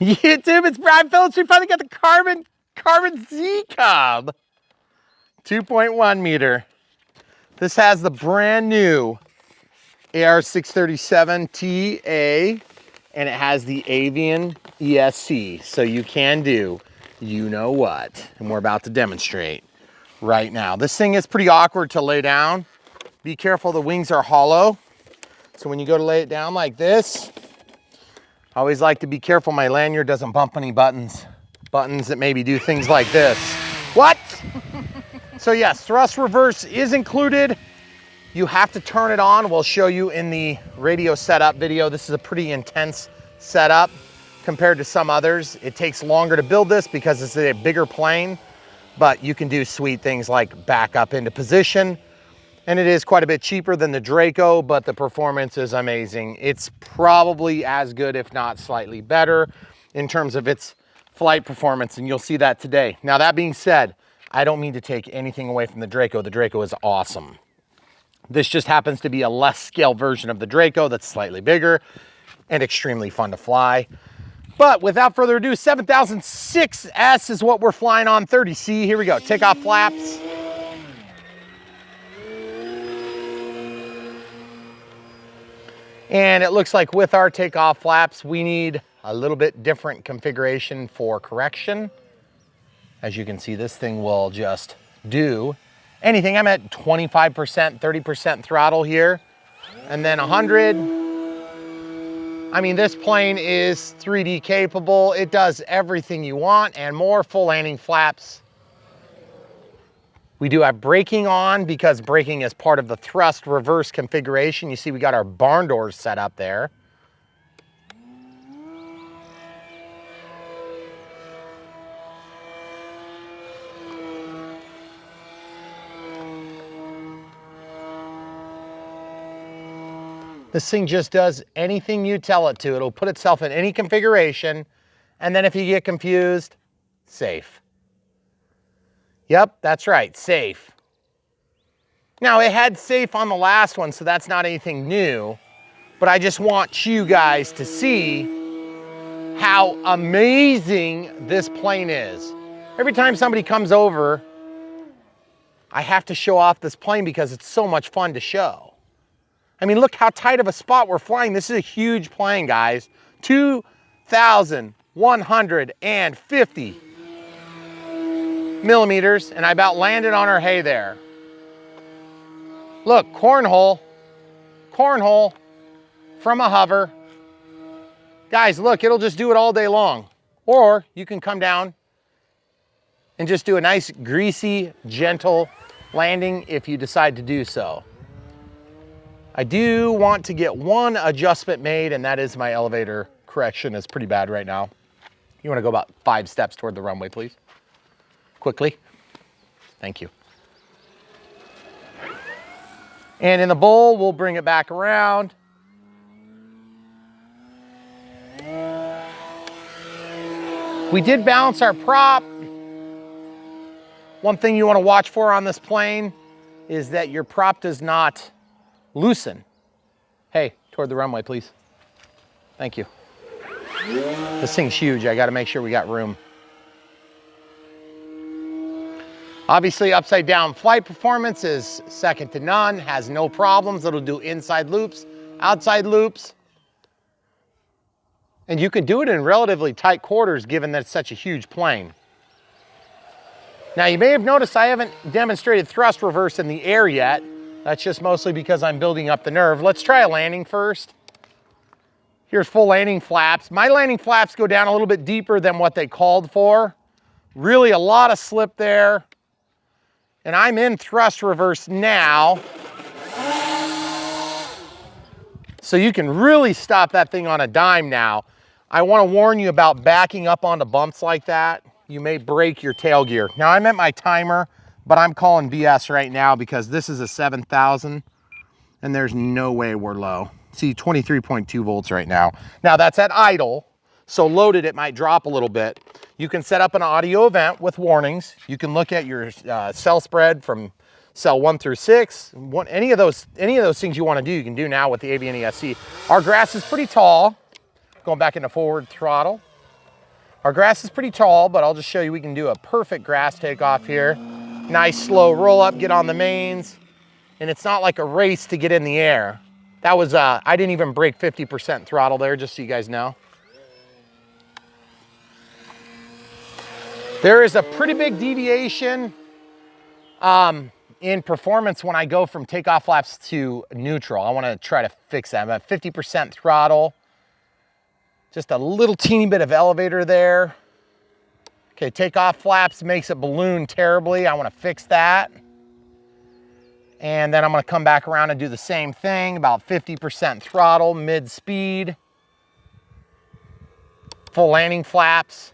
YouTube, it's Brian Phillips. We finally got the Carbon Z Cub. 2.1 meter. This has the brand new AR637TA, and it has the Avian ESC. So you can do you know what, and we're about to demonstrate right now. This thing is pretty awkward to lay down. Be careful, the wings are hollow. So when you go to lay it down like this, I always like to be careful my lanyard doesn't bump any buttons that maybe do things like this. What? So yes, thrust reverse is included. You have to turn it on. We'll show you in the radio setup video. This is a pretty intense setup compared to some others. It takes longer to build this because it's a bigger plane, but you can do sweet things like back up into position. And it is quite a bit cheaper than the Draco, but the performance is amazing. It's probably as good, if not slightly better, in terms of its flight performance, and you'll see that today. Now, that being said, I don't mean to take anything away from the Draco. The Draco is awesome. This just happens to be a less scaled version of the Draco that's slightly bigger and extremely fun to fly. But without further ado, 7006S is what we're flying on, 30C. Here we go, takeoff flaps. And it looks like with our takeoff flaps, we need a little bit different configuration for correction. As you can see, this thing will just do anything. I'm at 25%, 30% throttle here, and then 100. I mean, this plane is 3D capable. It does everything you want and more. Full landing flaps. We do have braking on because braking is part of the thrust reverse configuration. You see we got our barn doors set up there. This thing just does anything you tell it to. It'll put itself in any configuration, and then if you get confused, safe. Yep, that's right, safe. Now, it had safe on the last one, so that's not anything new, but I just want you guys to see how amazing this plane is. Every time somebody comes over, I have to show off this plane because it's so much fun to show. I mean, look how tight of a spot we're flying. This is a huge plane, guys. 2,150 millimeters, and I about landed on our hay there. Look, cornhole from a hover. Guys, look, it'll just do it all day long. Or you can come down and just do a nice, greasy, gentle landing if you decide to do so. I do want to get one adjustment made, and that is my elevator correction is pretty bad right now. You want to go about 5 steps toward the runway, please? Quickly. Thank you. And in the bowl, we'll bring it back around. We did balance our prop. One thing you want to watch for on this plane is that your prop does not loosen. Hey, toward the runway, please. Thank you. This thing's huge. I got to make sure we got room. Obviously, upside down flight performance is second to none, has no problems. It'll do inside loops, outside loops. And you can do it in relatively tight quarters given that it's such a huge plane. Now, you may have noticed I haven't demonstrated thrust reverse in the air yet. That's just mostly because I'm building up the nerve. Let's try a landing first. Here's full landing flaps. My landing flaps go down a little bit deeper than what they called for. Really a lot of slip there. And I'm in thrust reverse now. So you can really stop that thing on a dime now. I want to warn you about backing up onto bumps like that. You may break your tail gear. Now I'm at my timer, but I'm calling BS right now because this is a 7,000 and there's no way we're low. See, 23.2 volts right now. Now that's at idle, so loaded it might drop a little bit. You can set up an audio event with warnings. You can look at your cell spread from cell 1 through 6. Any of those things you want to do, you can do now with the Avian ESC. Our grass is pretty tall. Going back into forward throttle. Our grass is pretty tall, but I'll just show you we can do a perfect grass takeoff here. Nice slow roll up, get on the mains. And it's not like a race to get in the air. That was, I didn't even break 50% throttle there, just so you guys know. There is a pretty big deviation in performance when I go from takeoff flaps to neutral. I wanna try to fix that. I'm at 50% throttle. Just a little teeny bit of elevator there. Okay, takeoff flaps makes it balloon terribly. I wanna fix that. And then I'm gonna come back around and do the same thing, about 50% throttle, mid speed. Full landing flaps,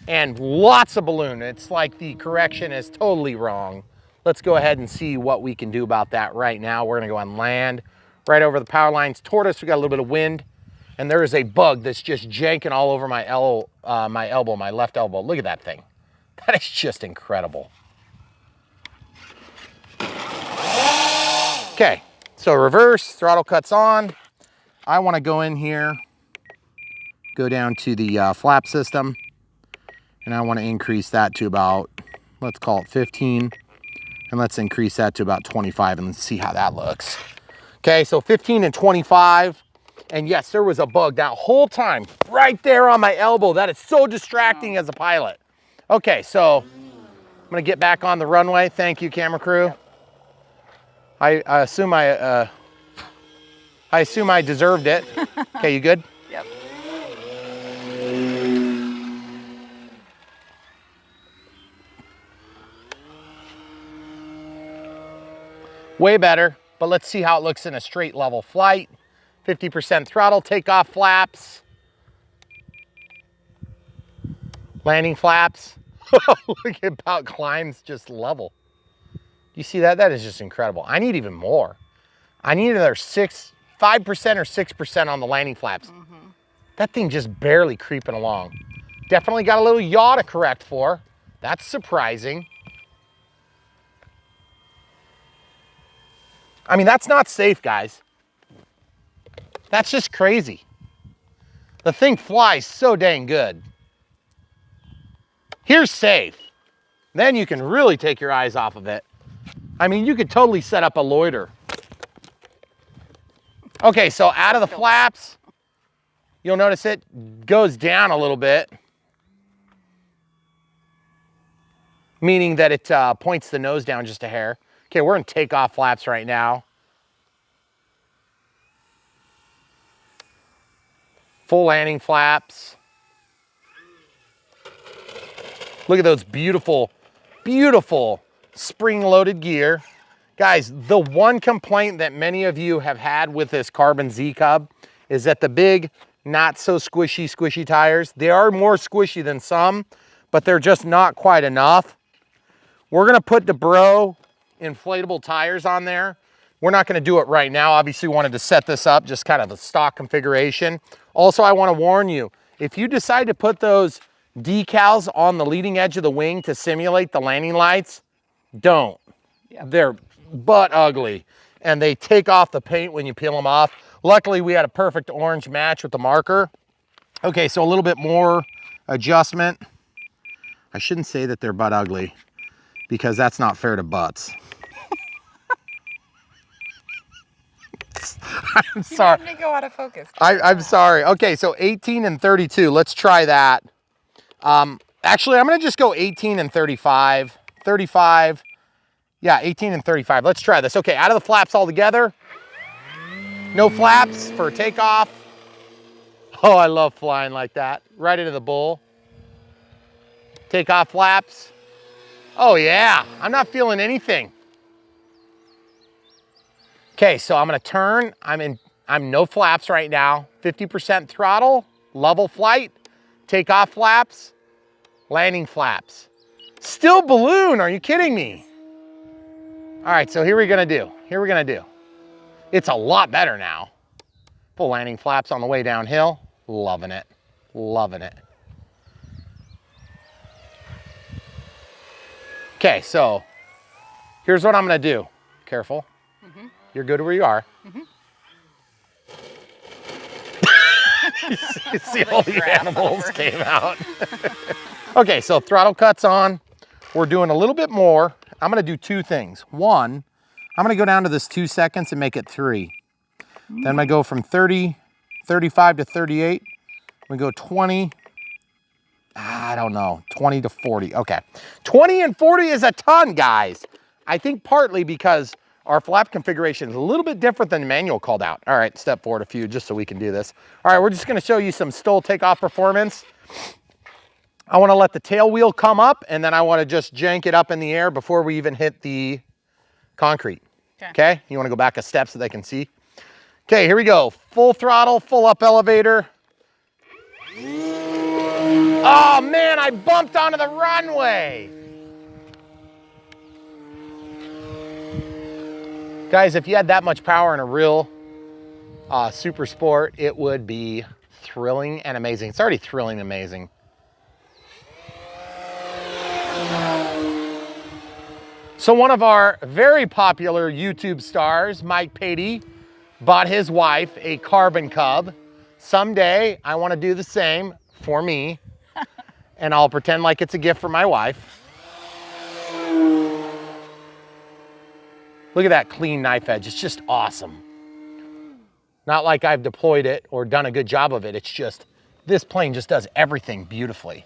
and lots of balloon. It's like the correction is totally wrong. Let's go ahead and see what we can do about that right now. We're gonna go on land, right over the power lines toward us. We got a little bit of wind. And there is a bug that's just janking all over my left elbow. Look at that thing. That is just incredible. Okay, so reverse, throttle cuts on. I wanna go in here, go down to the flap system, and I wanna increase that to about, let's call it 15, and let's increase that to about 25, and let's see how that looks. Okay, so 15 and 25. And yes, there was a bug that whole time right there on my elbow. That is so distracting as a pilot. Okay, so I'm gonna get back on the runway. Thank you, camera crew. Yep. I assume I deserved it. Okay, you good? Yep. Way better, but let's see how it looks in a straight level flight. 50% throttle, takeoff flaps. Landing flaps. Look at about climbs just level. You see that? That is just incredible. I need even more. I need another 5% or 6% on the landing flaps. That thing just barely creeping along. Definitely got a little yaw to correct for. That's surprising. I mean, that's not safe, guys. That's just crazy. The thing flies so dang good. Here's safe. Then you can really take your eyes off of it. I mean, you could totally set up a loiter. Okay, so out of the flaps, you'll notice it goes down a little bit, meaning that it points the nose down just a hair. Okay, we're in takeoff flaps right now. Full landing flaps. Look at those beautiful, beautiful spring-loaded gear. Guys, the one complaint that many of you have had with this Carbon Z Cub is that the big, not so squishy tires, they are more squishy than some, but they're just not quite enough. We're gonna put the Bro inflatable tires on there. We're not gonna do it right now. Obviously wanted to set this up, just kind of the stock configuration. Also, I wanna warn you, if you decide to put those decals on the leading edge of the wing to simulate the landing lights, don't. Yep. They're butt ugly, and they take off the paint when you peel them off. Luckily, we had a perfect orange match with the marker. Okay, so a little bit more adjustment. I shouldn't say that they're butt ugly, because that's not fair to butts. I'm sorry. You made me go out of focus. I'm sorry. Okay, so 18 and 32. Let's try that. Actually, I'm gonna just go 18 and 35. 35. Yeah, 18 and 35. Let's try this. Okay, out of the flaps altogether. No flaps for takeoff. Oh, I love flying like that. Right into the bull. Takeoff flaps. Oh yeah, I'm not feeling anything. Okay, so I'm gonna turn. I'm no flaps right now. 50% throttle, level flight, takeoff flaps, landing flaps. Still balloon, are you kidding me? All right, so here we're gonna do. It's a lot better now. Full landing flaps on the way downhill. Loving it, loving it. Okay, so here's what I'm gonna do. Careful. You're good where you are. You see all the animals came out. Okay, so throttle cut's on. We're doing a little bit more. I'm gonna do two things. One, I'm gonna go down to this 2 seconds and make it 3. Then I'm gonna go from 30, 35 to 38. We go 20, I don't know, 20 to 40. Okay, 20 and 40 is a ton, guys. I think partly because our flap configuration is a little bit different than the manual called out. All right, step forward a few just so we can do this. All right, we're just gonna show you some Stoll takeoff performance. I wanna let the tail wheel come up and then I wanna just jank it up in the air before we even hit the concrete. Okay, you wanna go back a step so they can see? Okay, here we go. Full throttle, full up elevator. Oh man, I bumped onto the runway. Guys, if you had that much power in a real super sport, it would be thrilling and amazing. It's already thrilling and amazing. So one of our very popular YouTube stars, Mike Patey, bought his wife a carbon cub. Someday I want to do the same for me and I'll pretend like it's a gift for my wife. Look at that clean knife edge. It's just awesome. Not like I've deployed it or done a good job of it. It's just, this plane just does everything beautifully.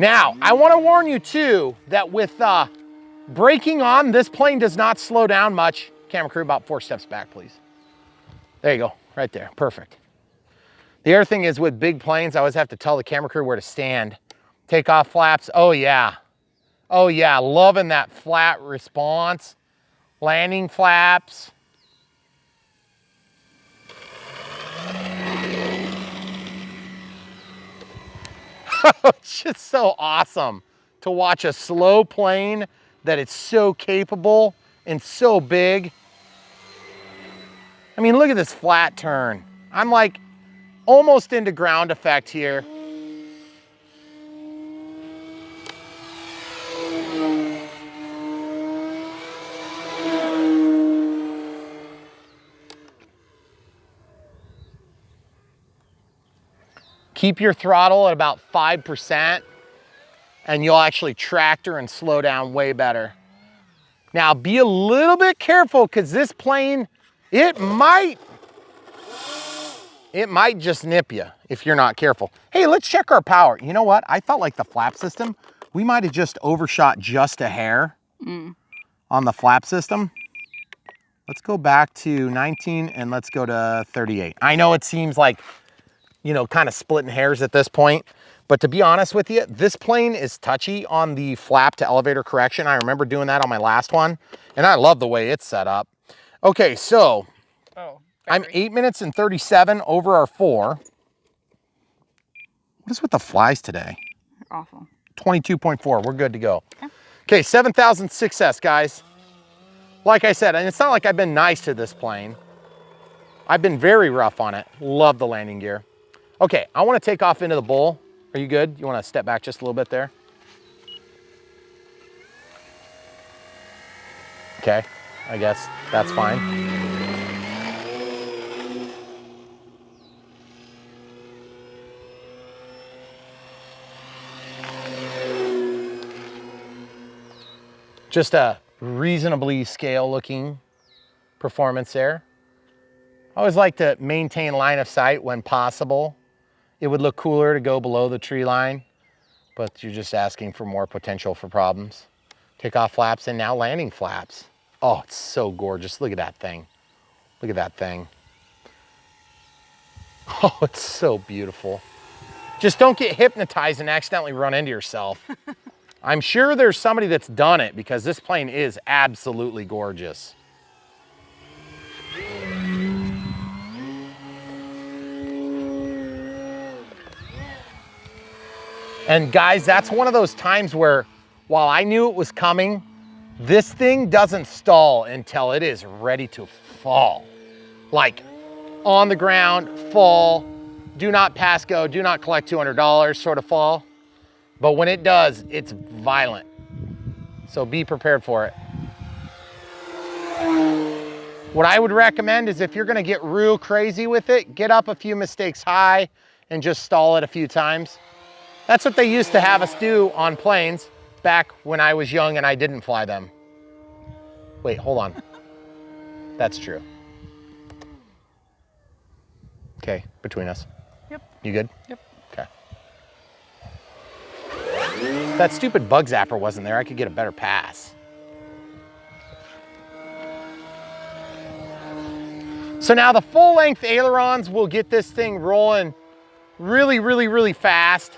Now, I want to warn you too that with braking on, this plane does not slow down much. Camera crew, about 4 steps back, please. There you go, right there, perfect. The other thing is with big planes, I always have to tell the camera crew where to stand. Takeoff flaps, oh yeah. Oh yeah, loving that flat response. Landing flaps. It's just so awesome to watch a slow plane that it's so capable and so big. I mean, look at this flat turn. I'm like almost into ground effect here. Keep your throttle at about 5% and you'll actually tractor and slow down way better. Now be a little bit careful because this plane, it might just nip you if you're not careful. Hey, let's check our power. You know what? I felt like the flap system, we might have just overshot just a hair on the flap system. Let's go back to 19 and let's go to 38. I know it seems like, you know, kind of splitting hairs at this point, but to be honest with you, this plane is touchy on the flap to elevator correction. I remember doing that on my last one and I love the way it's set up. Okay, so I'm 8 minutes and 37 over our 4. What is with the flies today? Awful. 22.4, we're good to go. Okay, 7,000 success, guys. Like I said, and it's not like I've been nice to this plane. I've been very rough on it. Love the landing gear. Okay, I want to take off into the bowl. Are you good? You want to step back just a little bit there? Okay, I guess that's fine. Just a reasonably scale looking performance there. I always like to maintain line of sight when possible. It would look cooler to go below the tree line, but you're just asking for more potential for problems. Takeoff flaps and now landing flaps. Oh, it's so gorgeous. Look at that thing. Look at that thing. Oh, it's so beautiful. Just don't get hypnotized and accidentally run into yourself. I'm sure there's somebody that's done it because this plane is absolutely gorgeous. And guys, that's one of those times where while I knew it was coming, this thing doesn't stall until it is ready to fall. Like on the ground, fall, do not pass go, do not collect $200 sort of fall. But when it does, it's violent. So be prepared for it. What I would recommend is if you're gonna get real crazy with it, get up a few mistakes high and just stall it a few times. That's what they used to have us do on planes back when I was young and I didn't fly them. Wait, hold on. That's true. Okay, between us. Yep. You good? Yep. Okay. If that stupid bug zapper wasn't there, I could get a better pass. So now the full length ailerons will get this thing rolling really, really, really fast.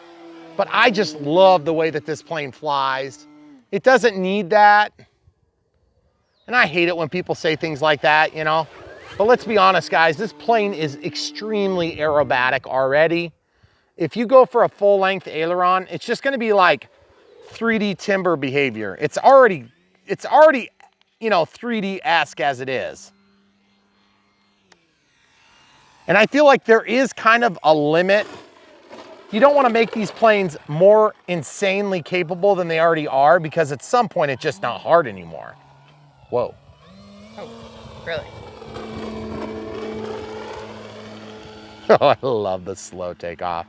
But I just love the way that this plane flies. It doesn't need that. And I hate it when people say things like that, you know. But let's be honest, guys, this plane is extremely aerobatic already. If you go for a full length aileron, it's just gonna be like 3D timber behavior. It's already, you know, 3D-esque as it is. And I feel like there is kind of a limit. You don't want to make these planes more insanely capable than they already are, because at some point it's just not hard anymore. Whoa. Oh, really? Oh, I love the slow takeoff.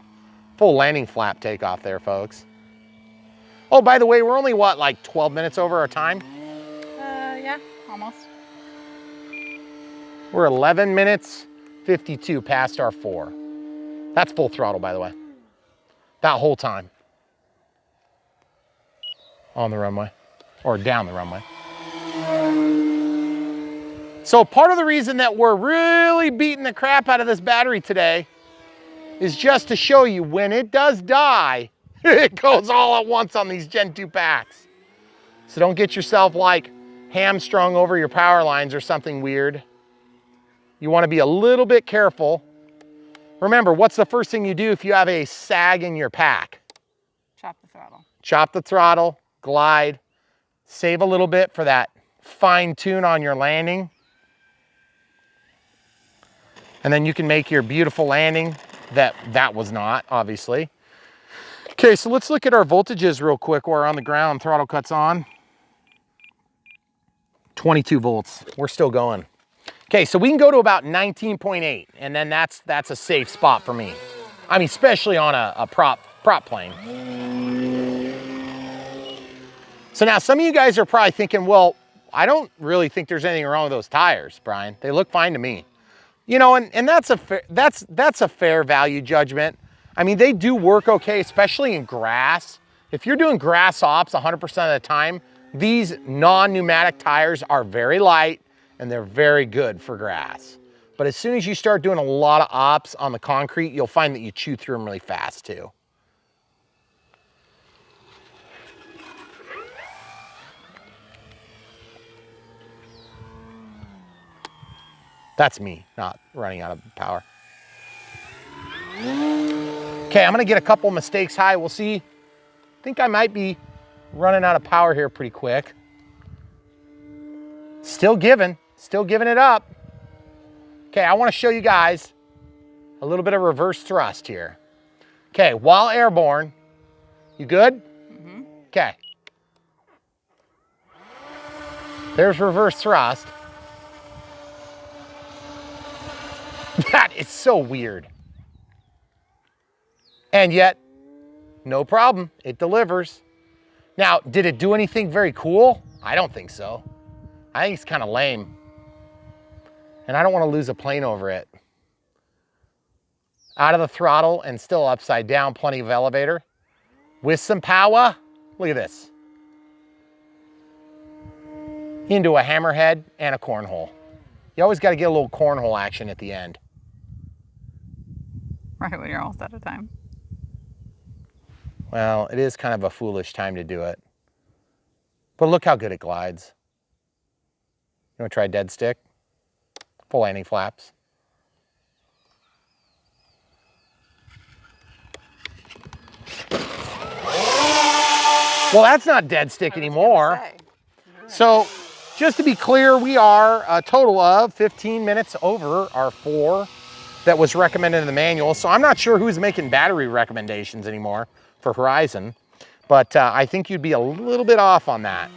Full landing flap takeoff there, folks. Oh, by the way, we're only, what, like 12 minutes over our time? Yeah, almost. We're 11 minutes, 52 past our 4. That's full throttle, by the way. That whole time. On the runway, or down the runway. So part of the reason that we're really beating the crap out of this battery today is just to show you when it does die, it goes all at once on these Gen 2 packs. So don't get yourself like hamstrung over your power lines or something weird. You want to be a little bit careful. Remember, what's the first thing you do if you have a sag in your pack? Chop the throttle. Chop the throttle, glide, save a little bit for that fine tune on your landing. And then you can make your beautiful landing that was not, obviously. Okay, so let's look at our voltages real quick while we're on the ground. Throttle cuts on. 22 volts, we're still going. Okay, so we can go to about 19.8, and then that's a safe spot for me. I mean, especially on a prop plane. So now some of you guys are probably thinking, well, I don't really think there's anything wrong with those tires, Brian. They look fine to me. You know, and that's a fair value judgment. I mean, they do work okay, especially in grass. If you're doing grass ops 100% of the time, these non-pneumatic tires are very light and they're very good for grass. But as soon as you start doing a lot of ops on the concrete, you'll find that you chew through them really fast too. That's me not running out of power. Okay, I'm gonna get a couple mistakes high. We'll see. I think I might be running out of power here pretty quick. Still giving it up. Okay, I wanna show you guys a little bit of reverse thrust here. Okay, while airborne, you good? Mm-hmm. Okay. There's reverse thrust. That is so weird. And yet, no problem, it delivers. Now, did it do anything very cool? I don't think so. I think it's kind of lame. And I don't want to lose a plane over it. Out of the throttle and still upside down, plenty of elevator. With some power, look at this. Into a hammerhead and a cornhole. You always got to get a little cornhole action at the end. Right when you're almost out of time. Well, it is kind of a foolish time to do it. But look how good it glides. You want to try dead stick? Full landing flaps. Well, that's not dead stick anymore. So, just to be clear, we are a total of 15 minutes over our 4 that was recommended in the manual. So I'm not sure who's making battery recommendations anymore for Horizon, but I think you'd be a little bit off on that.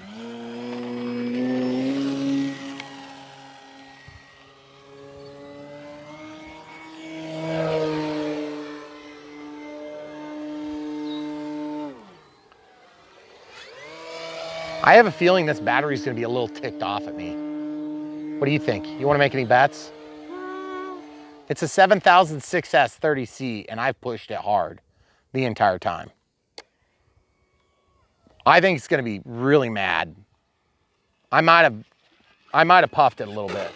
I have a feeling this battery is gonna be a little ticked off at me. What do you think? You wanna make any bets? It's a 7006S 30C and I've pushed it hard the entire time. I think it's gonna be really mad. I might have puffed it a little bit.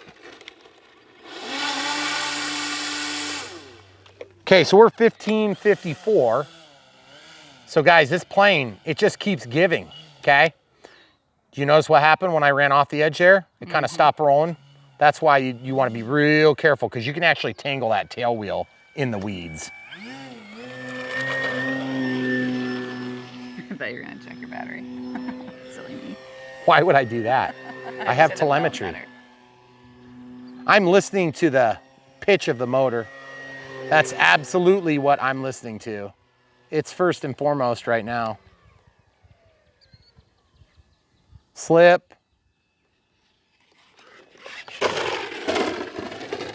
Okay, so we're 1554. So guys, this plane, it just keeps giving, okay? Do you notice what happened when I ran off the edge there? It kind of stopped rolling. That's why you want to be real careful because you can actually tangle that tail wheel in the weeds. I thought you were gonna check your battery. Silly me. Why would I do that? I have telemetry. I'm listening to the pitch of the motor. That's absolutely what I'm listening to. It's first and foremost right now. Slip.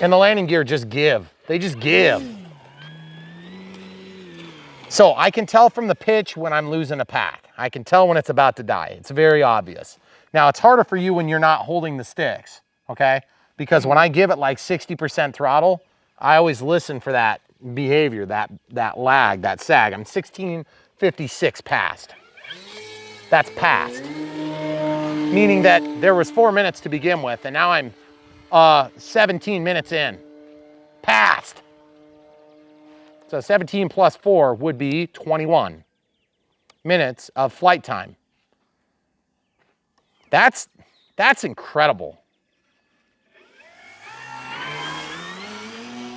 And the landing gear just give. They just give. So I can tell from the pitch when I'm losing a pack. I can tell when it's about to die. It's very obvious. Now it's harder for you when you're not holding the sticks, okay? Because when I give it like 60% throttle, I always listen for that behavior, that lag, that sag. I'm 1656 past. That's past. Meaning that there was 4 minutes to begin with, and now I'm 17 minutes in. Past. So 17 plus 4 would be 21 minutes of flight time. That's incredible.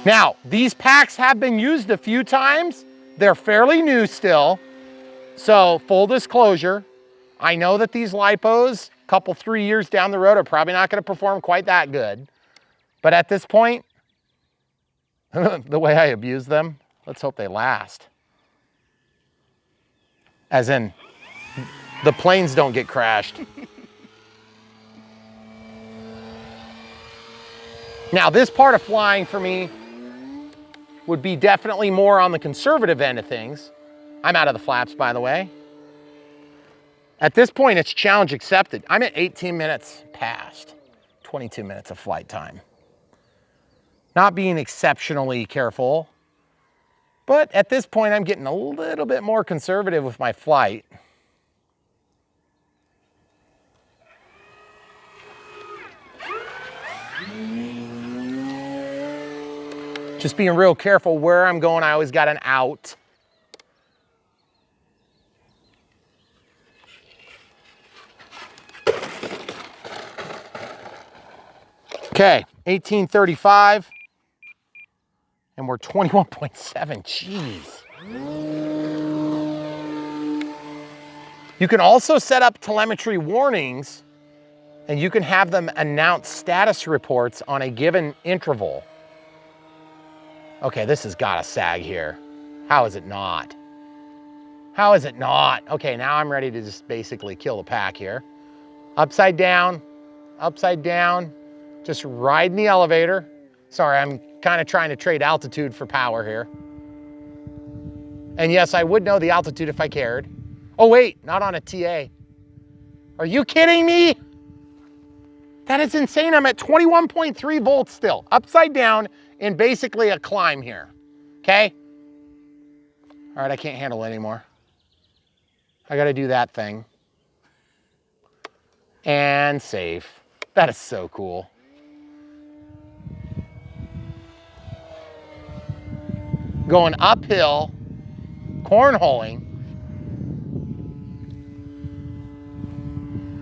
Now, these packs have been used a few times. They're fairly new still. So full disclosure, I know that these lipos, a couple, 3 years down the road, are probably not going to perform quite that good. But at this point, the way I abuse them, let's hope they last. As in, the planes don't get crashed. Now, this part of flying for me would be definitely more on the conservative end of things. I'm out of the flaps, by the way. At this point, it's challenge accepted. I'm at 18 minutes past, 22 minutes of flight time. Not being exceptionally careful, but at this point, I'm getting a little bit more conservative with my flight. Just being real careful where I'm going. I always got an out. Okay, 1835. And we're 21.7, jeez. You can also set up telemetry warnings and you can have them announce status reports on a given interval. Okay, this has got a sag here. How is it not? How is it not? Okay, now I'm ready to just basically kill the pack here. Upside down, just riding the elevator. Sorry, I'm kind of trying to trade altitude for power here. And yes, I would know the altitude if I cared. Oh wait, not on a TA. Are you kidding me? That is insane. I'm at 21.3 volts still, upside down in basically a climb here, okay? All right, I can't handle it anymore. I gotta do that thing. And save. That is so cool. Going uphill, cornholing.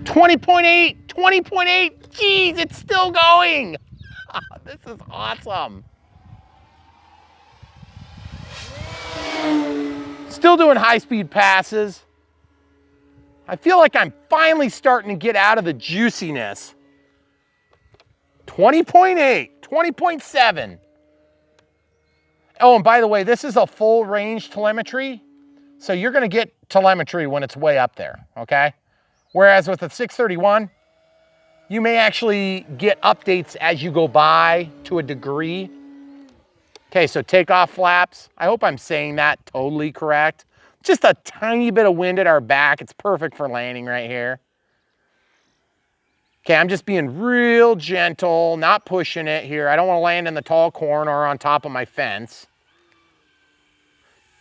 20.8, 20.8, geez, it's still going. This is awesome. Still doing high-speed passes. I feel like I'm finally starting to get out of the juiciness. 20.8, 20.7. Oh, and by the way, this is a full range telemetry. So you're gonna get telemetry when it's way up there, okay? Whereas with the 631, you may actually get updates as you go by to a degree. Okay, so takeoff flaps. I hope I'm saying that totally correct. Just a tiny bit of wind at our back. It's perfect for landing right here. Okay, I'm just being real gentle, not pushing it here. I don't want to land in the tall corn or on top of my fence.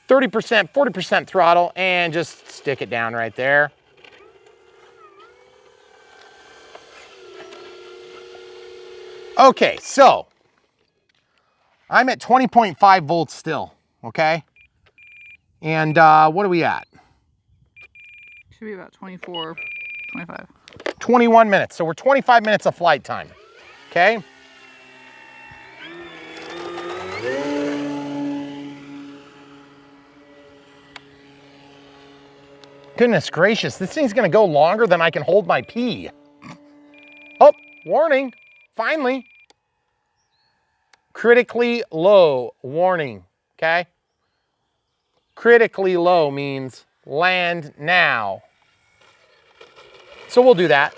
30%, 40% throttle, and just stick it down right there. Okay, so I'm at 20.5 volts still, okay? And what are we at? Should be about 24, 25. 21 minutes, so we're 25 minutes of flight time, okay? Goodness gracious, this thing's gonna go longer than I can hold my pee. Oh, warning, finally. Critically low, warning, okay? Critically low means land now. So we'll do that.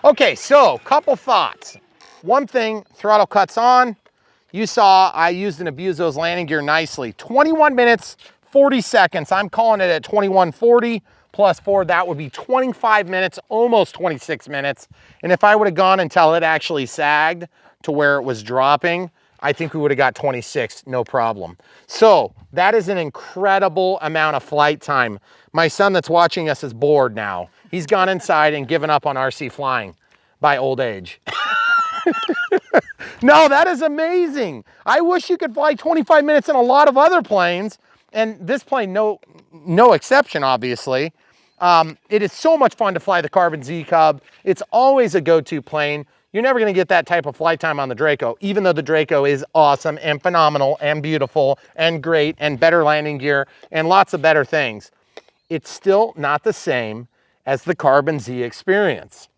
Okay, so couple thoughts. One thing, throttle cuts on. You saw I used and abused those landing gear nicely. 21 minutes, 40 seconds. I'm calling it at 21:40 plus 4. That would be 25 minutes, almost 26 minutes. And if I would have gone until it actually sagged to where it was dropping, I think we would have got 26, no problem. So that is an incredible amount of flight time. My son that's watching us is bored now. He's gone inside and given up on RC flying by old age. No, that is amazing. I wish you could fly 25 minutes in a lot of other planes, and this plane, no exception, obviously. It is so much fun to fly the Carbon Z Cub. It's always a go-to plane. You're never gonna get that type of flight time on the Draco, even though the Draco is awesome and phenomenal and beautiful and great and better landing gear and lots of better things. It's still not the same as the Carbon Z experience.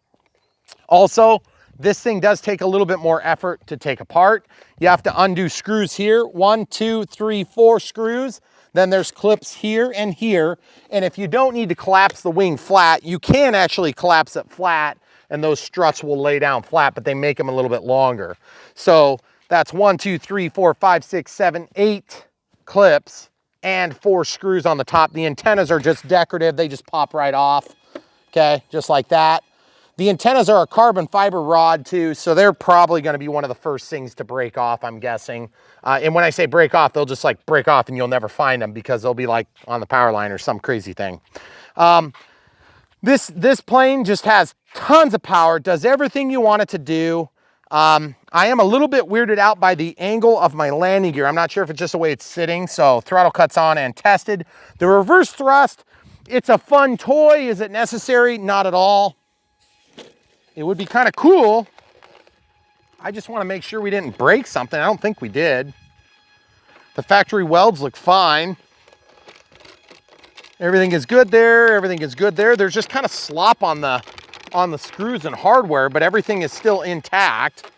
Also, this thing does take a little bit more effort to take apart. You have to undo screws here, 1, 2, 3, 4 screws. Then there's clips here and here. And if you don't need to collapse the wing flat, you can actually collapse it flat and those struts will lay down flat, but they make them a little bit longer. So that's 1, 2, 3, 4, 5, 6, 7, 8 clips and 4 screws on the top. The antennas are just decorative. They just pop right off, okay, just like that. The antennas are a carbon fiber rod too, so they're probably gonna be one of the first things to break off, I'm guessing. And when I say break off, they'll just like break off and you'll never find them because they'll be like on the power line or some crazy thing. This plane just has tons of power, does everything you want it to do. I am a little bit weirded out by the angle of my landing gear. I'm not sure if it's just the way it's sitting, so throttle cuts on and tested. The reverse thrust, it's a fun toy. Is it necessary? Not at all. It would be kind of cool. I just want to make sure we didn't break something. I don't think we did. The factory welds look fine. Everything is good there. Everything is good there. There's just kind of slop on the screws and hardware, but everything is still intact.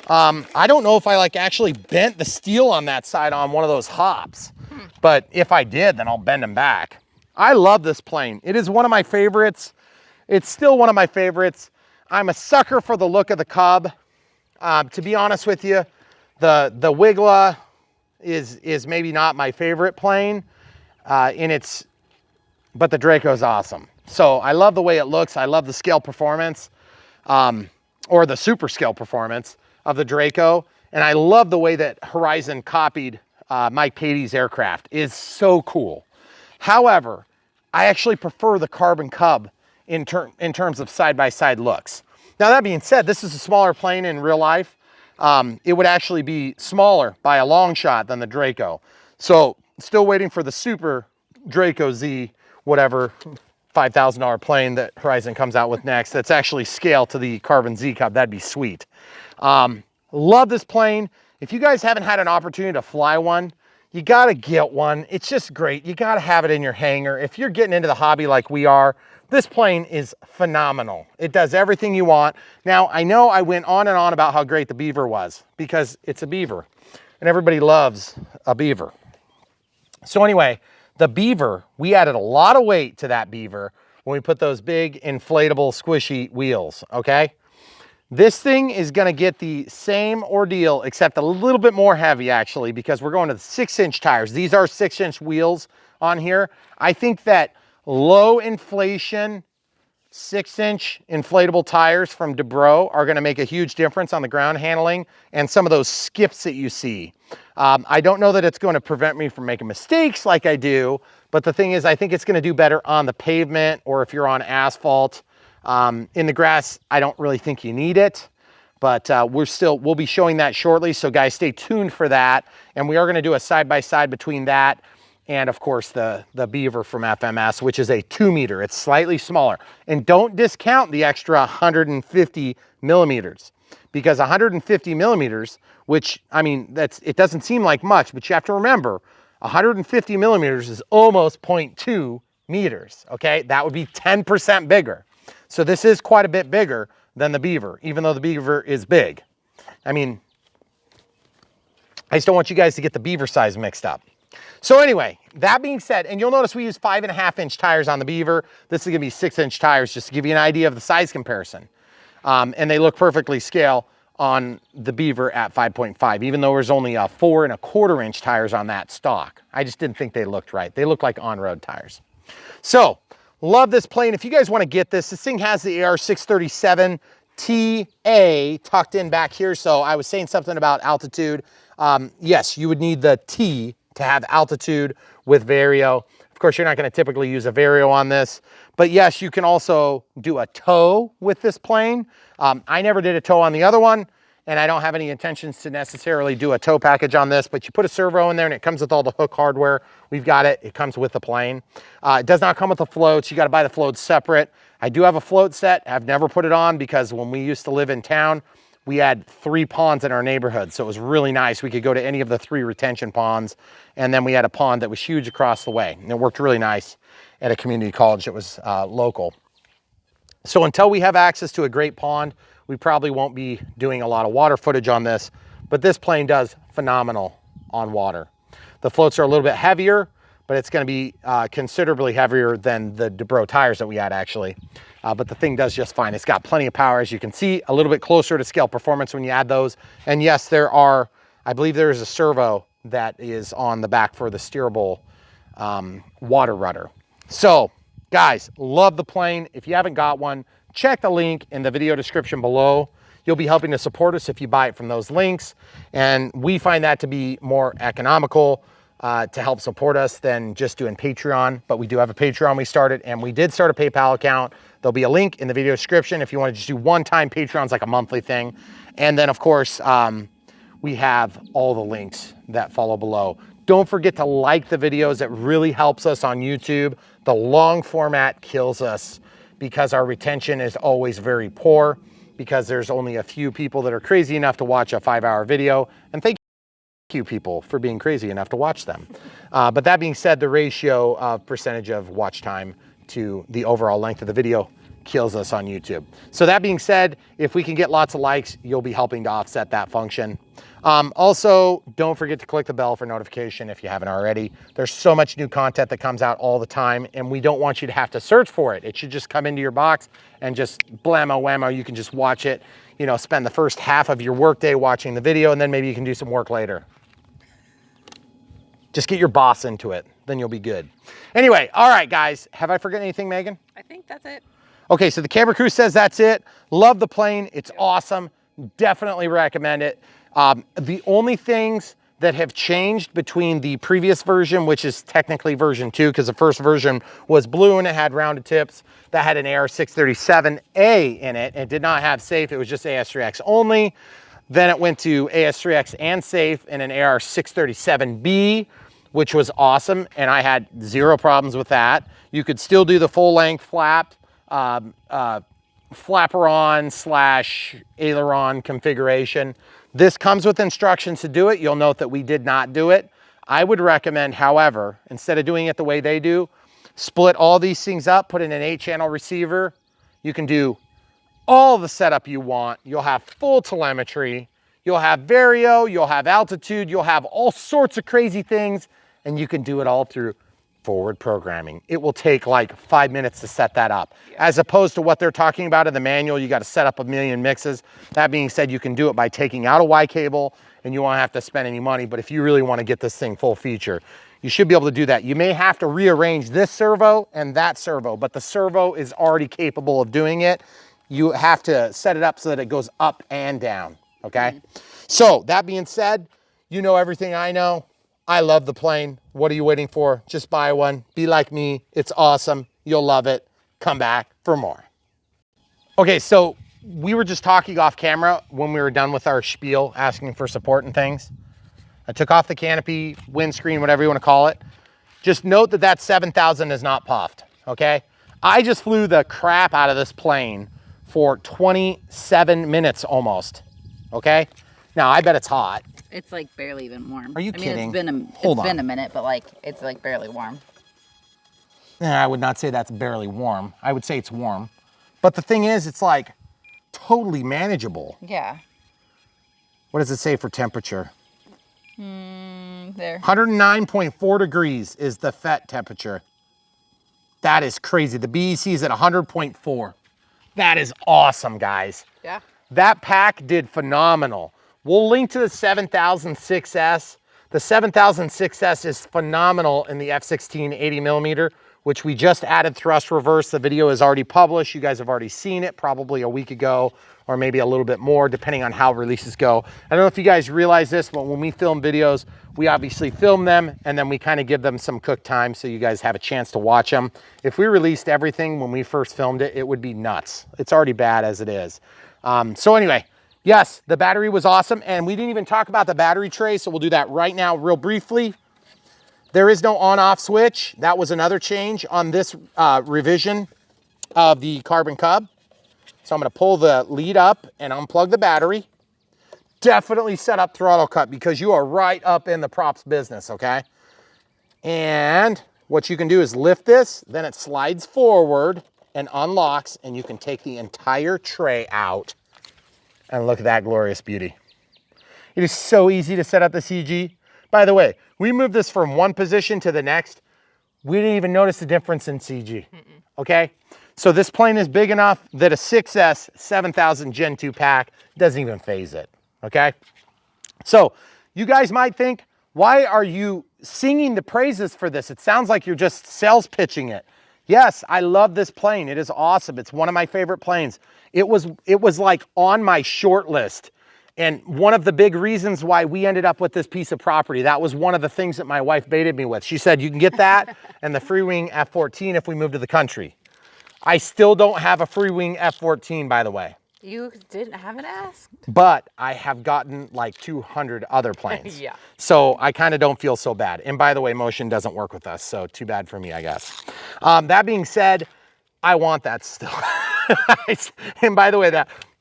I don't know if I like actually bent the steel on that side on one of those hops, but if I did, then I'll bend them back. I love this plane. It is one of my favorites. It's still one of my favorites. I'm a sucker for the look of the Cub. To be honest with you, the Wiggler is maybe not my favorite plane, but the Draco's awesome. So I love the way it looks. I love the scale performance, or the super scale performance of the Draco. And I love the way that Horizon copied Mike Patey's aircraft. It's so cool. However, I actually prefer the Carbon Cub in terms of side-by-side looks. Now that being said, this is a smaller plane in real life. It would actually be smaller by a long shot than the Draco. So still waiting for the Super Draco Z, whatever, $5,000 plane that Horizon comes out with next. That's actually scaled to the Carbon Z Cub. That'd be sweet. Love this plane. If you guys haven't had an opportunity to fly one, you gotta get one. It's just great. You gotta have it in your hangar. If you're getting into the hobby like we are, this plane is phenomenal. It does everything you want. Now, I know I went on and on about how great the Beaver was because it's a Beaver and everybody loves a Beaver. So anyway, the Beaver, we added a lot of weight to that Beaver when we put those big inflatable squishy wheels, okay? This thing is gonna get the same ordeal except a little bit more heavy actually because we're going to the 6-inch tires. These are 6-inch wheels on here. I think that low inflation 6-inch inflatable tires from Dubro are going to make a huge difference on the ground handling and some of those skips that you see. I don't know that it's going to prevent me from making mistakes like I do, but the thing is, I think it's going to do better on the pavement or if you're on asphalt. In the grass, I don't really think you need it, but we'll be showing that shortly. So guys, stay tuned for that. And we are going to do a side-by-side between that and of course the Beaver from FMS, which is a 2 meter. It's slightly smaller. And don't discount the extra 150 millimeters, because 150 millimeters, which, I mean, it doesn't seem like much, but you have to remember 150 millimeters is almost 0.2 meters, okay? That would be 10% bigger. So this is quite a bit bigger than the Beaver, even though the Beaver is big. I mean, I just don't want you guys to get the Beaver size mixed up. So anyway, that being said, and you'll notice we use 5.5-inch tires on the Beaver. This is gonna be 6-inch tires, just to give you an idea of the size comparison. And they look perfectly scale on the Beaver at 5.5, even though there's only 4.25-inch tires on that stock. I just didn't think they looked right. They look like on-road tires. So, love this plane. If you guys wanna get this thing has the AR637 TA tucked in back here. So I was saying something about altitude. Yes, you would need the T to have altitude with Vario. Of course, you're not going to typically use a Vario on this, but yes, you can also do a tow with this plane. I never did a tow on the other one, and I don't have any intentions to necessarily do a tow package on this, but you put a servo in there and it comes with all the hook hardware. We've got it. It comes with the plane. It does not come with the floats. You got to buy the floats separate. I do have a float set. I've never put it on because when we used to live in town, we had 3 ponds in our neighborhood. So it was really nice. We could go to any of the 3 retention ponds. And then we had a pond that was huge across the way. And it worked really nice at a community college that was local. So until we have access to a great pond, we probably won't be doing a lot of water footage on this, but this plane does phenomenal on water. The floats are a little bit heavier, but it's gonna be considerably heavier than the Dubro tires that we had actually. But the thing does just fine. It's got plenty of power, as you can see, a little bit closer to scale performance when you add those. And yes, I believe there is a servo that is on the back for the steerable water rudder. So guys, love the plane. If you haven't got one, check the link in the video description below. You'll be helping to support us if you buy it from those links. And we find that to be more economical to help support us than just doing Patreon. But we do have a Patreon we started, and we did start a PayPal account. There'll be a link in the video description if you want to just do one-time Patreons, like a monthly thing. And then of course, we have all the links that follow below. Don't forget to like the videos. It really helps us on YouTube. The long format kills us because our retention is always very poor, because there's only a few people that are crazy enough to watch a 5-hour video. And thank you people for being crazy enough to watch them. But that being said, the ratio of percentage of watch time to the overall length of the video kills us on YouTube. So that being said, if we can get lots of likes, you'll be helping to offset that function. Also, don't forget to click the bell for notification if you haven't already. There's so much new content that comes out all the time, and we don't want you to have to search for it. It should just come into your box and just blammo whammo, you can just watch it, you know, spend the first half of your workday watching the video, and then maybe you can do some work later. Just get your boss into it, then you'll be good. Anyway, all right, guys. Have I forgotten anything, Megan? I think that's it. Okay, so the camera crew says that's it. Love the plane. It's awesome. Definitely recommend it. The only things that have changed between the previous version, which is technically version 2, because the first version was blue and it had rounded tips, that had an AR637A in it. It did not have safe. It was just AS3X only. Then it went to AS3X and safe in an AR637B, which was awesome, and I had 0 problems with that. You could still do the full length flap, flapper-on / aileron configuration. This comes with instructions to do it. You'll note that we did not do it. I would recommend, however, instead of doing it the way they do, split all these things up, put in an 8-channel receiver. You can do all the setup you want. You'll have full telemetry. You'll have Vario, you'll have altitude, you'll have all sorts of crazy things, and you can do it all through forward programming. It will take like 5 minutes to set that up, as opposed to what they're talking about in the manual. You got to set up a million mixes. That being said, you can do it by taking out a Y cable, and you won't have to spend any money. But if you really want to get this thing full feature, you should be able to do that. You may have to rearrange this servo and that servo, but the servo is already capable of doing it. You have to set it up so that it goes up and down, okay? So that being said, you know everything I know. I love the plane. What are you waiting for? Just buy one. Be like me. It's awesome. You'll love it. Come back for more. Okay, so we were just talking off camera when we were done with our spiel, asking for support and things. I took off the canopy, windscreen, whatever you want to call it. Just note that that 7,000 is not puffed, okay? I just flew the crap out of this plane for 27 minutes almost, okay? Now, I bet it's hot. It's like barely even warm. Are you kidding? It's been a minute, but like it's like barely warm. I would not say that's barely warm. I would say it's warm. But the thing is, it's like totally manageable. Yeah. What does it say for temperature? There. 109.4 degrees is the FET temperature. That is crazy. The BEC is at 100.4. That is awesome, guys. Yeah. That pack did phenomenal. We'll link to the 7006S. The 7006S is phenomenal in the F-16 80mm, which we just added thrust reverse. The video is already published. You guys have already seen it probably a week ago, or maybe a little bit more, depending on how releases go. I don't know if you guys realize this, but when we film videos, we obviously film them and then we kind of give them some cook time so you guys have a chance to watch them. If we released everything when we first filmed it, it would be nuts. It's already bad as it is. So anyway, yes, the battery was awesome, and we didn't even talk about the battery tray, so we'll do that right now real briefly. There is no on-off switch. That was another change on this revision of the Carbon Cub. So I'm gonna pull the lead up and unplug the battery. Definitely set up throttle cut because you are right up in the props business, okay? And what you can do is lift this, then it slides forward and unlocks, and you can take the entire tray out. And look at that glorious beauty. It is so easy to set up the CG. By the way, we moved this from one position to the next. We didn't even notice the difference in CG, okay? So this plane is big enough that a 6S 7000 Gen 2 pack doesn't even phase it, okay? So you guys might think, why are you singing the praises for this? It sounds like you're just sales pitching it. Yes, I love this plane. It is awesome. It's one of my favorite planes. It was like on my short list. And one of the big reasons why we ended up with this piece of property, that was one of the things that my wife baited me with. She said, you can get that and the free wing F-14 if we move to the country. I still don't have a free wing F-14, by the way. You haven't asked? But I have gotten like 200 other planes. Yeah. So I kind of don't feel so bad. And by the way, motion doesn't work with us, so too bad for me, I guess. That being said, I want that still. And by the way,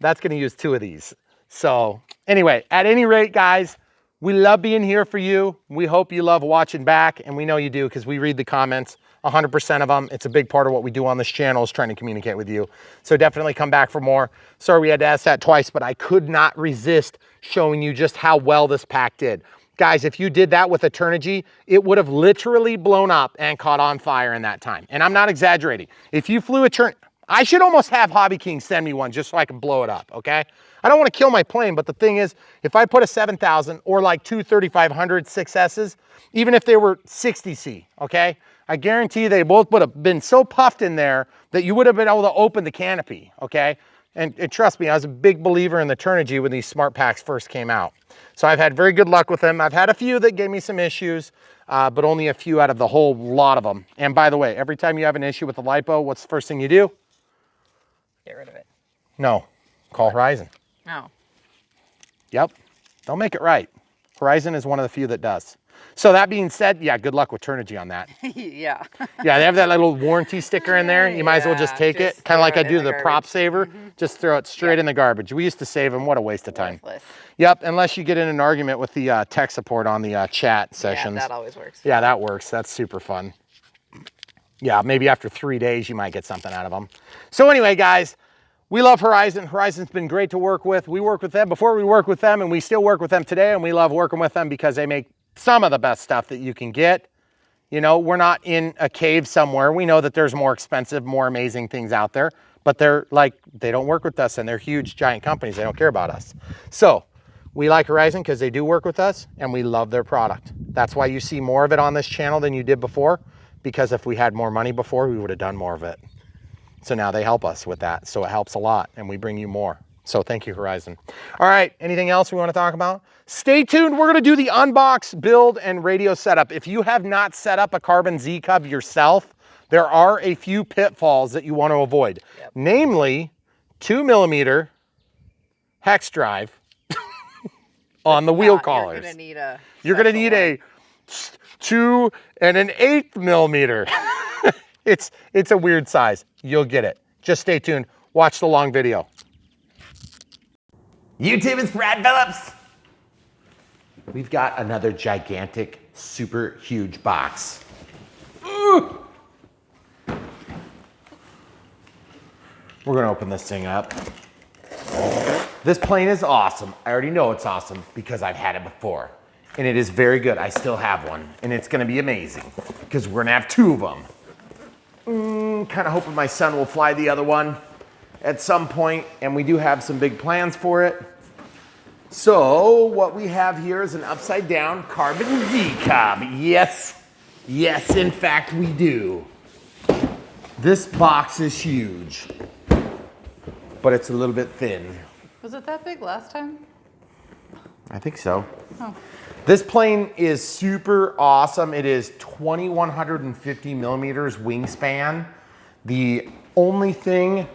that's gonna use 2 of these. So anyway, at any rate, guys, we love being here for you. We hope you love watching back, and we know you do because we read the comments, 100% of them. It's a big part of what we do on this channel is trying to communicate with you. So definitely come back for more. Sorry we had to ask that twice, but I could not resist showing you just how well this pack did. Guys, if you did that with a Turnigy, it would have literally blown up and caught on fire in that time. And I'm not exaggerating. If you flew a Turnigy, I should almost have Hobby King send me one just so I can blow it up, okay? I don't want to kill my plane, but the thing is, if I put a 7,000 or like 2 3500 6S's, even if they were 60C, okay? I guarantee they both would have been so puffed in there that you would have been able to open the canopy, okay? And trust me, I was a big believer in the Turnigy when these smart packs first came out. So I've had very good luck with them. I've had a few that gave me some issues, but only a few out of the whole lot of them. And by the way, every time you have an issue with the LiPo, what's the first thing you do? Get rid of it. No, call Horizon. Oh. Yep, they'll make it right. Horizon is one of the few that does. So that being said, yeah, good luck with Turnigy on that. Yeah. Yeah, they have that little warranty sticker in there. You might as well just take it. Kind of like I do the prop saver. Just throw it straight in the garbage. We used to save them. What a waste of time. Worthless. Yep, unless you get in an argument with the tech support on the chat sessions. Yeah, that always works. Yeah, that works. That's super fun. Yeah, maybe after 3 days, you might get something out of them. So anyway, guys, we love Horizon. Horizon's been great to work with. We worked with them before we worked with them, and we still work with them today, and we love working with them because they make some of the best stuff that you can get. You know, we're not in a cave somewhere. We know that there's more expensive, more amazing things out there, but they're like, they don't work with us, and they're huge, giant companies. They don't care about us. So We like Horizon because they do work with us and we love their product. That's why you see more of it on this channel than you did before, because if we had more money before, we would have done more of it. So now they help us with that. So it helps a lot and we bring you more. So thank you, Horizon. All right, anything else we want to talk about? Stay tuned. We're going to do the unbox, build, and radio setup. If you have not set up a carbon Z-Cub yourself, there are a few pitfalls that you want to avoid. Yep. Namely, 2mm hex drive on the wheel collars. You're going to need a You're going to need a 2 1/8mm. It's a weird size. You'll get it. Just stay tuned. Watch the long video. YouTube, it's Brad Phillips. We've got another gigantic, super huge box. Ooh. We're gonna open this thing up. This plane is awesome. I already know it's awesome because I've had it before. And it is very good. I still have one. And it's gonna be amazing because we're gonna have 2 of them. Kind of hoping my son will fly the other one at some point, and we do have some big plans for it. So what we have here is an upside down carbon Z-Cub. Yes, yes, in fact we do. This box is huge, but it's a little bit thin. Was it that big last time? I think so. Oh. This plane is super awesome. It is 2,150mm wingspan. The only thing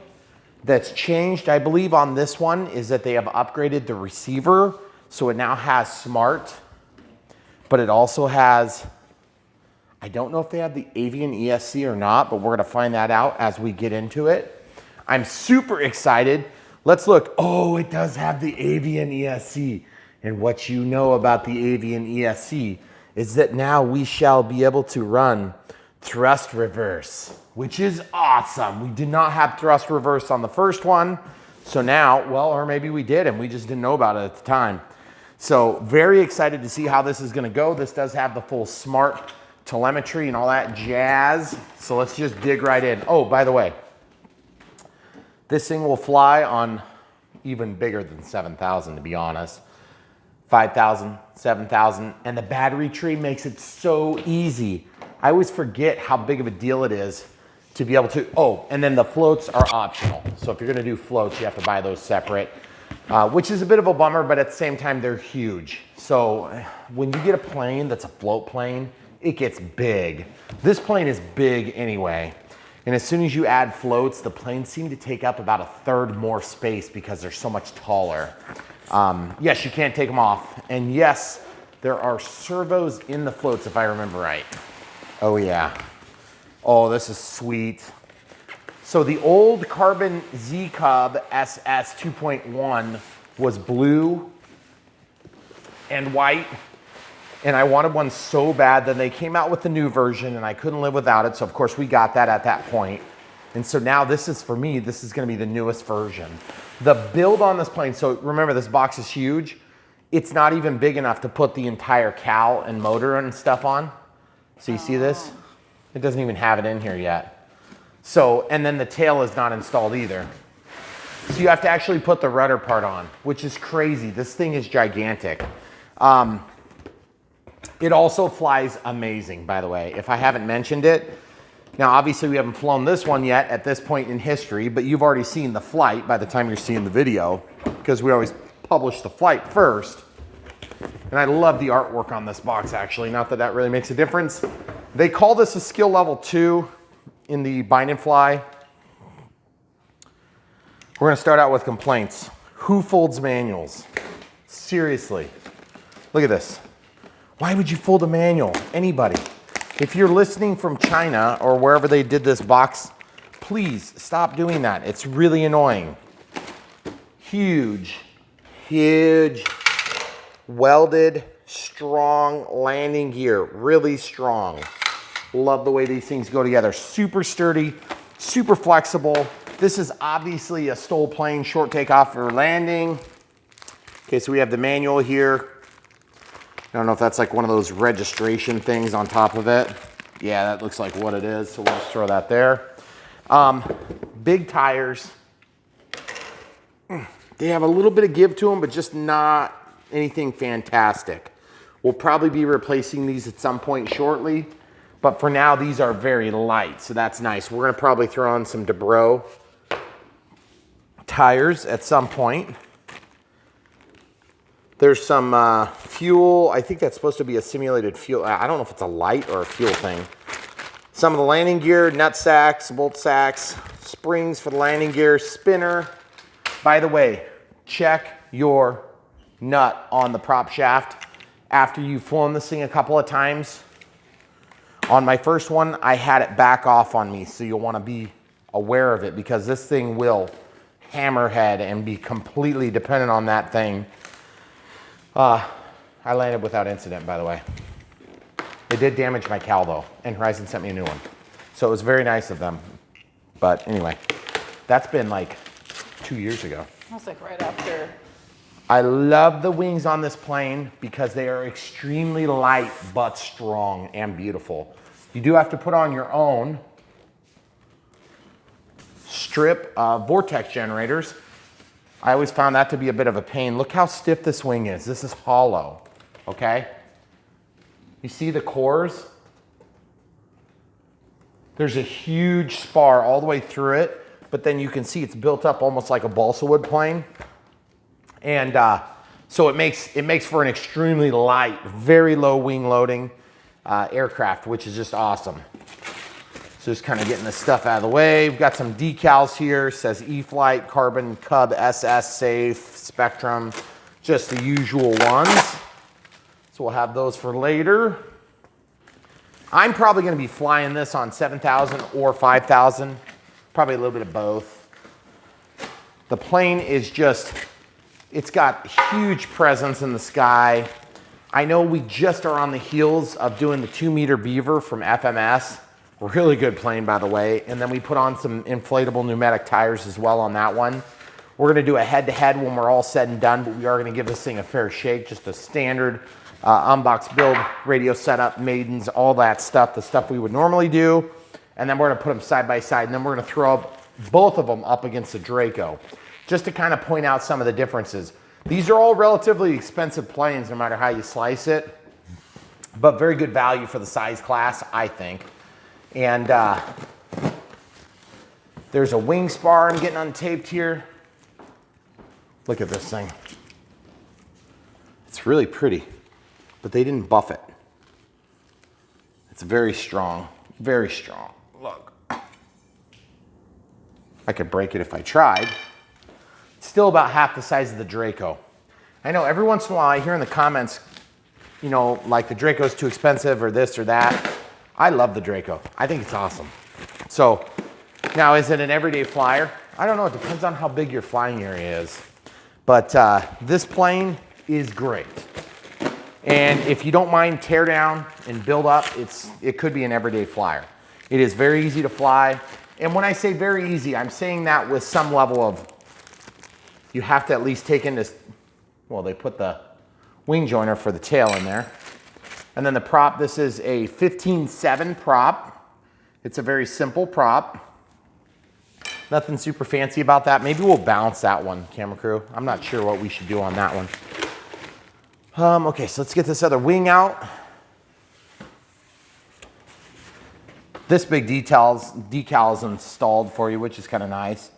that's changed, I believe, on this one is that they have upgraded the receiver. So it now has smart, but it also has, I don't know if they have the Avian ESC or not, but we're gonna find that out as we get into it. I'm super excited. Let's look. Oh, it does have the Avian ESC. And what you know about the Avian ESC is that now we shall be able to run thrust reverse, which is awesome. We did not have thrust reverse on the first one. So now, well, or maybe we did and we just didn't know about it at the time. So very excited to see how this is gonna go. This does have the full smart telemetry and all that jazz. So let's just dig right in. Oh, by the way, this thing will fly on even bigger than 7,000, to be honest. 5,000, 7,000, and the battery tree makes it so easy. I always forget how big of a deal it is to be able to, oh, and then the floats are optional. So if you're gonna do floats, you have to buy those separate, which is a bit of a bummer, but at the same time, they're huge. So when you get a plane that's a float plane, it gets big. This plane is big anyway. And as soon as you add floats, the planes seem to take up about 1/3 more space because they're so much taller. Yes, you can't take them off. And yes, there are servos in the floats if I remember right. Oh yeah. Oh, this is sweet. So the old carbon Z-Cub SS 2.1 was blue and white. And I wanted one so bad. Then they came out with the new version and I couldn't live without it. So of course we got that at that point. And so now this is, for me, this is gonna be the newest version. The build on this plane, so remember this box is huge. It's not even big enough to put the entire cowl and motor and stuff on. So you see this? It doesn't even have it in here yet. So, and then the tail is not installed either. So you have to actually put the rudder part on, which is crazy. This thing is gigantic. It also flies amazing, by the way. If I haven't mentioned it, now obviously we haven't flown this one yet at this point in history, but you've already seen the flight by the time you're seeing the video, because we always publish the flight first. And I love the artwork on this box actually, not that that really makes a difference. They call this a skill level 2 in the bind and fly. We're gonna start out with complaints. Who folds manuals? Seriously, look at this. Why would you fold a manual? Anybody. If you're listening from China or wherever they did this box, please stop doing that. It's really annoying. Huge, huge, welded, strong landing gear. Really strong. Love the way these things go together. Super sturdy, super flexible. This is obviously a STOL plane, short takeoff or landing. Okay, so we have the manual here. I don't know if that's like one of those registration things on top of it. Yeah, that looks like what it is. So we'll just throw that there. Big tires. They have a little bit of give to them, but just not anything fantastic. We'll probably be replacing these at some point shortly, but for now, these are very light, so that's nice. We're gonna probably throw on some Debro tires at some point. There's some fuel. I think that's supposed to be a simulated fuel. I don't know if it's a light or a fuel thing. Some of the landing gear, nut sacks, bolt sacks, springs for the landing gear, spinner. By the way, check your nut on the prop shaft after you've flown this thing a couple of times. On my first one, I had it back off on me, so you'll want to be aware of it because this thing will hammerhead and be completely dependent on that thing. I landed without incident, by the way. They did damage my cowl though, and Horizon sent me a new one. So it was very nice of them. But anyway, that's been like 2 years ago. That's like right after. I love the wings on this plane because they are extremely light but strong and beautiful. You do have to put on your own strip of vortex generators. I always found that to be a bit of a pain. Look how stiff this wing is. This is hollow, okay? You see the cores? There's a huge spar all the way through it, but then you can see it's built up almost like a balsa wood plane. And so it makes for an extremely light, very low wing loading aircraft, which is just awesome. So just kind of getting this stuff out of the way. We've got some decals here. It says E-flite, Carbon, Cub, SS, Safe, Spectrum, just the usual ones. So we'll have those for later. I'm probably going to be flying this on 7,000 or 5,000, probably a little bit of both. The plane is just, it's got huge presence in the sky. I know we just are on the heels of doing the 2-meter Beaver from FMS. Really good plane, by the way. And then we put on some inflatable pneumatic tires as well on that one. We're going to do a head-to-head when we're all said and done, but we are going to give this thing a fair shake, just a standard Unbox build, radio setup, Maidens, all that stuff, the stuff we would normally do. And then we're going to put them side by side, and then we're going to throw up both of them up against the Draco, just to kind of point out some of the differences. These are all relatively expensive planes, no matter how you slice it, but very good value for the size class, I think. And there's a wing spar I'm getting untaped here. Look at this thing. It's really pretty, but they didn't buff it. It's very strong, very strong. Look. I could break it if I tried. It's still about half the size of the Draco. I know every once in a while I hear in the comments, you know, like the Draco's too expensive or this or that. I love the Draco. I think it's awesome. So now, is it an everyday flyer? I don't know. It depends on how big your flying area is. But this plane is great. And if you don't mind tear down and build up, it could be an everyday flyer. It is very easy to fly. And when I say very easy, I'm saying that with some level of, you have to at least take into, well, they put the wing joiner for the tail in there. And then the prop, this is a 15.7 prop. It's a very simple prop. Nothing super fancy about that. Maybe we'll bounce that one, camera crew. I'm not sure what we should do on that one. Okay, so let's get this other wing out. This big decal is installed for you, which is kind of nice.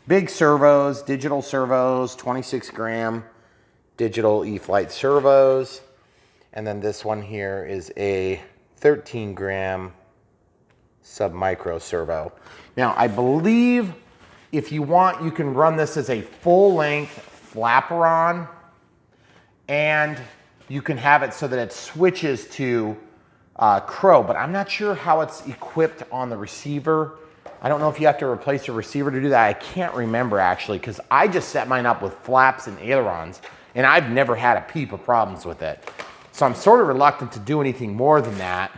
Big servos, digital servos, 26 gram digital E-flite servos. And then this one here is a 13 gram sub-micro servo. Now, I believe if you want, you can run this as a full-length flaperon, and you can have it so that it switches to crow, but I'm not sure how it's equipped on the receiver. I don't know if you have to replace the receiver to do that. I can't remember actually, because I just set mine up with flaps and ailerons, and I've never had a peep of problems with it. So I'm sort of reluctant to do anything more than that.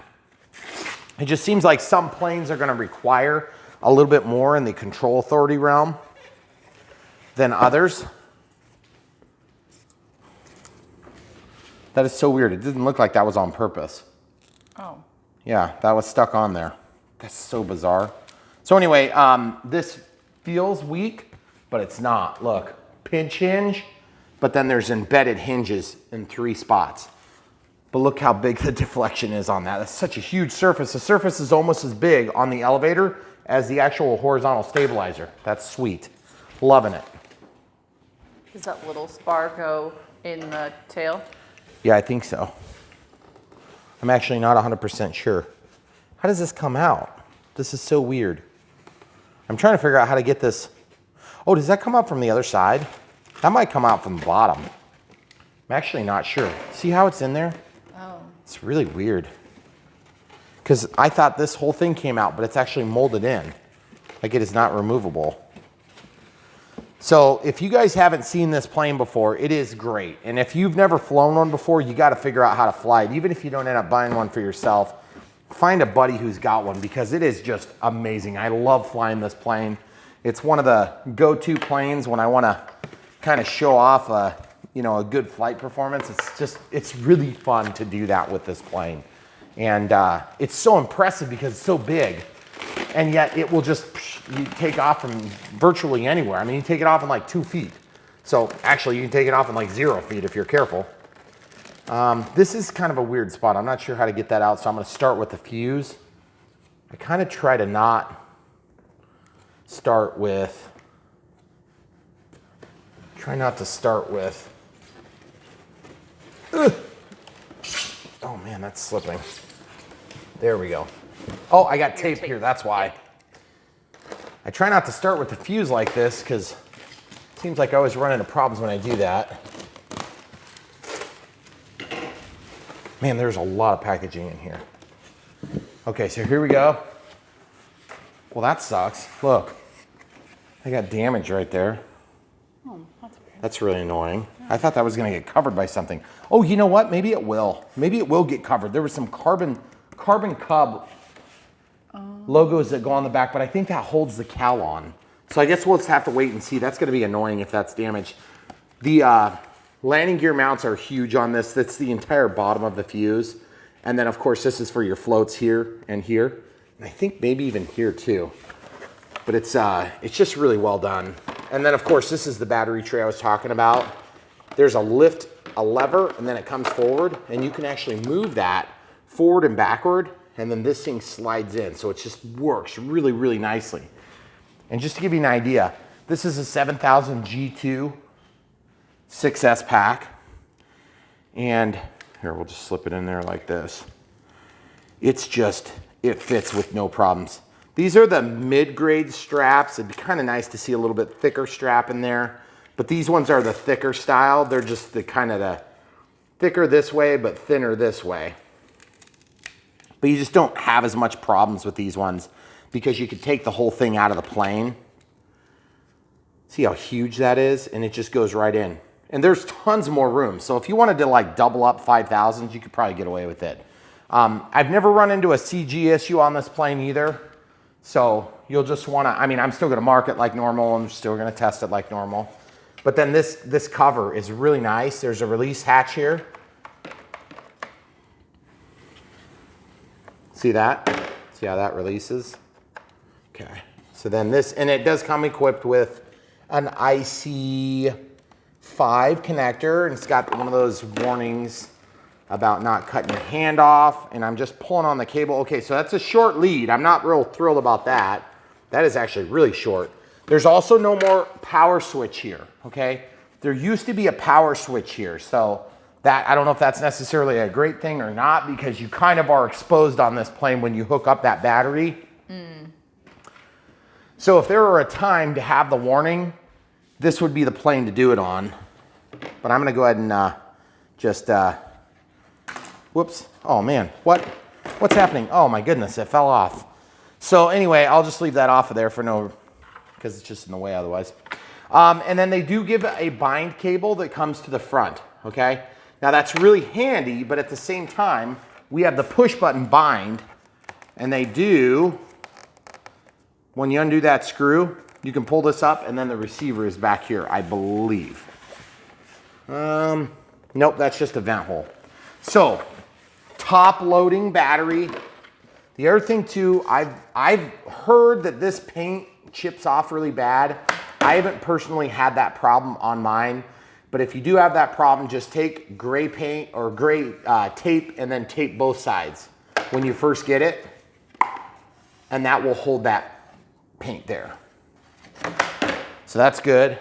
It just seems like some planes are going to require a little bit more in the control authority realm than others. That is so weird. It didn't look like that was on purpose. Oh. Yeah, that was stuck on there. That's so bizarre. So anyway, this feels weak, but it's not. Look, pinch hinge, but then there's embedded hinges in 3 spots. But look how big the deflection is on that. That's such a huge surface. The surface is almost as big on the elevator as the actual horizontal stabilizer. That's sweet. Loving it. Does that little spar go in the tail? Yeah, I think so. I'm actually not 100% sure. How does this come out? This is so weird. I'm trying to figure out how to get this. Oh, does that come out from the other side? That might come out from the bottom. I'm actually not sure. See how it's in there? Oh. It's really weird. Because I thought this whole thing came out, but it's actually molded in. Like it is not removable. So if you guys haven't seen this plane before, it is great. And if you've never flown one before, you got to figure out how to fly it. Even if you don't end up buying one for yourself, find a buddy who's got one because it is just amazing. I love flying this plane. It's one of the go-to planes when I want to kind of show off a good flight performance. It's really fun to do that with this plane. And it's so impressive because it's so big. And yet it will just, you take off from virtually anywhere. I mean, you take it off in like 2 feet. So actually you can take it off in like 0 feet if you're careful. This is kind of a weird spot. I'm not sure how to get that out, so I'm going to start with the fuse. I kind of try to not start with, ugh. Oh man, that's slipping. There we go. Oh, I got tape here, that's why. I try not to start with the fuse like this because it seems like I always run into problems when I do that. Man, there's a lot of packaging in here. Okay, so here we go. Well, that sucks. Look, I got damage right there. Oh, that's weird. That's really annoying. I thought that was gonna get covered by something. Oh, you know what? Maybe it will. Maybe it will get covered. There was some carbon Cub logos that go on the back, but I think that holds the cowl on. So I guess we'll just have to wait and see. That's gonna be annoying if that's damaged. The landing gear mounts are huge on this. That's the entire bottom of the fuse. And then of course this is for your floats here and here. And I think maybe even here too. But it's just really well done. And then of course this is the battery tray I was talking about. There's a lever, and then it comes forward, and you can actually move that forward and backward, and then this thing slides in. So it just works really, really nicely. And just to give you an idea, this is a 7000 G2 6S pack. And here, we'll just slip it in there like this. It fits with no problems. These are the mid-grade straps. It'd be kind of nice to see a little bit thicker strap in there. But these ones are the thicker style. They're just the kind of the thicker this way, but thinner this way. But you just don't have as much problems with these ones because you could take the whole thing out of the plane. See how huge that is? And it just goes right in. And there's tons more room. So if you wanted to like double up 5000s, you could probably get away with it. I've never run into a CG issue on this plane either. So you'll just want to, I mean, I'm still going to mark it like normal. I'm still going to test it like normal. But then this cover is really nice. There's a release hatch here. See that? See how that releases? Okay. So then this, and it does come equipped with an IC5 connector, and it's got one of those warnings about not cutting your hand off, and I'm just pulling on the cable. Okay, so that's a short lead. I'm not real thrilled about that. That is actually really short. There's also no more power switch here, okay? There used to be a power switch here, so that, I don't know if that's necessarily a great thing or not, because you kind of are exposed on this plane when you hook up that battery. So if there were a time to have the warning, this would be the plane to do it on. But I'm gonna go ahead and whoops, oh man, what's happening? Oh my goodness, it fell off. So anyway, I'll just leave that off of there for no, because it's just in the way otherwise. And then they do give a bind cable that comes to the front, okay? Now that's really handy, but at the same time, we have the push button bind, and they do, when you undo that screw, you can pull this up and then the receiver is back here, I believe. Nope, that's just a vent hole. So, top loading battery. The other thing too, I've heard that this paint chips off really bad. I haven't personally had that problem on mine, But if you do have that problem, just take gray paint or gray tape and then tape both sides when you first get it, and that will hold that paint there. So that's good.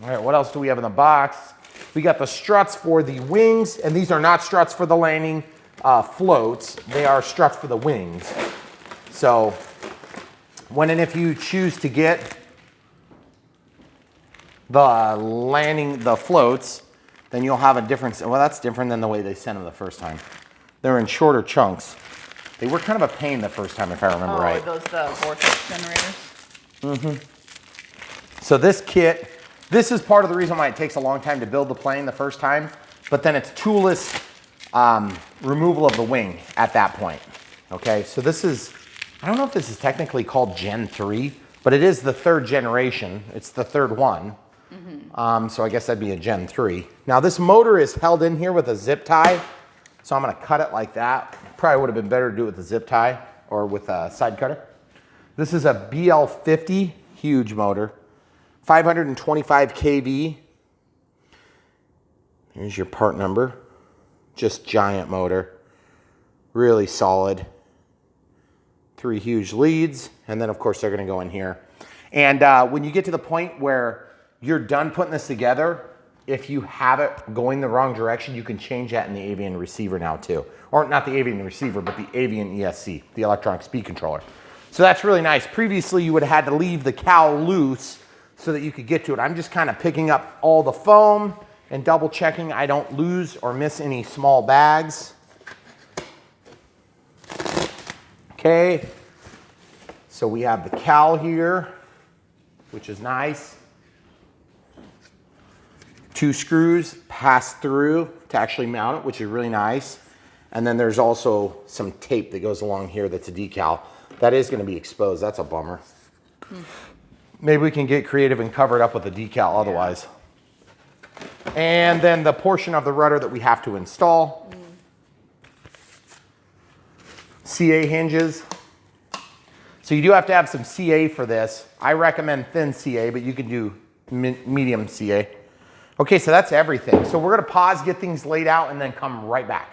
All right, what else do we have in the box? We got the struts for the wings, and these are not struts for the landing floats. They are struts for the wings. So when and if you choose to get the floats, then you'll have a difference. Well, that's different than the way they sent them the first time. They're in shorter chunks. They were kind of a pain the first time, if I remember right. Oh, those vortex generators? Mm-hmm. So this kit, this is part of the reason why it takes a long time to build the plane the first time, but then it's toolless removal of the wing at that point. Okay, so this is, I don't know if this is technically called Gen 3, but it is the third generation. It's the third one. Mm-hmm. So I guess that'd be a Gen 3. Now this motor is held in here with a zip tie, so I'm gonna cut it like that. Probably would have been better to do it with a zip tie or with a side cutter. This is a BL50, huge motor, 525 kV. Here's your part number. Just giant motor, really solid. 3 huge leads, and then of course they're gonna go in here. And when you get to the point where you're done putting this together, if you have it going the wrong direction, you can change that in the avian receiver now too. Or not the avian receiver, but the avian ESC, the electronic speed controller. So that's really nice. Previously, you would have had to leave the cowl loose so that you could get to it. I'm just kind of picking up all the foam and double checking I don't lose or miss any small bags. Okay, so we have the cowl here, which is nice. 2 screws pass through to actually mount it, which is really nice. And then there's also some tape that goes along here that's a decal. That is going to be exposed. That's a bummer. Maybe we can get creative and cover it up with a decal otherwise. And then the portion of the rudder that we have to install. CA hinges. So you do have to have some CA for this. I recommend thin CA, but you can do medium CA. Okay, so that's everything. So we're gonna pause, get things laid out, and then come right back.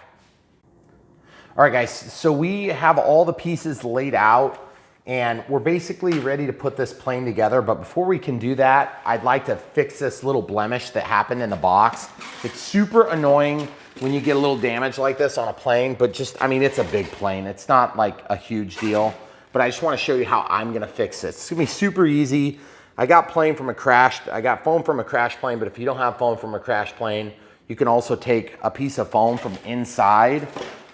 All right, guys, so we have all the pieces laid out, and we're basically ready to put this plane together. But before we can do that, I'd like to fix this little blemish that happened in the box. It's super annoying when you get a little damage like this on a plane, but just, I mean, it's a big plane. It's not like a huge deal, but I just wanna show you how I'm gonna fix this. It's gonna be super easy. I got foam from a crashed plane, but if you don't have foam from a crashed plane, you can also take a piece of foam from inside,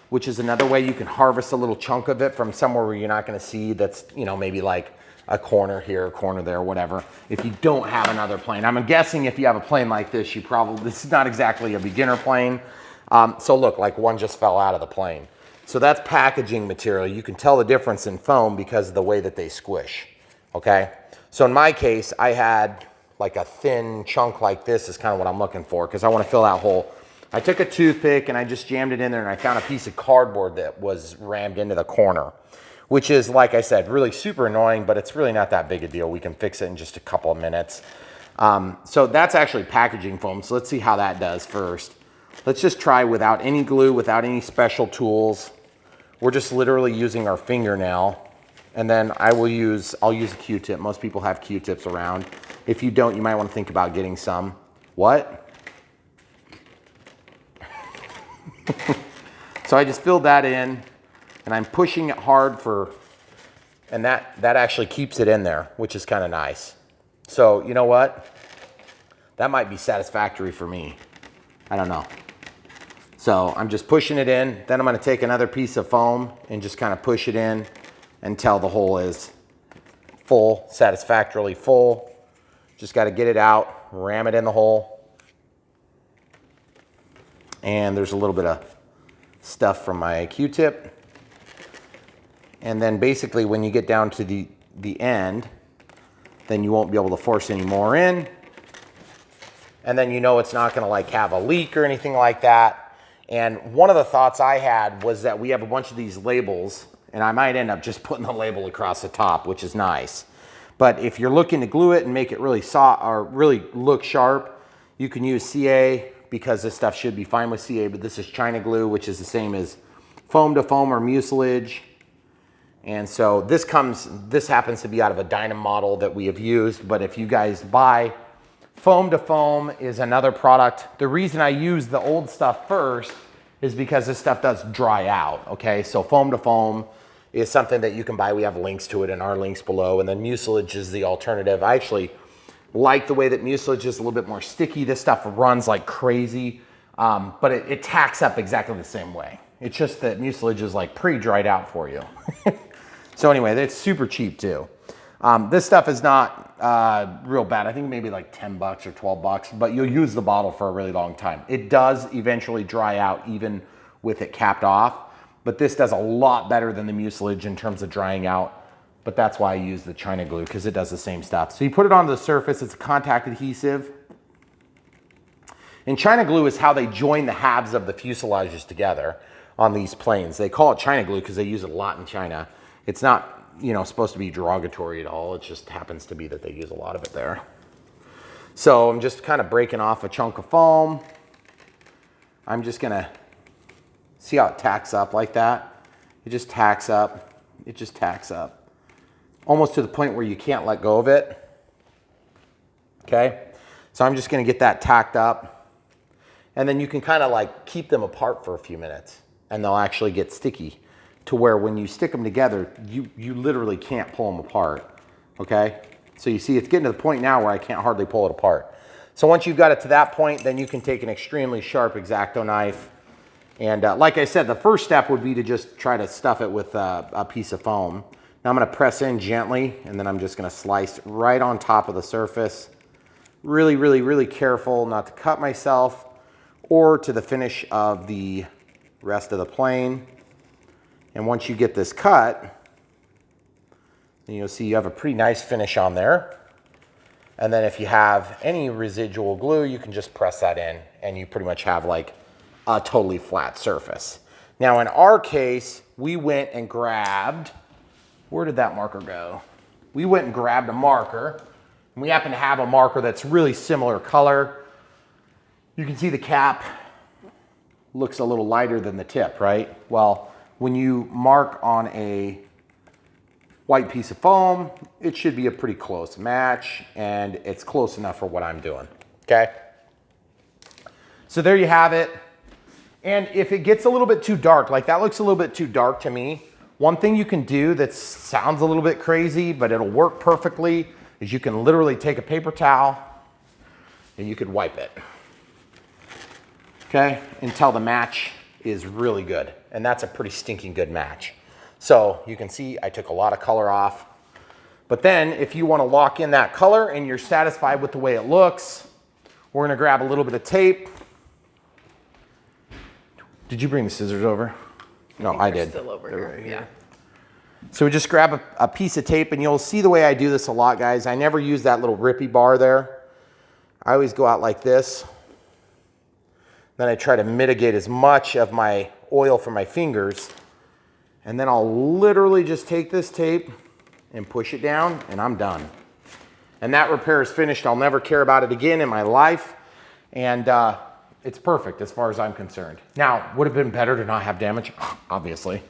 which is another way you can harvest a little chunk of it from somewhere where you're not gonna see that's, you know, maybe like a corner here, a corner there, whatever. If you don't have another plane. I'm guessing if you have a plane like this, this is not exactly a beginner plane. So look, like one just fell out of the plane. So that's packaging material. You can tell the difference in foam because of the way that they squish, okay? So in my case, I had like a thin chunk like this is kind of what I'm looking for because I want to fill that hole. I took a toothpick and I just jammed it in there and I found a piece of cardboard that was rammed into the corner, which is, like I said, really super annoying, but it's really not that big a deal. We can fix it in just a couple of minutes. So that's actually packaging foam. So let's see how that does first. Let's just try without any glue, without any special tools. We're just literally using our fingernail. And then I'll use a Q-tip. Most people have Q-tips around. If you don't, you might want to think about getting some. What? So I just filled that in and I'm pushing it hard and that actually keeps it in there, which is kind of nice. So you know what? That might be satisfactory for me. I don't know. So I'm just pushing it in. Then I'm going to take another piece of foam and just kind of push it in until the hole is full, satisfactorily full. Just got to get it out, ram it in the hole. And there's a little bit of stuff from my Q-tip. And then basically when you get down to the end, then you won't be able to force any more in. And then you know it's not going to like have a leak or anything like that. And one of the thoughts I had was that we have a bunch of these labels and I might end up just putting the label across the top, which is nice. But if you're looking to glue it and make it really soft or really look sharp, You can use CA because this stuff should be fine with CA, but this is China glue, which is the same as foam to foam or mucilage. And so this happens to be out of a Dyna model that we have used, but if you guys buy foam to foam is another product. The reason I use the old stuff first is because this stuff does dry out, okay? So foam to foam is something that you can buy. We have links to it in our links below, and then mucilage is the alternative. I actually like the way that mucilage is a little bit more sticky. This stuff runs like crazy, but it tacks up exactly the same way. It's just that mucilage is like pre-dried out for you. So anyway, it's super cheap too. This stuff is not real bad. I think maybe like 10 bucks or 12 bucks, but you'll use the bottle for a really long time. It does eventually dry out even with it capped off, but this does a lot better than the mucilage in terms of drying out. But that's why I use the China glue, because it does the same stuff. So you put it onto the surface, it's a contact adhesive. And China glue is how they join the halves of the fuselages together on these planes. They call it China glue because they use it a lot in China. It's not, you know, supposed to be derogatory at all. It just happens to be that they use a lot of it there. So I'm just kind of breaking off a chunk of foam. I'm just gonna see how it tacks up like that. It just tacks up. It just tacks up. Almost to the point where you can't let go of it. Okay? So I'm just gonna get that tacked up. And then you can kind of like keep them apart for a few minutes and they'll actually get sticky to where when you stick them together, you literally can't pull them apart. Okay? So you see it's getting to the point now where I can't hardly pull it apart. So once you've got it to that point, then you can take an extremely sharp X-Acto knife. And like I said, the first step would be to just try to stuff it with a piece of foam. Now I'm gonna press in gently, and then I'm just gonna slice right on top of the surface. Really, really, really careful not to cut myself or to the finish of the rest of the plane. And once you get this cut, then you'll see you have a pretty nice finish on there. And then if you have any residual glue, you can just press that in and you pretty much have like a totally flat surface. Now in our case, we went and grabbed, where did that marker go? We went and grabbed a marker. And we happen to have a marker that's really similar color. You can see the cap looks a little lighter than the tip, right? Well, when you mark on a white piece of foam, it should be a pretty close match, and it's close enough for what I'm doing, okay? So there you have it. And if it gets a little bit too dark, like that looks a little bit too dark to me, one thing you can do that sounds a little bit crazy, but it'll work perfectly, is you can literally take a paper towel and you could wipe it, okay? Until the match is really good. And that's a pretty stinking good match. So you can see I took a lot of color off. But then if you want to lock in that color and you're satisfied with the way it looks, we're going to grab a little bit of tape. Did you bring the scissors over? No, I did. Still over here. Yeah. So we just grab a piece of tape, and you'll see the way I do this a lot, guys. I never use that little rippy bar there. I always go out like this. Then I try to mitigate as much of my oil from my fingers. And then I'll literally just take this tape and push it down, and I'm done. And that repair is finished. I'll never care about it again in my life. And it's perfect as far as I'm concerned. Now, would it have been better to not have damage? Obviously.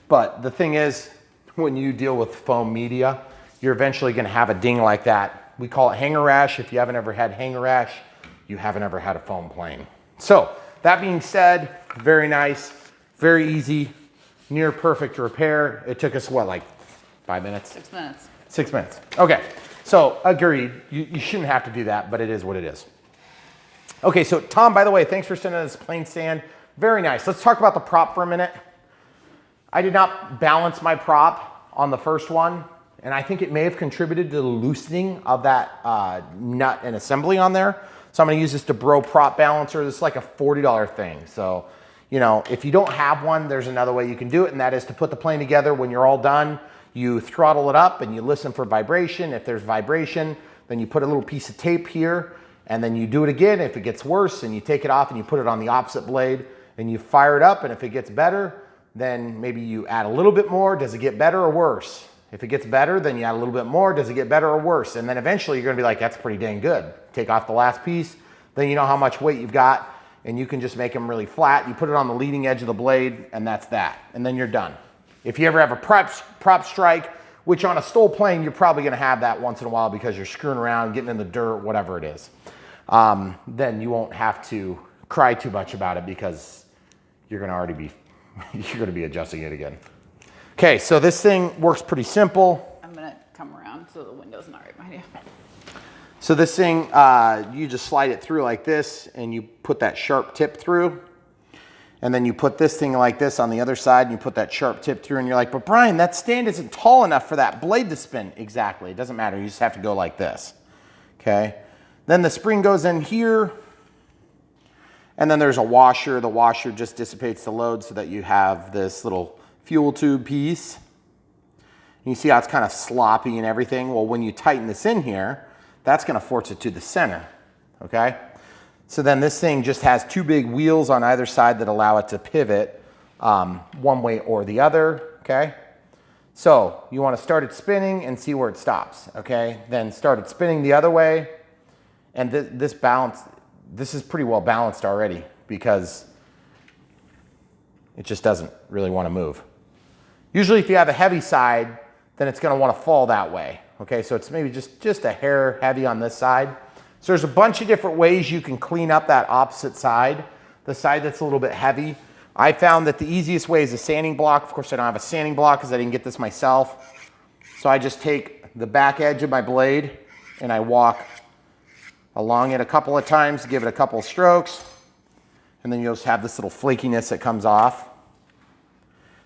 But the thing is, when you deal with foam media, you're eventually gonna have a ding like that. We call it hanger rash. If you haven't ever had hanger rash, you haven't ever had a foam plane. So, that being said, very nice, very easy, near perfect repair. It took us, what, like 5 minutes? 6 minutes. 6 minutes. Okay, so agreed. You shouldn't have to do that, but it is what it is. Okay, so Tom, by the way, thanks for sending us plane stand. Very nice. Let's talk about the prop for a minute. I did not balance my prop on the first one, and I think it may have contributed to the loosening of that nut and assembly on there. So I'm gonna use this DeBro prop balancer. This is like a $40 thing. So, you know, if you don't have one, there's another way you can do it, and that is to put the plane together. When you're all done, you throttle it up and you listen for vibration. If there's vibration, then you put a little piece of tape here, and then you do it again. If it gets worse, and you take it off and you put it on the opposite blade, and you fire it up, and if it gets better, then maybe you add a little bit more. Does it get better or worse? If it gets better, then you add a little bit more. Does it get better or worse? And then eventually you're gonna be like, that's pretty dang good. Take off the last piece, Then you know how much weight you've got, and you can just make them really flat. You put it on the leading edge of the blade, and that's that. And then you're done. If you ever have a prop strike, which on a stole plane, you're probably gonna have that once in a while because you're screwing around, getting in the dirt, whatever it is. Then you won't have to cry too much about it because you're gonna already be, you're gonna be adjusting it again. Okay, so this thing works pretty simple. I'm gonna come around so the window's not right behind you. So this thing, you just slide it through like this and you put that sharp tip through. And then you put this thing like this on the other side and you put that sharp tip through and you're like, but Brian, that stand isn't tall enough for that blade to spin. Exactly, it doesn't matter, you just have to go like this, okay? Then the spring goes in here and then there's a washer. The washer just dissipates the load so that you have this little fuel tube piece. You see how it's kind of sloppy and everything? Well, when you tighten this in here, that's gonna force it to the center, okay? So then this thing just has two big wheels on either side that allow it to pivot one way or the other, okay? So you wanna start it spinning and see where it stops, okay? Then start it spinning the other way, and this is pretty well balanced already because it just doesn't really wanna move. Usually if you have a heavy side, then it's gonna wanna fall that way, okay? So it's maybe just a hair heavy on this side. So there's a bunch of different ways you can clean up that opposite side, the side that's a little bit heavy. I found that the easiest way is a sanding block. Of course, I don't have a sanding block because I didn't get this myself. So I just take the back edge of my blade and I walk along it a couple of times, give it a couple of strokes, and then you'll just have this little flakiness that comes off.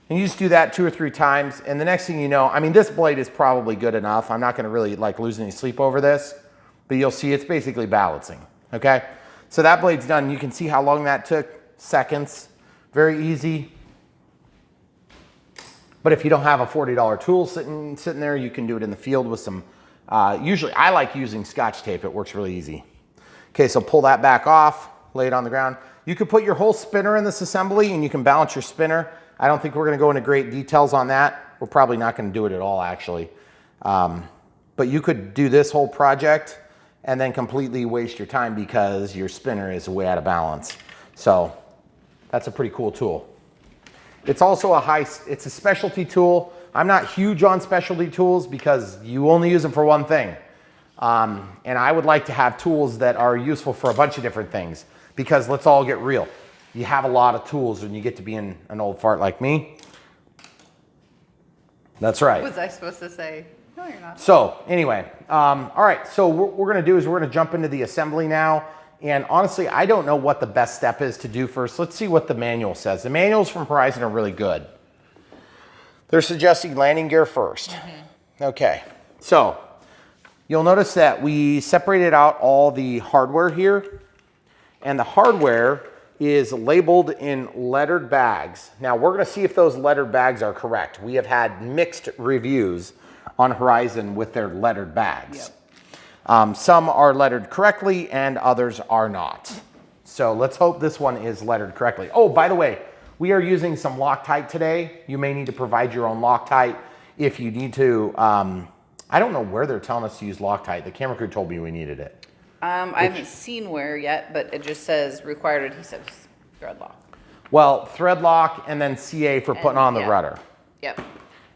And you just do that 2 or 3 times, and the next thing you know, I mean, this blade is probably good enough. I'm not gonna really like lose any sleep over this, but you'll see it's basically balancing, okay? So that blade's done. You can see how long that took, seconds, very easy. But if you don't have a $40 tool sitting there, you can do it in the field with some, usually I like using Scotch tape. It works really easy. Okay, so pull that back off, lay it on the ground. You could put your whole spinner in this assembly and you can balance your spinner. I don't think we're gonna go into great details on that. We're probably not gonna do it at all, actually. But you could do this whole project and then completely waste your time because your spinner is way out of balance. So that's a pretty cool tool. It's also it's a specialty tool. I'm not huge on specialty tools because you only use them for one thing. And I would like to have tools that are useful for a bunch of different things because let's all get real. You have a lot of tools when you get to be an old fart like me. That's right. Was I supposed to say? No, you're not. So anyway, all right, so what we're gonna do is we're gonna jump into the assembly now. And honestly, I don't know what the best step is to do first. Let's see what the manual says. The manuals from Horizon are really good. They're suggesting landing gear first. Okay, so you'll notice that we separated out all the hardware here. And the hardware is labeled in lettered bags. Now we're gonna see if those lettered bags are correct. We have had mixed reviews on Horizon with their lettered bags. Yep. Some are lettered correctly and others are not. So let's hope this one is lettered correctly. Oh, by the way, we are using some Loctite today. You may need to provide your own Loctite if you need to. I don't know where they're telling us to use Loctite. The camera crew told me we needed it. I haven't seen where yet, but it just says required adhesives, thread lock. Well, thread lock and then CA for putting on the rudder. Yep.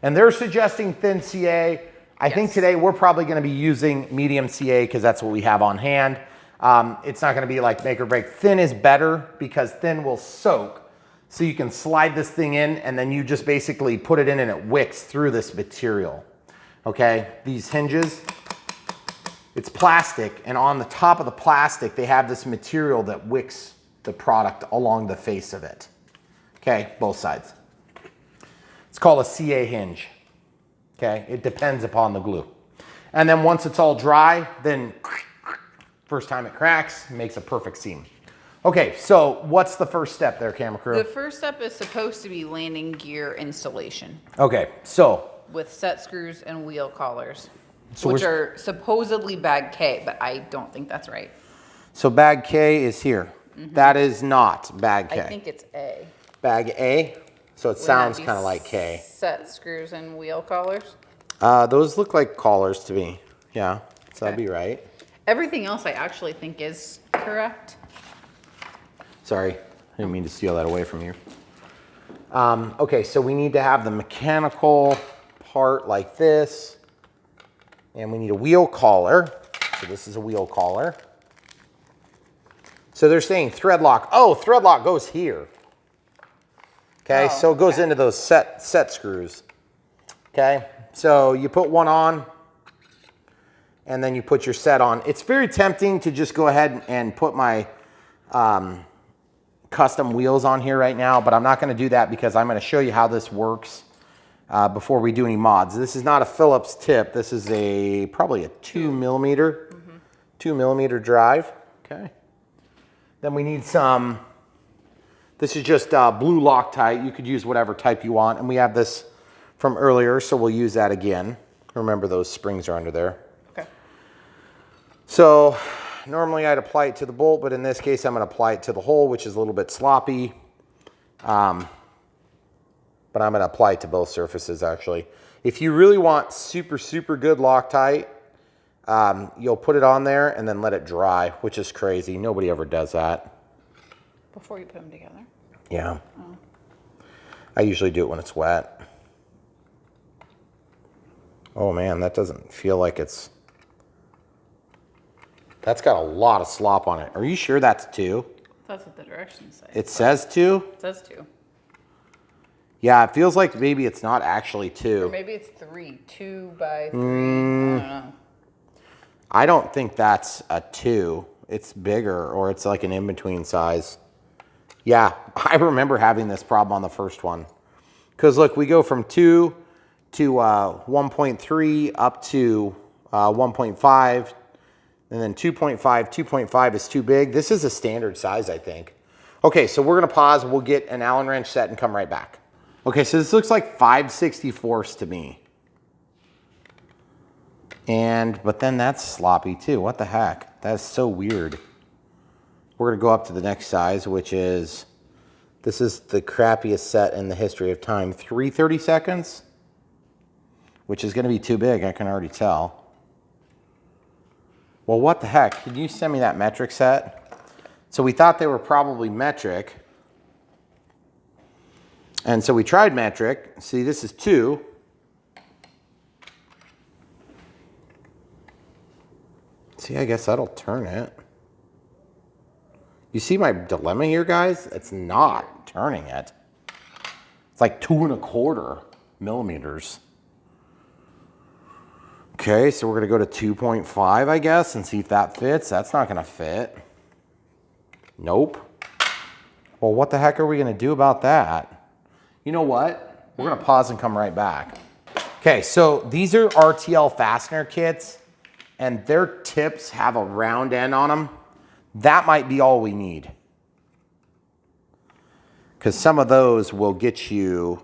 And they're suggesting thin CA. I think today we're probably gonna be using medium CA because that's what we have on hand. It's not gonna be like make or break. Thin is better because thin will soak. So you can slide this thing in and then you just basically put it in and it wicks through this material. Okay, these hinges, it's plastic, and on the top of the plastic, they have this material that wicks the product along the face of it. Okay, both sides. It's called a CA hinge. Okay, it depends upon the glue. And then once it's all dry, then first time it cracks, it makes a perfect seam. Okay, so what's the first step there, camera crew? The first step is supposed to be landing gear installation. Okay, so. With set screws and wheel collars, So which are supposedly bag K, but I don't think that's right. So bag K is here. That is not bag K. I think it's A. Bag A? So it sounds kind of like K. Set screws and wheel collars? Those look like collars to me. Yeah, so that'd be right. Everything else I actually think is correct? Sorry, I didn't mean to steal that away from you. Okay, so we need to have the mechanical part like this. And we need a wheel collar. So this is a wheel collar. So they're saying thread lock. Oh, thread lock goes here. Okay, so it goes into those set screws. Okay, so you put one on and then you put your set on. It's very tempting to just go ahead and put my custom wheels on here right now, but I'm not going to do that because I'm going to show you how this works before we do any mods. This is not a Phillips tip. This is probably a 2 millimeter, 2 millimeter drive. Okay. Then we need some, this is just blue Loctite. You could use whatever type you want. And we have this from earlier, so we'll use that again. Remember, those springs are under there. Okay. So normally I'd apply it to the bolt, but in this case I'm going to apply it to the hole, which is a little bit sloppy. But I'm going to apply it to both surfaces actually. If you really want super, super good Loctite, you'll put it on there and then let it dry, which is crazy. Nobody ever does that. Before you put them together? Yeah. Oh. I usually do it when it's wet. Oh man, that doesn't feel like it's... That's got a lot of slop on it. Are you sure that's 2? That's what the directions say. It says 2? It says 2. Yeah, it feels like maybe it's not actually 2. Or maybe it's 3. 2 by 3. I don't know. I don't think that's a 2. It's bigger, or it's like an in-between size. Yeah, I remember having this problem on the first one. Because look, we go from 2 to 1.3 up to 1.5, and then 2.5. 2.5 is too big. This is a standard size, I think. Okay, so we're gonna pause. We'll get an Allen wrench set and come right back. Okay, so this looks like 5/64 to me. But then that's sloppy too. What the heck? That is so weird. We're gonna go up to the next size, which is, this is the crappiest set in the history of time. 3/32, which is gonna be too big, I can already tell. Well, what the heck? Can you send me that metric set? So we thought they were probably metric. And so we tried metric. See, this is 2. See, I guess that'll turn it. You see my dilemma here, guys? It's not turning it. It's like 2¼ millimeters. Okay, so we're gonna go to 2.5, I guess, and see if that fits. That's not gonna fit. Nope. Well, what the heck are we gonna do about that? You know what? We're gonna pause and come right back. Okay, so these are Rtl Fastener Kits, and their tips have a round end on them. That might be all we need. Because some of those will get the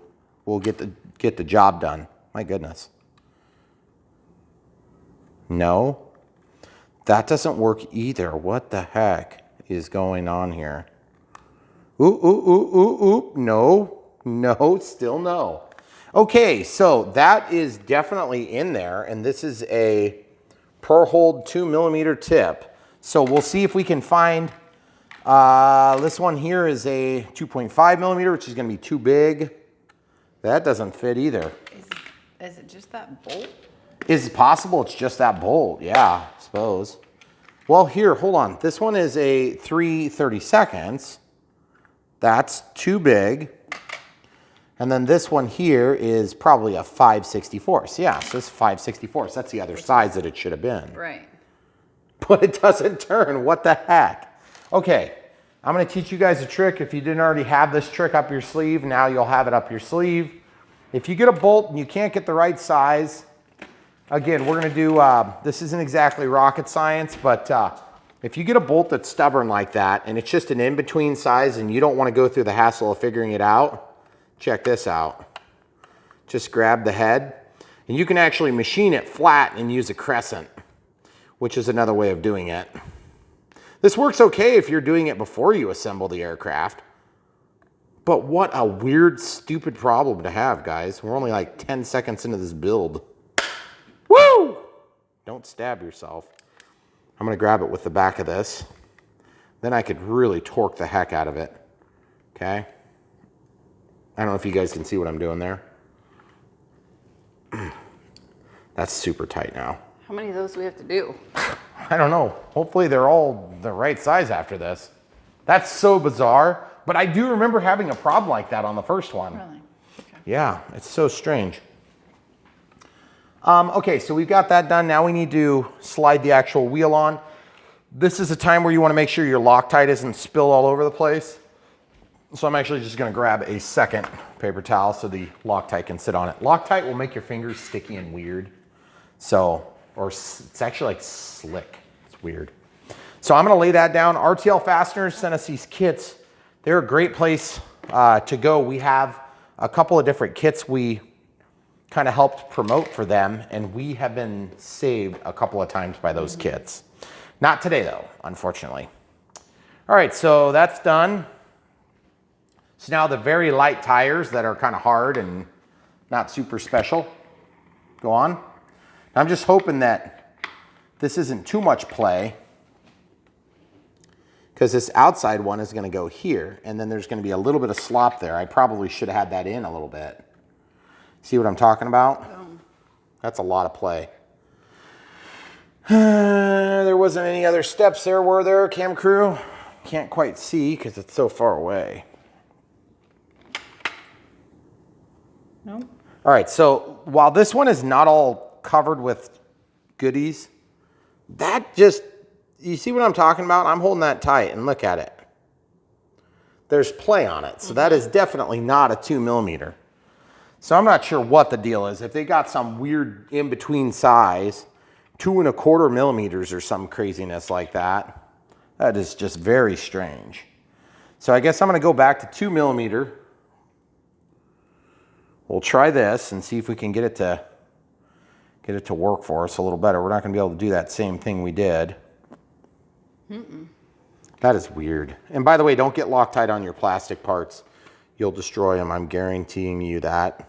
job done. My goodness. No, that doesn't work either. What the heck is going on here? Ooh, ooh, ooh, ooh, ooh. No, no, still no. Okay, so that is definitely in there, and this is a per hold 2 millimeter tip. So we'll see if we can find, this one here is a 2.5 millimeter, which is gonna be too big. That doesn't fit either. Is it just that bolt? Is it possible it's just that bolt? Yeah, I suppose. Well, here, hold on. This one is a 3/32. That's too big. And then this one here is probably a 5/64. Yeah, so this is 5/64. That's the other size that it should have been. Right. But it doesn't turn. What the heck? Okay, I'm gonna teach you guys a trick. If you didn't already have this trick up your sleeve, now you'll have it up your sleeve. If you get a bolt and you can't get the right size, again, we're gonna do, this isn't exactly rocket science, but if you get a bolt that's stubborn like that and it's just an in-between size and you don't wanna go through the hassle of figuring it out, check this out. Just grab the head and you can actually machine it flat and use a crescent, which is another way of doing it. This works okay if you're doing it before you assemble the aircraft. But what a weird, stupid problem to have, guys. We're only like 10 seconds into this build. Woo! Don't stab yourself. I'm gonna grab it with the back of this. then I could really torque the heck out of it. Okay. I don't know if you guys can see what I'm doing there. That's super tight now. How many of those do we have to do? I don't know. Hopefully they're all the right size after this. That's so bizarre. But I do remember having a problem like that on the first one. Really? Okay. Yeah, it's so strange. Okay, so we've got that done. Now we need to slide the actual wheel on. This is a time where you want to make sure your Loctite isn't spilled all over the place. So I'm actually just going to grab a second paper towel so the Loctite can sit on it. Loctite will make your fingers sticky and weird. So, or it's actually like slick. It's weird. So I'm going to lay that down. Rtl Fasteners sent us these kits. They're a great place to go. We have a couple of different kits we kind of helped promote for them, and we have been saved a couple of times by those kits. Not today though, unfortunately. All right, so that's done. So now the very light tires that are kind of hard and not super special go on. I'm just hoping that this isn't too much play, because this outside one is going to go here, and then there's going to be a little bit of slop there. I probably should have had that in a little bit. See what I'm talking about? That's a lot of play. There wasn't any other steps there, were there, cam crew? Can't quite see because it's so far away. Nope. All right, so while this one is not all covered with goodies, that just, you see what I'm talking about? I'm holding that tight and look at it. There's play on it, so that is definitely not a 2mm. So I'm not sure what the deal is. If they got some weird in-between size, 2¼ mm or some craziness like that, that is just very strange. So I guess I'm gonna go back to 2mm. We'll try this and see if we can get it to work for us a little better. We're not gonna be able to do that same thing we did. That is weird. And by the way, don't get Loctite on your plastic parts. You'll destroy them, I'm guaranteeing you that.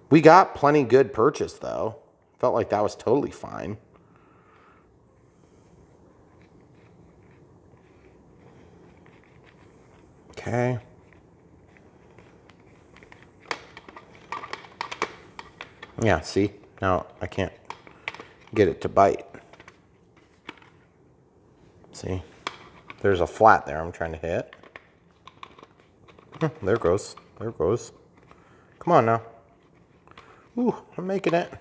We got plenty good purchase though. Felt like that was totally fine. Okay. Yeah, see? Now I can't get it to bite. See? There's a flat there I'm trying to hit. There it goes. There it goes. Come on now. Ooh, I'm making it.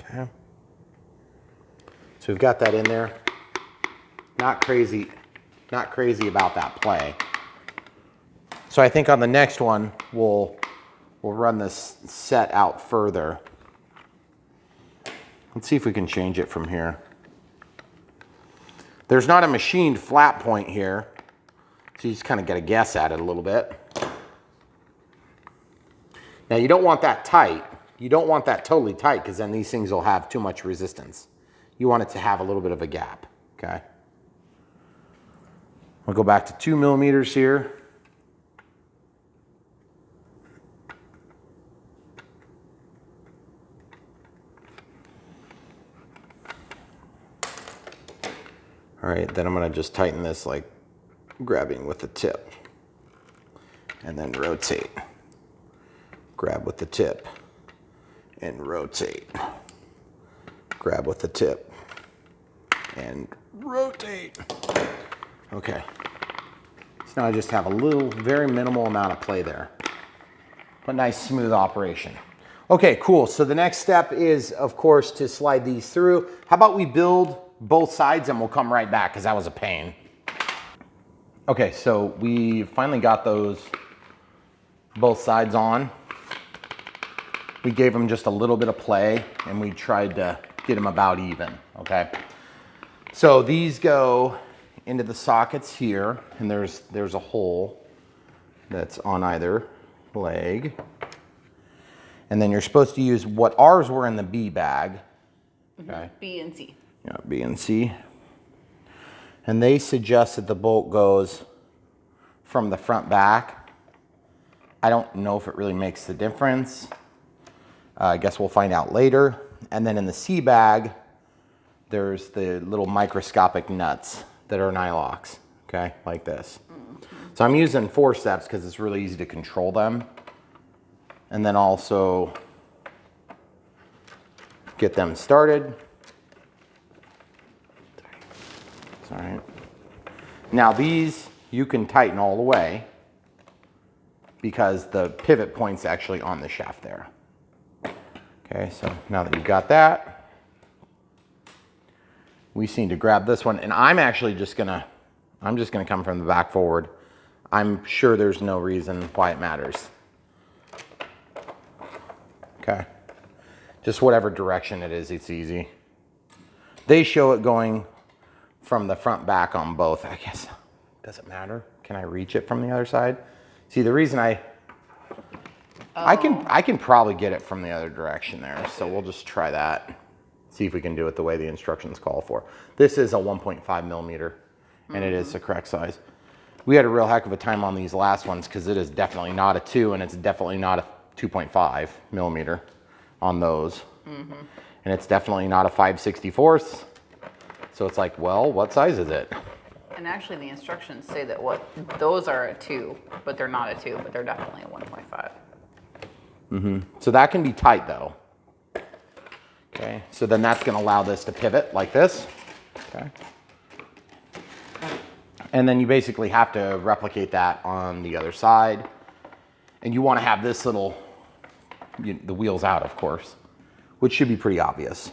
Okay. So we've got that in there. Not crazy about that play. So I think on the next one, we'll run this set out further. Let's see if we can change it from here. There's not a machined flat point here, so you just kind of get a guess at it a little bit. Now you don't want that tight. You don't want that totally tight, because then these things will have too much resistance. You want it to have a little bit of a gap, okay? We'll go back to 2mm here. All right, then I'm gonna just tighten this like grabbing with the tip and then rotate. Grab with the tip and rotate. Grab with the tip and rotate. Okay, so now I just have a little, very minimal amount of play there, but nice smooth operation. Okay, cool, so the next step is, of course, to slide these through. How about we build both sides and we'll come right back, because that was a pain. Okay, so we finally got those both sides on. We gave them just a little bit of play and we tried to get them about even, okay? So these go into the sockets here, and there's a hole that's on either leg. And then you're supposed to use what ours were in the B bag. Okay. B and C. Yeah, B and C. And they suggest that the bolt goes from the front back. I don't know if it really makes the difference. I guess we'll find out later. And then in the C bag, there's the little microscopic nuts that are nylocks, okay, like this. So I'm using forceps because it's really easy to control them. And then also get them started. It's all right. Now these you can tighten all the way because the pivot point's actually on the shaft there. Okay, so now that you've got that, we just need to grab this one, and I'm just gonna come from the back forward. I'm sure there's no reason why it matters. Okay, just whatever direction it is, it's easy. They show it going from the front back on both, I guess. Does it matter? Can I reach it from the other side? See, the reason I can probably get it from the other direction there, so we'll just try that. See if we can do it the way the instructions call for. This is a 1.5 millimeter, and it is the correct size. We had a real heck of a time on these last ones because it is definitely not a 2, and it's definitely not a 2.5 millimeter on those. And it's definitely not a 5/64. So it's like, well, what size is it? And actually the instructions say that those are a 2, but they're not a 2, but they're definitely a 1.5. So that can be tight though. Okay, so then that's gonna allow this to pivot like this. Okay. And then you basically have to replicate that on the other side. And you wanna have this little, the wheels out of course, which should be pretty obvious.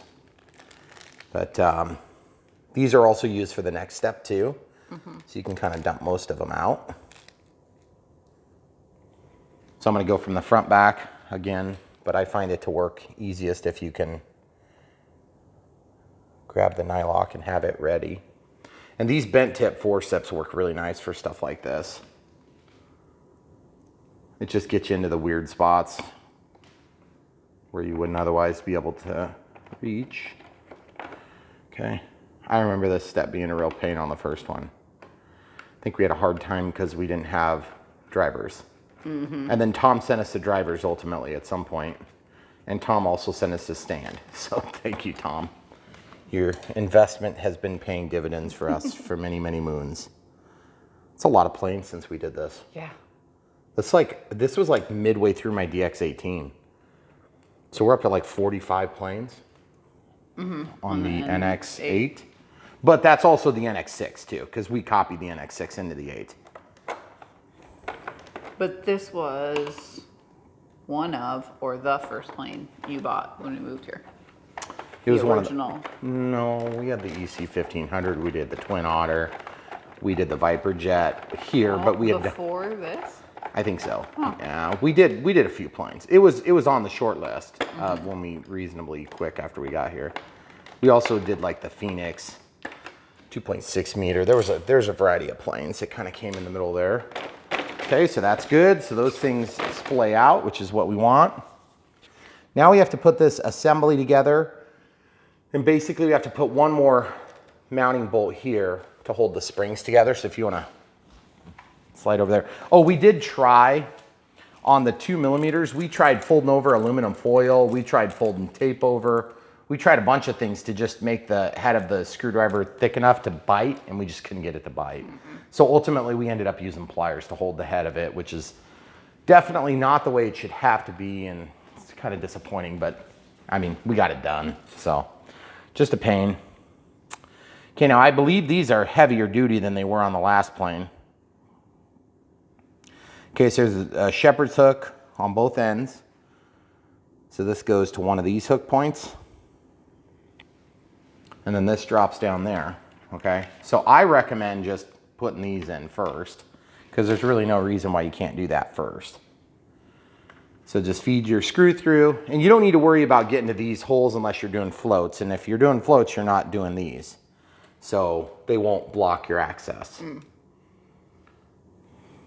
But these are also used for the next step too. So you can kind of dump most of them out. So I'm gonna go from the front back again, but I find it to work easiest if you can grab the nylock and have it ready. And these bent tip forceps work really nice for stuff like this. It just gets you into the weird spots where you wouldn't otherwise be able to reach. Okay, I remember this step being a real pain on the first one. I think we had a hard time because we didn't have drivers. And then Tom sent us the drivers ultimately at some point. And Tom also sent us a stand. So thank you, Tom. Your investment has been paying dividends for us for many, many moons. It's a lot of planes since we did this. Yeah. This was like midway through my DX18. So we're up to like 45 planes on the NX8. But that's also the NX6 too, because we copied the NX6 into the 8. But this was one of, or the first plane you bought when we moved here. It was the original. One of the, no, we had the EC1500. We did the Twin Otter. We did the Viper Jet here, but we had before this. I think so. Huh. Yeah, we did a few planes. It was on the short list when we reasonably quick after we got here. We also did like the Phoenix 2.6 meter. There's a variety of planes that kind of came in the middle there. Okay, so that's good. So those things splay out, which is what we want. Now we have to put this assembly together. And basically we have to put one more mounting bolt here to hold the springs together. So if you want to slide over there. Oh, we did try on the 2 millimeters. We tried folding over aluminum foil. We tried folding tape over. We tried a bunch of things to just make the head of the screwdriver thick enough to bite, and we just couldn't get it to bite. So ultimately we ended up using pliers to hold the head of it, which is definitely not the way it should have to be, and it's kind of disappointing, but I mean, we got it done, so just a pain. Okay, now I believe these are heavier duty than they were on the last plane. Okay, so there's a shepherd's hook on both ends. So this goes to one of these hook points. And then this drops down there, okay? So I recommend just putting these in first because there's really no reason why you can't do that first. So just feed your screw through, and you don't need to worry about getting to these holes unless you're doing floats. And if you're doing floats, you're not doing these. So they won't block your access.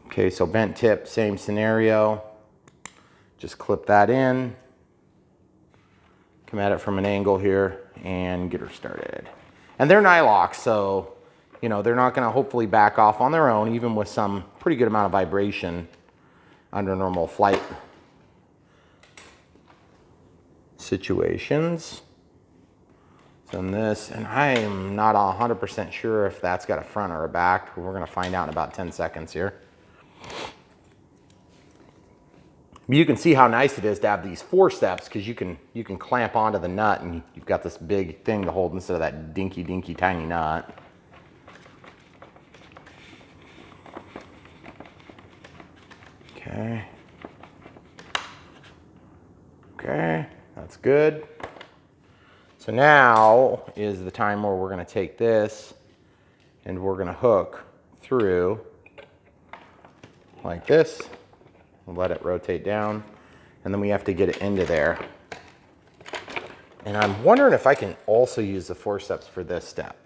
Okay, so bent tip, same scenario. Just clip that in. Come at it from an angle here and get her started. And they're nylocks, so you know they're not gonna hopefully back off on their own, even with some pretty good amount of vibration under normal flight situations. So in this, and I am not 100% sure if that's got a front or a back. We're gonna find out in about 10 seconds here. You can see how nice it is to have these 4 steps because you can clamp onto the nut and you've got this big thing to hold instead of that dinky tiny nut. Okay. Okay, that's good. So now is the time where we're gonna take this and we're gonna hook through like this. We'll let it rotate down, and then we have to get it into there. And I'm wondering if I can also use the 4 steps for this step.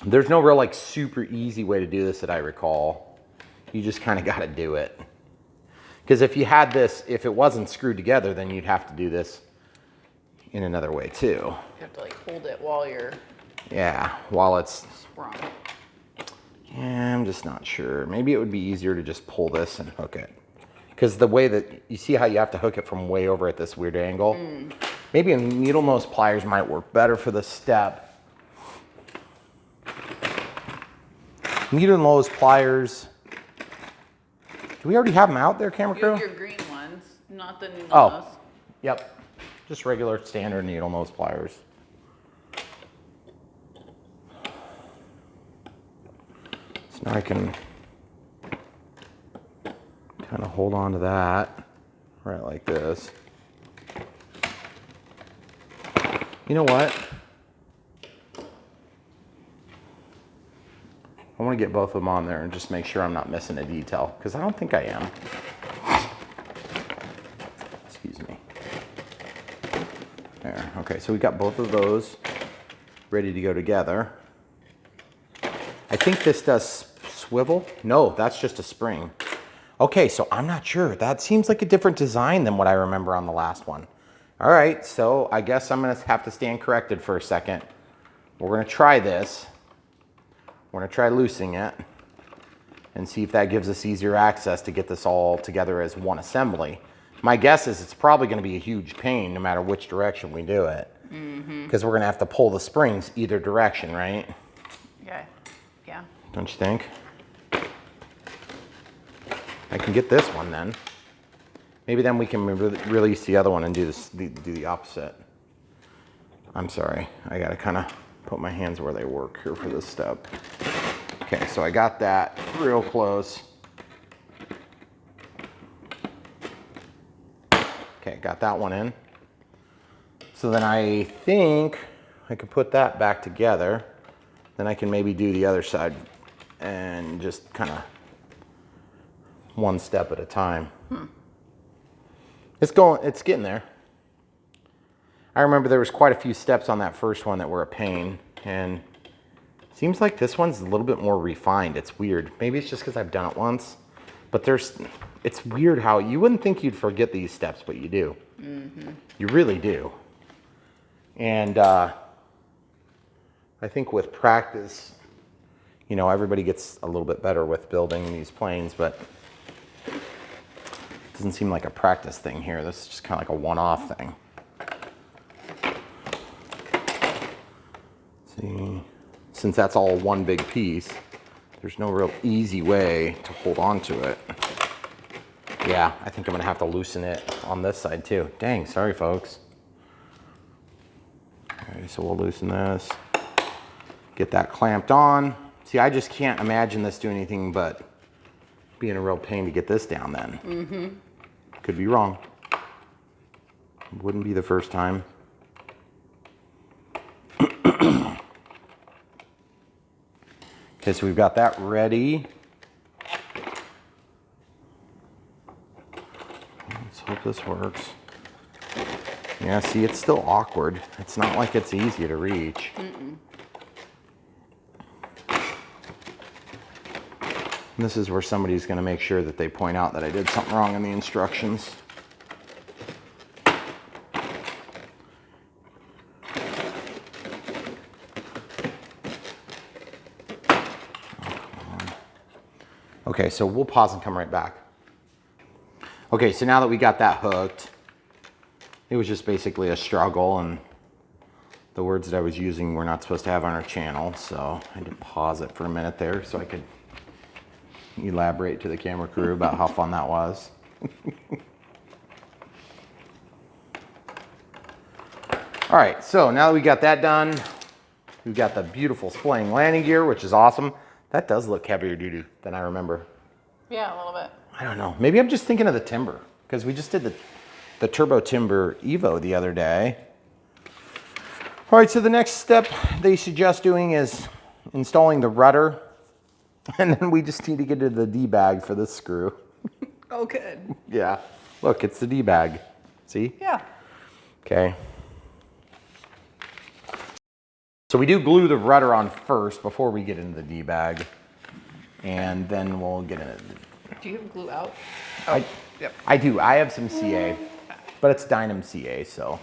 There's no real like super easy way to do this that I recall. You just kind of got to do it. Because if you had this, if it wasn't screwed together, then you'd have to do this in another way too. You have to like hold it while you're while it's sprung. Yeah, I'm just not sure. Maybe it would be easier to just pull this and hook it. Because the way that, you see how you have to hook it from way over at this weird angle? Maybe a needle nose pliers might work better for this step. Needle nose pliers. Do we already have them out there, camera You crew? have your green ones, not the needle Oh, nose. yep. Just regular standard needle nose pliers. So now I can kind of hold on to that right like this. You know what? I want to get both of them on there and just make sure I'm not missing a detail, because I don't think I am. Excuse me. There. Okay, so we got both of those ready to go together. I think this does swivel. No, that's just a spring. Okay, so I'm not sure. That seems like a different design than what I remember on the last one. All right, so I guess I'm gonna have to stand corrected for a second. We're gonna try this. We're gonna try loosening it and see if that gives us easier access to get this all together as one assembly. My guess is it's probably gonna be a huge pain no matter which direction we do it. Because we're gonna have to pull the springs either direction, right? Yeah. Don't you think? I can get this one then. Maybe then we can release the other one and do the opposite. I'm sorry, I gotta kind of put my hands where they work here for this step. Okay, so I got that real close. Okay, got that one in. So then I think I could put that back together. Then I can maybe do the other side and just kind of one step at a time. It's getting there. I remember there was quite a few steps on that first one that were a pain, and it seems like this one's a little bit more refined. It's weird. Maybe it's just because I've done it once, but it's weird how you wouldn't think you'd forget these steps, but you do. You really do. And I think with practice, you know, everybody gets a little bit better with building these planes, but it doesn't seem like a practice thing here. This is just kind of like a one-off thing. See, since that's all one big piece, there's no real easy way to hold on to it. Yeah, I think I'm gonna have to loosen it on this side too. Dang, sorry folks. Okay, so we'll loosen this, get that clamped on. See, I just can't imagine this doing anything but being a real pain to get this down then. Could be wrong. Wouldn't be the first time. Okay, so we've got that ready. Let's hope this works. Yeah, see, it's still awkward. It's not like it's easy to reach. And this is where somebody's going to make sure that they point out that I did something wrong in the instructions. Okay, so we'll pause and come right back. Okay, so now that we got that hooked, it was just basically a struggle, and The words that I was using we're not supposed to have on our channel, so I had to pause it for a minute there so I could elaborate to the camera crew about how fun that was. All right, so now that we got that done, we've got the beautiful splaying landing gear, which is awesome. That does look heavier duty than I remember. Yeah, a little bit. I don't know. Maybe I'm just thinking of the timber because we just did the Turbo Timber Evo the other day. All right, so the next step they suggest doing is installing the rudder. And then we just need to get to the D-bag for this screw. Oh, good. Yeah. Look, it's the D-bag. See? Yeah. Okay. So we do glue the rudder on first before we get into the D-bag. And then we'll get in it. Do you have glue out? Yep. I do. I have some CA, but it's Dynam CA, so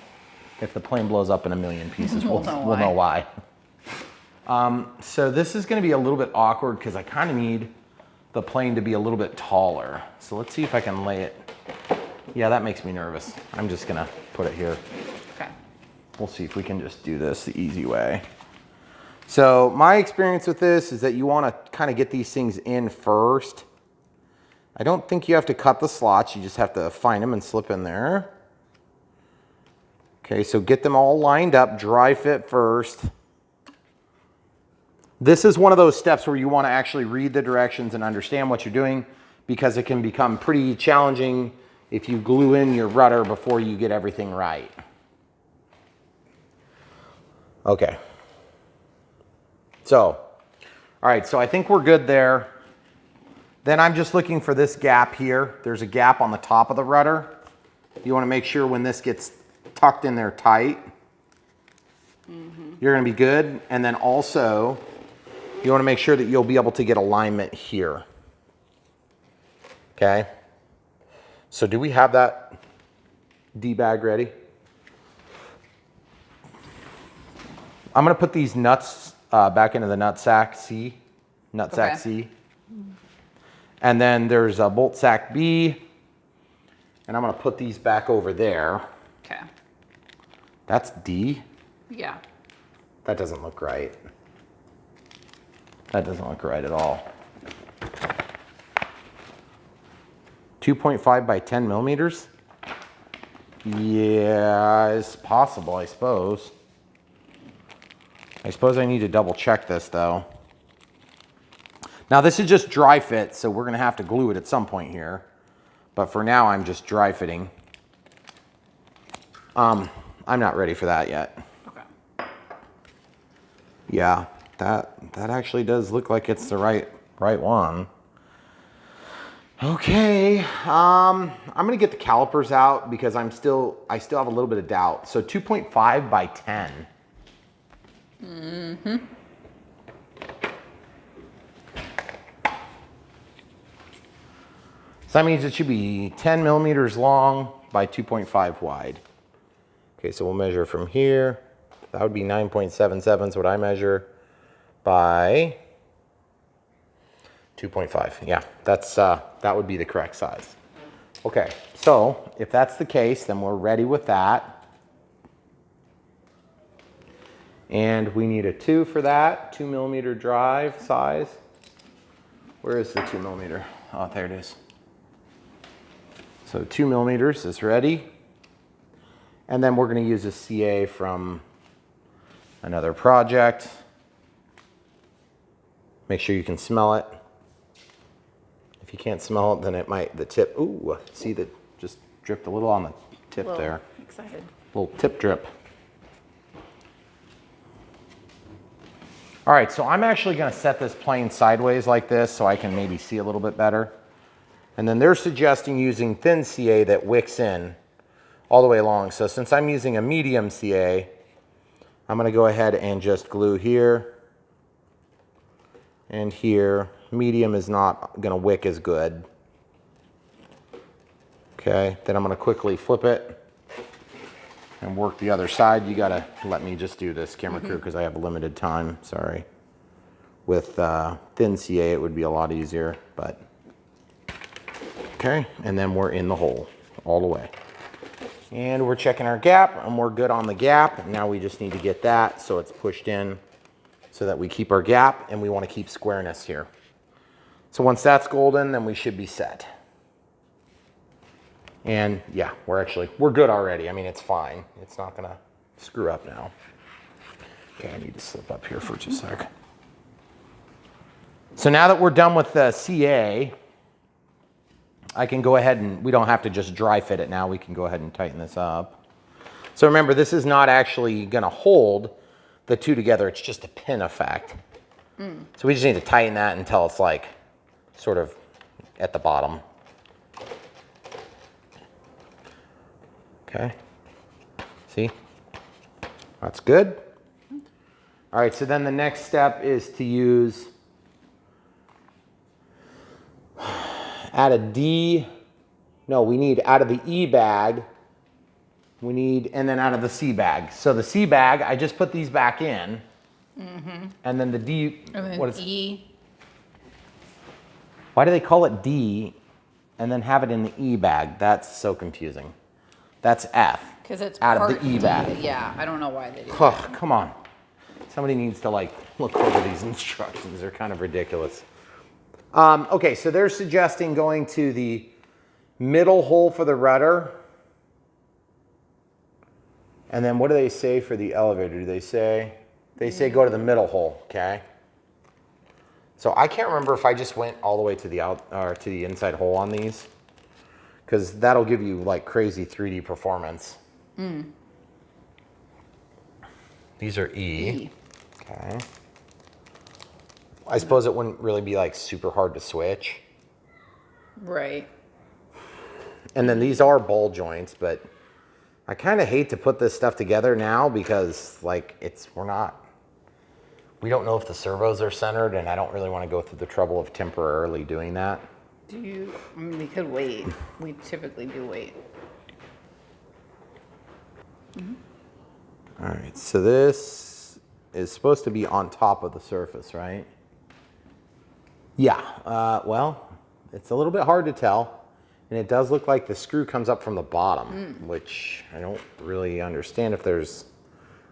if the plane blows up in a million pieces, we'll know why. So this is going to be a little bit awkward because I kind of need the plane to be a little bit taller. So let's see if I can lay it. Yeah, that makes me nervous. I'm just going to put it here. Okay. We'll see if we can just do this the easy way. So my experience with this is that you want to kind of get these things in first. I don't think you have to cut the slots. You just have to find them and slip in there. Okay, so get them all lined up, dry fit first. This is one of those steps where you want to actually read the directions and understand what you're doing because it can become pretty challenging if you glue in your rudder before you get everything right. Okay. So, all right, so I think we're good there. Then I'm just looking for this gap here. There's a gap on the top of the rudder. You want to make sure when this gets tucked in there tight, you're going to be good. And then also, you want to make sure that you'll be able to get alignment here. Okay. So do we have that D-bag ready? I'm going to put these nuts back into the nutsack C. Nutsack C. And then there's a bolt sack B. And I'm going to put these back over there. Okay. That's D? Yeah. That doesn't look right. That doesn't look right at all. 2.5 by 10 millimeters? Yeah, it's possible, I suppose. I suppose I need to double check this though. Now this is just dry fit, so we're gonna have to glue it at some point here. But for now, I'm just dry fitting. I'm not ready for that yet. Okay. Yeah, that actually does look like it's the right one. Okay, I'm gonna get the calipers out because I still have a little bit of doubt. So 2.5 by 10. Mm-hmm. So that means it should be 10 millimeters long by 2.5 wide. Okay, so we'll measure from here. That would be 9.77 is what I measure by 2.5. Yeah, that would be the correct size. Okay, so if that's the case, then we're ready with that. And we need a 2 for that, 2 millimeter drive size. Where is the 2 millimeter? Oh, there it is. So 2 millimeters is ready. And then we're going to use a CA from another project. Make sure you can smell it. If you can't smell it, then it might, the tip, ooh, see that just dripped a little on the tip there. Excited. Little tip drip. All right, so I'm actually going to set this plane sideways like this so I can maybe see a little bit better. And then they're suggesting using thin CA that wicks in all the way along. So since I'm using a medium CA, I'm going to go ahead and just glue here and here. Medium is not going to wick as good. Okay, then I'm going to quickly flip it and work the other side. You got to let me just do this, camera crew, because I have a limited time. Sorry. With thin CA, it would be a lot easier, but okay. And then we're in the hole all the way. And we're checking our gap, and we're good on the gap. Now we just need to get that so it's pushed in so that we keep our gap, and we want to keep squareness here. So once that's golden, then we should be set. And yeah, we're good already. I mean, it's fine. It's not gonna screw up now. Okay, I need to slip up here for just a sec. So now that we're done with the CA, I can go ahead and, we don't have to just dry fit it now. We can go ahead and tighten this up. So remember, this is not actually gonna hold the two together. It's just a pin effect. So we just need to tighten that until it's like sort of at the bottom. Okay, see, that's good. All right, so then the next step is to use, out of D, no, we need out of the E bag, we need, and then out of the C bag. So the C bag, I just put these back in, and then the D, And then what is E. Why do they call it D and then have it in the E bag? That's so confusing. That's F. Because it's out part of the E D. bag. Yeah, I don't know why they do Oh, that. come on. Somebody needs to like look over these instructions. They're kind of ridiculous. Okay, so they're suggesting going to the middle hole for the rudder. And then what do they say for the elevator? Do they say go to the middle hole, okay? So I can't remember if I just went all the way to the to the inside hole on these, because that'll give you like crazy 3D performance. These are E. Okay. I suppose it wouldn't really be like super hard to switch. Right. And then these are ball joints, but I kind of hate to put this stuff together now because like we don't know if the servos are centered, and I don't really want to go through the trouble of temporarily doing that. I mean, we could wait. We typically do wait. All right, so this is supposed to be on top of the surface, right? Yeah, well, it's a little bit hard to tell, and it does look like the screw comes up from the bottom, which I don't really understand if there's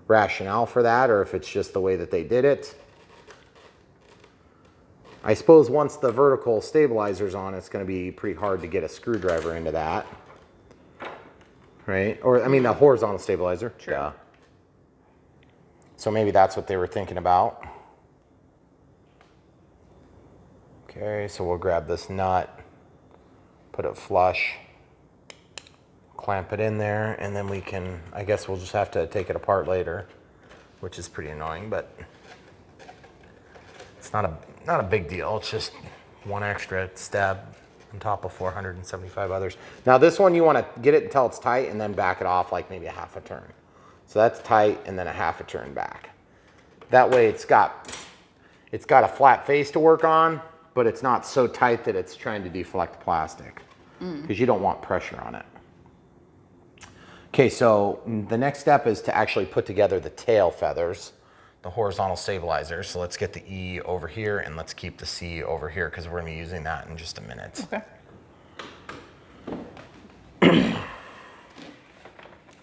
rationale for that or if it's just the way that they did it. I suppose once the vertical stabilizer's on, it's going to be pretty hard to get a screwdriver into that, right? Or, I mean, the horizontal stabilizer. True. Yeah. So maybe that's what they were thinking about. Okay, so we'll grab this nut, put it flush, clamp it in there, and then we can, I guess we'll just have to take it apart later, which is pretty annoying, but it's not a big deal. It's just one extra step on top of 475 others. Now this one, you want to get it until it's tight and then back it off like maybe a half a turn. So that's tight and then a half a turn back. That way it's got a flat face to work on, but it's not so tight that it's trying to deflect plastic, because you don't want pressure on it. Okay, so the next step is to actually put together the tail feathers, the horizontal stabilizers. So let's get the E over here and let's keep the C over here because we're gonna be using that in just a minute. Okay.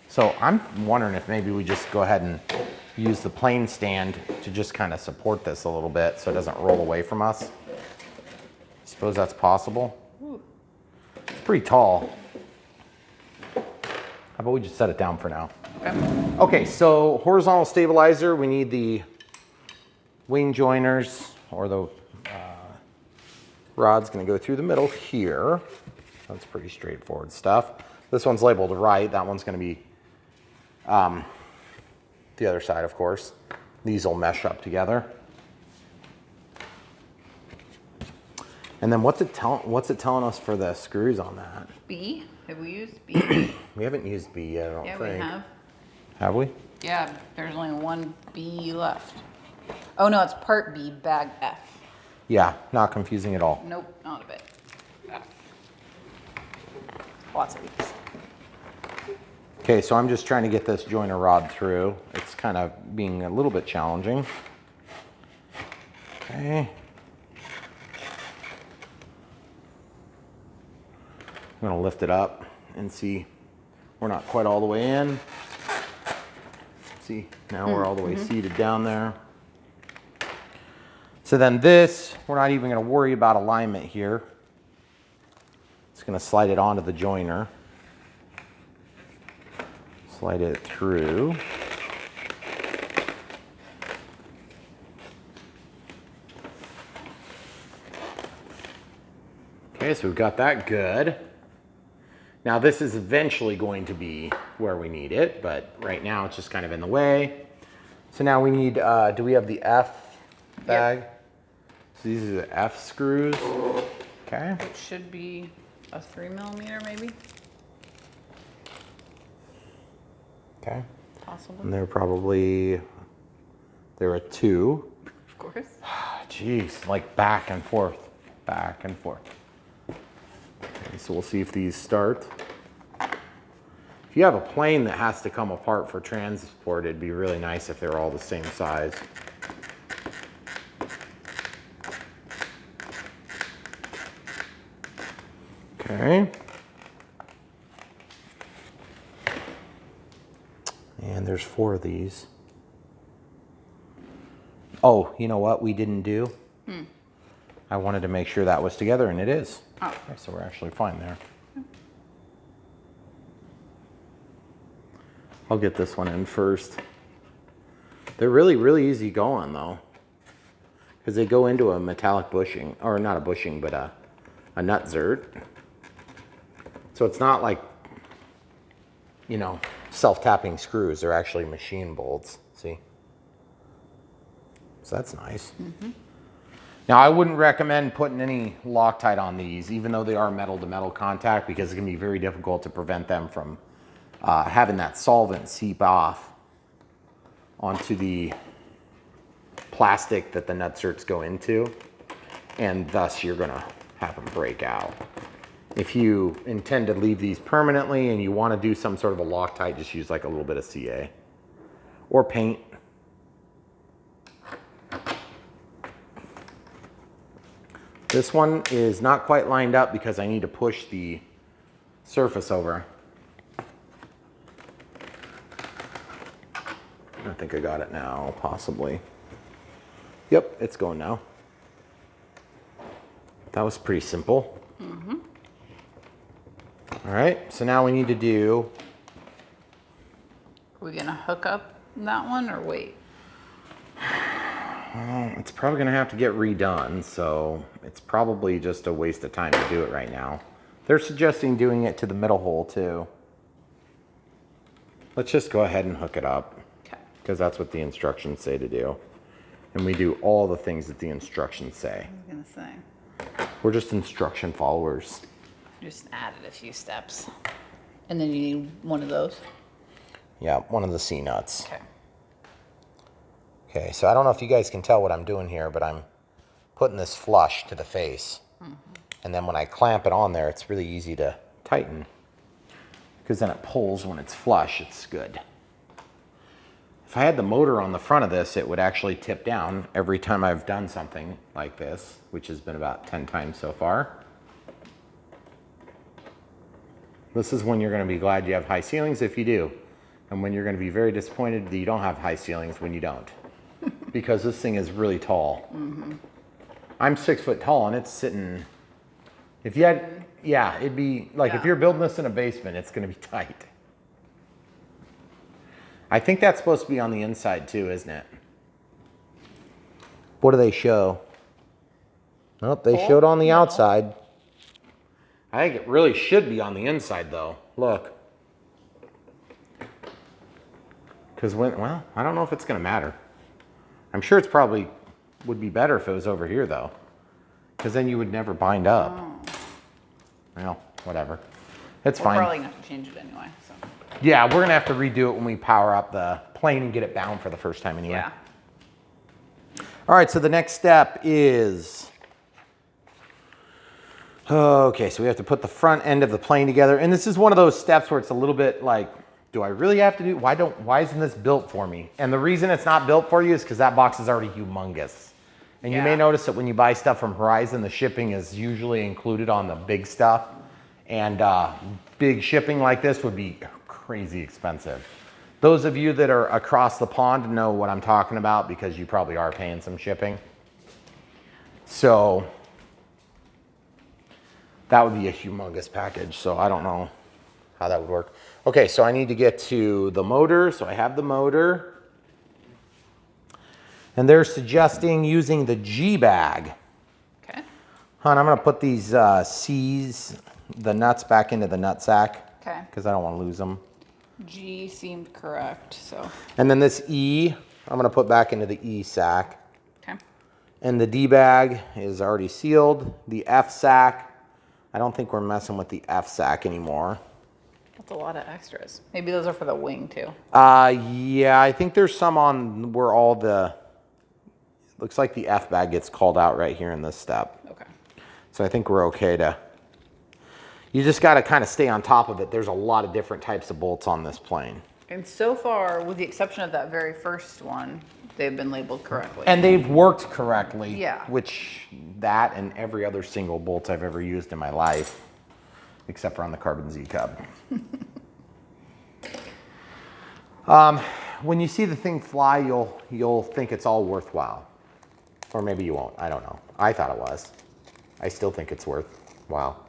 So I'm wondering if maybe we just go ahead and use the plane stand to just kind of support this a little bit so it doesn't roll away from us. Suppose that's possible. It's pretty tall. How about we just set it down for now? Okay. Okay, so horizontal stabilizer, we need the wing joiners, or the rod's gonna go through the middle here. That's pretty straightforward stuff. This one's labeled right, that one's gonna be the other side, of course. These will mesh up together. And then what's it telling us for the screws on that? B? Have we used B? We haven't used B yet, I don't think. Yeah, we have. Have we? Yeah, there's only one B left. Oh no, it's part B, bag F. Yeah, not confusing at all. Nope, not a bit. F. Lots of B's. Okay, so I'm just trying to get this joiner rod through. It's kind of being a little bit challenging. Okay. I'm gonna lift it up and see We're not quite all the way in. See, now we're all the way seated down there. So then this, we're not even gonna worry about alignment here. It's gonna slide it onto the joiner. Slide it through. Okay, so we've got that good. Now this is eventually going to be where we need it, but right now it's just kind of in the way. So now we need, do we have the F bag? Yep. So these are the F screws. Okay. It should be a 3mm maybe, Okay. possibly. And they're probably, they're a 2. Of course. Jeez, like back and forth, back and forth. Okay, so we'll see if these start. If you have a plane that has to come apart for transport, it'd be really nice if they were all the same size. Okay. And there's 4 of these. Oh, you know what we didn't do? I wanted to make sure that was together, and it is. Oh. Okay, so we're actually fine there. I'll get this one in first. They're really, really easy going though, because they go into a metallic bushing, or not a bushing, but a nut zert. So it's not like, you know, self-tapping screws. They're actually machine bolts, see? So that's nice. Now, I wouldn't recommend putting any Loctite on these, even though they are metal-to-metal contact, because it can be very difficult to prevent them from having that solvent seep off onto the plastic that the nut zerts go into, and thus you're gonna have them break out. If you intend to leave these permanently and you want to do some sort of a Loctite, just use like a little bit of CA or paint. This one is not quite lined up because I need to push the surface over. I think I got it now, possibly. Yep, it's going now. That was pretty simple. All right, so now we need to do... Are we gonna hook up that one or wait? Well, it's probably gonna have to get redone, so it's probably just a waste of time to do it right now. They're suggesting doing it to the middle hole too. Let's just go ahead and hook it up, because that's what the instructions say to do. And we do all the things that the instructions say. I was gonna say. We're just instruction followers. Just added a few steps. And then you need one of those? Yeah, one of the C nuts. Okay. Okay, so I don't know if you guys can tell what I'm doing here, but I'm putting this flush to the face. And then when I clamp it on there, it's really easy to tighten, because then it pulls when it's flush. It's good. If I had the motor on the front of this, it would actually tip down every time I've done something like this, which has been about 10 times so far. This is when you're going to be glad you have high ceilings if you do, and when you're going to be very disappointed that you don't have high ceilings when you don't, because this thing is really tall. I'm 6 foot tall, and it's sitting, if you had, yeah, it'd be like, if you're building this in a basement, it's going to be tight. I think that's supposed to be on the inside too, isn't it? What do they show? Nope, they showed on the outside. I think it really should be on the inside though. Look. Because well, I don't know if it's going to matter. I'm sure it's probably would be better if it was over here though, because then you would never bind up. Well, whatever. It's fine. We're probably going to have to change it anyway. So. Yeah, we're going to have to redo it when we power up the plane and get it bound for the first time anyway. Yeah. All right, so the next step is... Okay, so we have to put the front end of the plane together. And this is one of those steps where it's a little bit like, do I really have to do, why isn't this built for me? And the reason it's not built for you is because that box is already humongous. And you may notice that when you buy stuff from Horizon, the shipping is usually included on the big stuff. And big shipping like this would be crazy expensive. Those of you that are across the pond know what I'm talking about because you probably are paying some shipping. So that would be a humongous package. So I don't know how that would work. Okay, so I need to get to the motor. So I have the motor. And they're suggesting using the G bag. Okay. Hon, I'm gonna put these C's, the nuts back into the nut sack. Okay. Because I don't want to lose them. G seemed correct, so. And then this E, I'm gonna put back into the E sack. Okay. And the D bag is already sealed. The F sack, I don't think we're messing with the F sack anymore. That's a lot of extras. Maybe those are for the wing too. Yeah, I think there's some on where all the, looks like the F bag gets called out right here in this step. Okay. So I think we're okay to, you just got to kind of stay on top of it. There's a lot of different types of bolts on this plane. And so far, with the exception of that very first one, they've been labeled correctly. And they've worked correctly. Yeah. Which, that and every other single bolt I've ever used in my life, except for on the Carbon Z Cub. When you see the thing fly, you'll think it's all worthwhile. Or maybe you won't, I don't know. I thought it was. I still think it's worthwhile.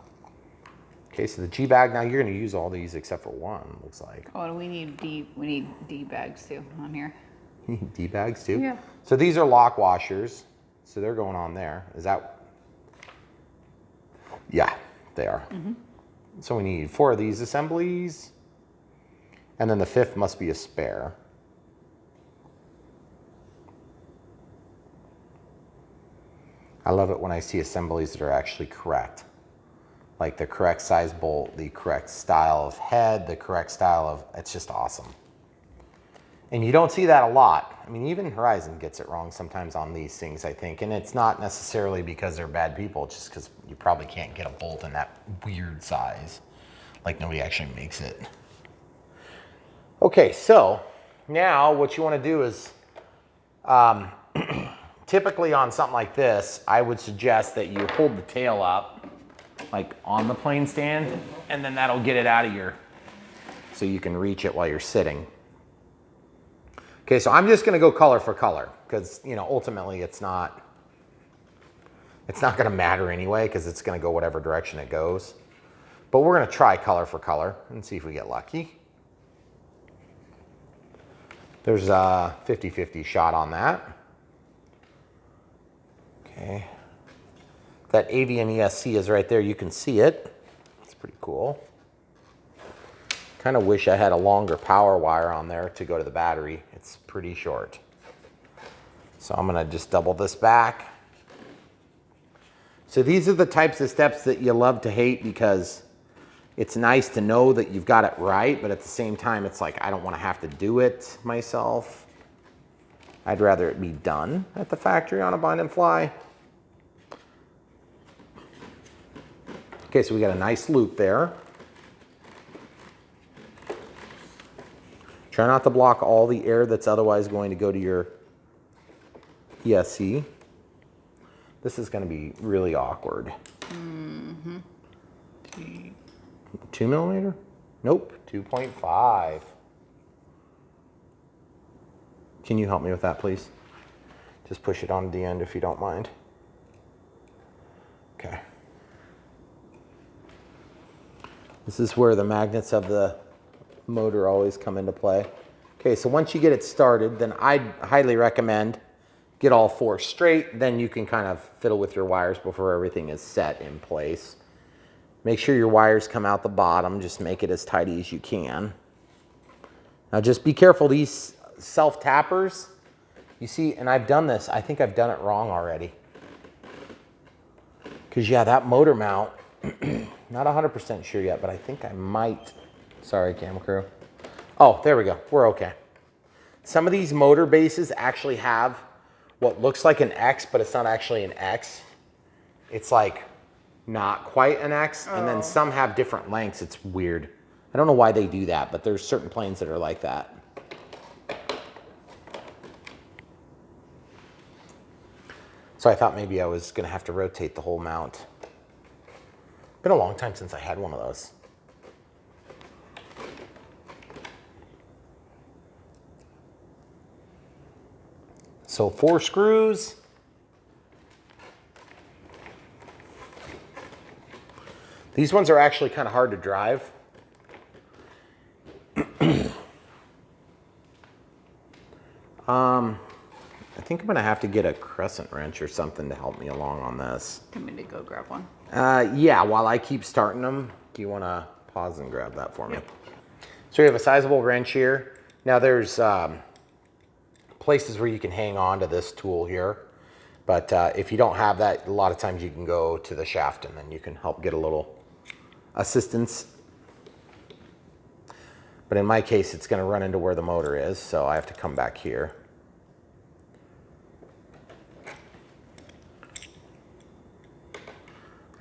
Okay, so the G bag, now you're gonna use all these except for one, looks like. Oh, and we need D bags too on here. D bags too? Yeah. So these are lock washers. So they're going on there. Is that? Yeah, they are. Mm-hmm. So we need 4 of these assemblies. And then the 5th must be a spare. I love it when I see assemblies that are actually correct. Like the correct size bolt, the correct style of head, the correct style of, it's just awesome. And you don't see that a lot. I mean, even Horizon gets it wrong sometimes on these things, I think. And it's not necessarily because they're bad people, it's just because you probably can't get a bolt in that weird size. Like nobody actually makes it. Okay, so now what you want to do is, typically on something like this, I would suggest that you hold the tail up, like on the plane stand, and then that'll get it out of your, so you can reach it while you're sitting. Okay, so I'm just gonna go color for color, because ultimately it's not gonna matter anyway, because it's gonna go whatever direction it goes. But we're gonna try color for color and see if we get lucky. There's a 50-50 shot on that. Okay. That Avian ESC is right there. You can see it. It's pretty cool. Kind of wish I had a longer power wire on there to go to the battery. It's pretty short. So I'm going to just double this back. So these are the types of steps that you love to hate because it's nice to know that you've got it right, but at the same time, it's like, I don't want to have to do it myself. I'd rather it be done at the factory on a bind and fly. Okay, so we got a nice loop there. Try not to block all the air that's otherwise going to go to your ESC. This is going to be really awkward. Mm-hmm. 2 millimeter? Nope, 2.5. Can you help me with that, please? Just push it on the end if you don't mind. Okay. This is where the magnets of the motor always come into play. Okay, so once you get it started, then I'd highly recommend get all 4 straight. Then you can kind of fiddle with your wires before everything is set in place. Make sure your wires come out the bottom. Just make it as tidy as you can. Now just be careful, these self-tappers, you see, and I've done this, I think I've done it wrong already. Because yeah, that motor mount, not 100% sure yet, but I think I might. Sorry, camera crew. Oh, there we go. We're okay. Some of these motor bases actually have what looks like an X, but it's not actually an X. It's like not quite an X, and then some have different lengths. It's weird. I don't know why they do that, but there's certain planes that are like that. So I thought maybe I was gonna have to rotate the whole mount. Been a long time since I had one of those. So 4 screws. These ones are actually kind of hard to drive. I think I'm gonna have to get a crescent wrench or something to help me along on this. You want me to go grab one? Yeah, while I keep starting them, do you wanna pause and grab that for me? Yep. So we have a sizable wrench here. Now there's places where you can hang on to this tool here. But if you don't have that, a lot of times you can go to the shaft and then you can help get a little assistance. But in my case, it's gonna run into where the motor is, so I have to come back here.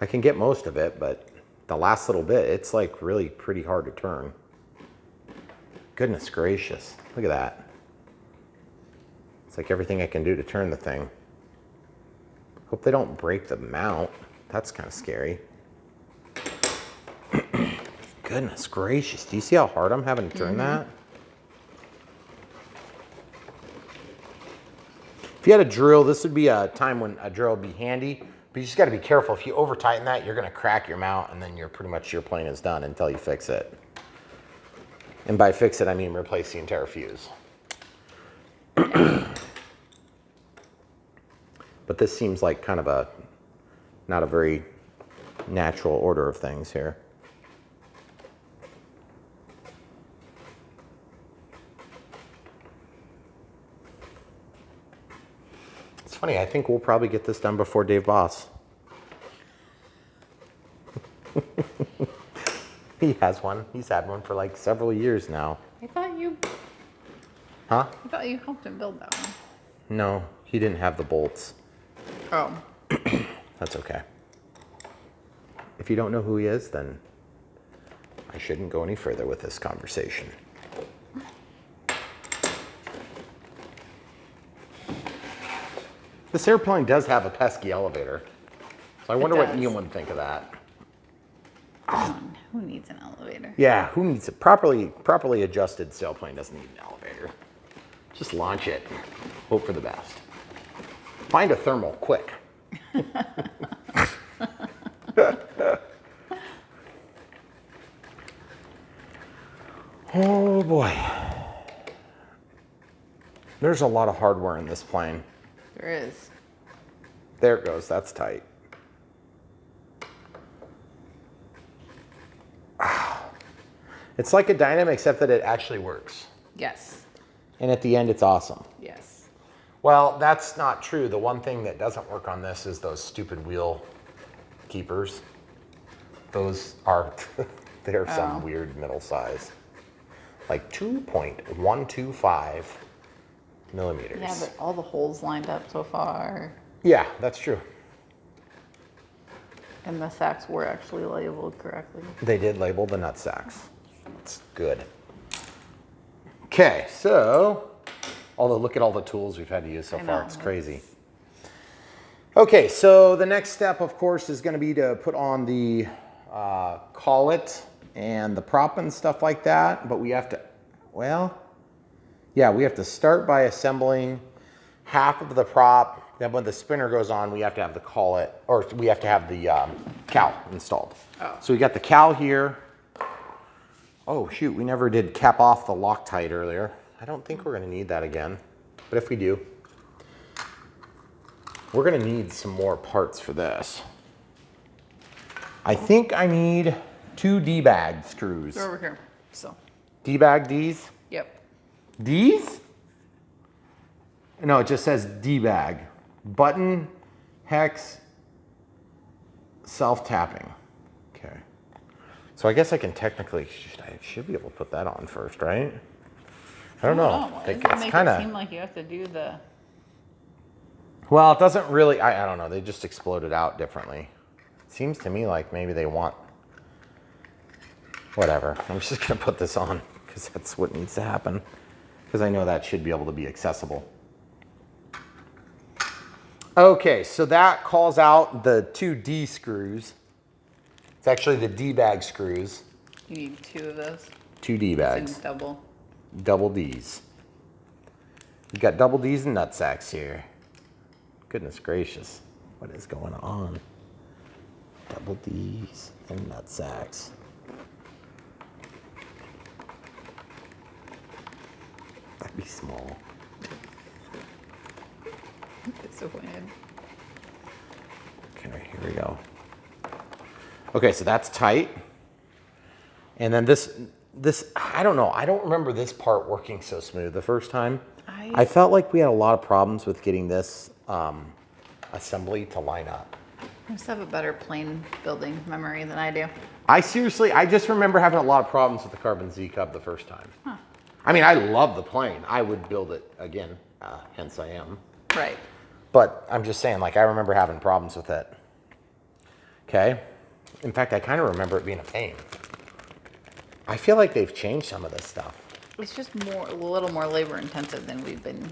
I can get most of it, but the last little bit, it's like really pretty hard to turn. Goodness gracious, look at that. It's like everything I can do to turn the thing. Hope they don't break the mount. That's kind of scary. Goodness gracious, do you see how hard I'm having to turn that? If you had a drill, this would be a time when a drill would be handy, but you just gotta be careful. If you over tighten that, you're gonna crack your mount and then you're pretty much, your plane is done until you fix it. And by fix it, I mean replace the entire fuse. But this seems like kind of a, not a very natural order of things here. It's funny, I think we'll probably get this done before Dave Boss. He has one. He's had one for like several years now. I thought you... Huh? I thought you helped him build that one. No, he didn't have the bolts. Oh. That's okay. If you don't know who he is, then I shouldn't go any further with this conversation. This airplane does have a pesky elevator. So I wonder what Ian would think of that. Come on, who needs an elevator? Yeah, who needs it? Properly adjusted sailplane doesn't need an elevator. Just launch it. Hope for the best. Find a thermal, quick. Oh boy. There's a lot of hardware in this plane. There is. There it goes, that's tight. It's like a Dynamo except that it actually works. Yes. And at the end, it's awesome. Yes. Well, that's not true. The one thing that doesn't work on this is those stupid wheel keepers. Those are, they're some weird middle size. Like 2.125 millimeters. Yeah, but all the holes lined up so far. Yeah, that's true. And the sacks were actually labeled correctly. They did label the nut sacks. That's good. Okay, so, although look at all the tools we've had to use so far. It's crazy. Okay, so the next step, of course, is going to be to put on the collet and the prop and stuff like that. But we have to, well, yeah, we have to start by assembling half of the prop. Then when the spinner goes on, we have to have the collet, or we have to have the cowl installed. Oh. So we got the cowl here. Oh shoot, we never did cap off the Loctite earlier. I don't think we're gonna need that again, but if we do, we're gonna need some more parts for this. I think I need 2 D-bag screws. They're over here, so. D-bag Ds? Yep. Ds? No, it just says D-bag. Button, hex, self-tapping. Okay. So I guess I can technically, I should be able to put that on first, right? I don't know. It It's make kind it of, seem like you have to do the... well, it doesn't really, I don't know. They just exploded out differently. It seems to me like maybe they want, whatever. I'm just gonna put this on because that's what needs to happen. Because I know that should be able to be accessible. Okay, so that calls out the 2 D screws. It's actually the D-bag screws. You need 2 of those. 2 D-bags. Double. Double Ds. We got double D's and nut sacks here. Goodness gracious, what is going on? Double D's and nut sacks. That'd be small. Disappointed. Okay, here we go. Okay, so that's tight. And then this, I don't know. I don't remember this part working so smooth the first time. I felt like we had a lot of problems with getting this assembly to line up. You must have a better plane building memory than I do. I just remember having a lot of problems with the Carbon Z Cub the first time. Huh. I mean, I love the plane. I would build it again, hence I am. Right. But I'm just saying, like, I remember having problems with it. Okay. In fact, I kind of remember it being a pain. I feel like they've changed some of this stuff. It's just a little more labor intensive than we've been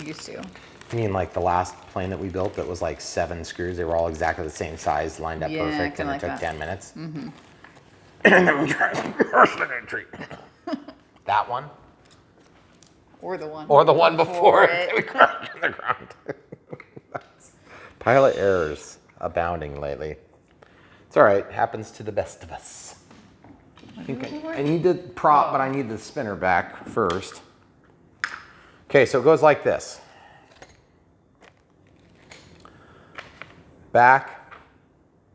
used to. I mean, like the last plane that we built that was like 7 screws. They were all exactly the same size, lined up perfect, and it took 10 minutes. Mm-hmm. And then we tried the entry. That one. Or the one. Or the one before it. We crashed on the ground. Pilot errors abounding lately. It's all right. Happens to the best of us. I need the prop, but I need the spinner back first. Okay, so it goes like this. Back.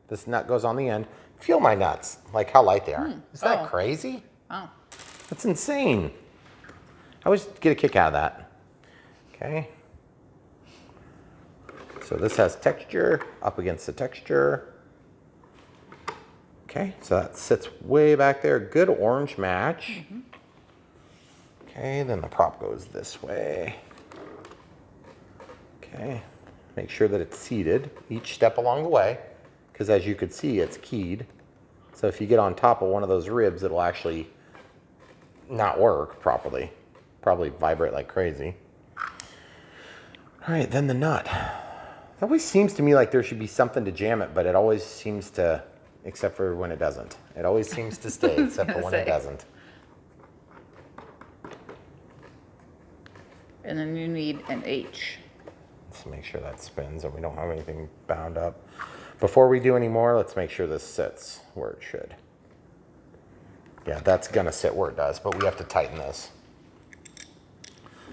This nut goes on the end. Feel my nuts, like how light they are. Is that crazy? Oh. That's insane. I always get a kick out of that. Okay. So this has texture up against the texture. Okay, so that sits way back there. Good orange match. Mm-hmm. Okay, then the prop goes this way. Okay, make sure that it's seated each step along the way, because as you could see, it's keyed. So if you get on top of one of those ribs, it'll actually not work properly. Probably vibrate like crazy. All right, then the nut. It always seems to me like there should be something to jam it, but it always seems to, except for when it doesn't. It always seems to stay, except for when it doesn't. And then you need an H. Let's make sure that spins and we don't have anything bound up. Before we do any more, let's make sure this sits where it should. Yeah, that's gonna sit where it does, but we have to tighten this.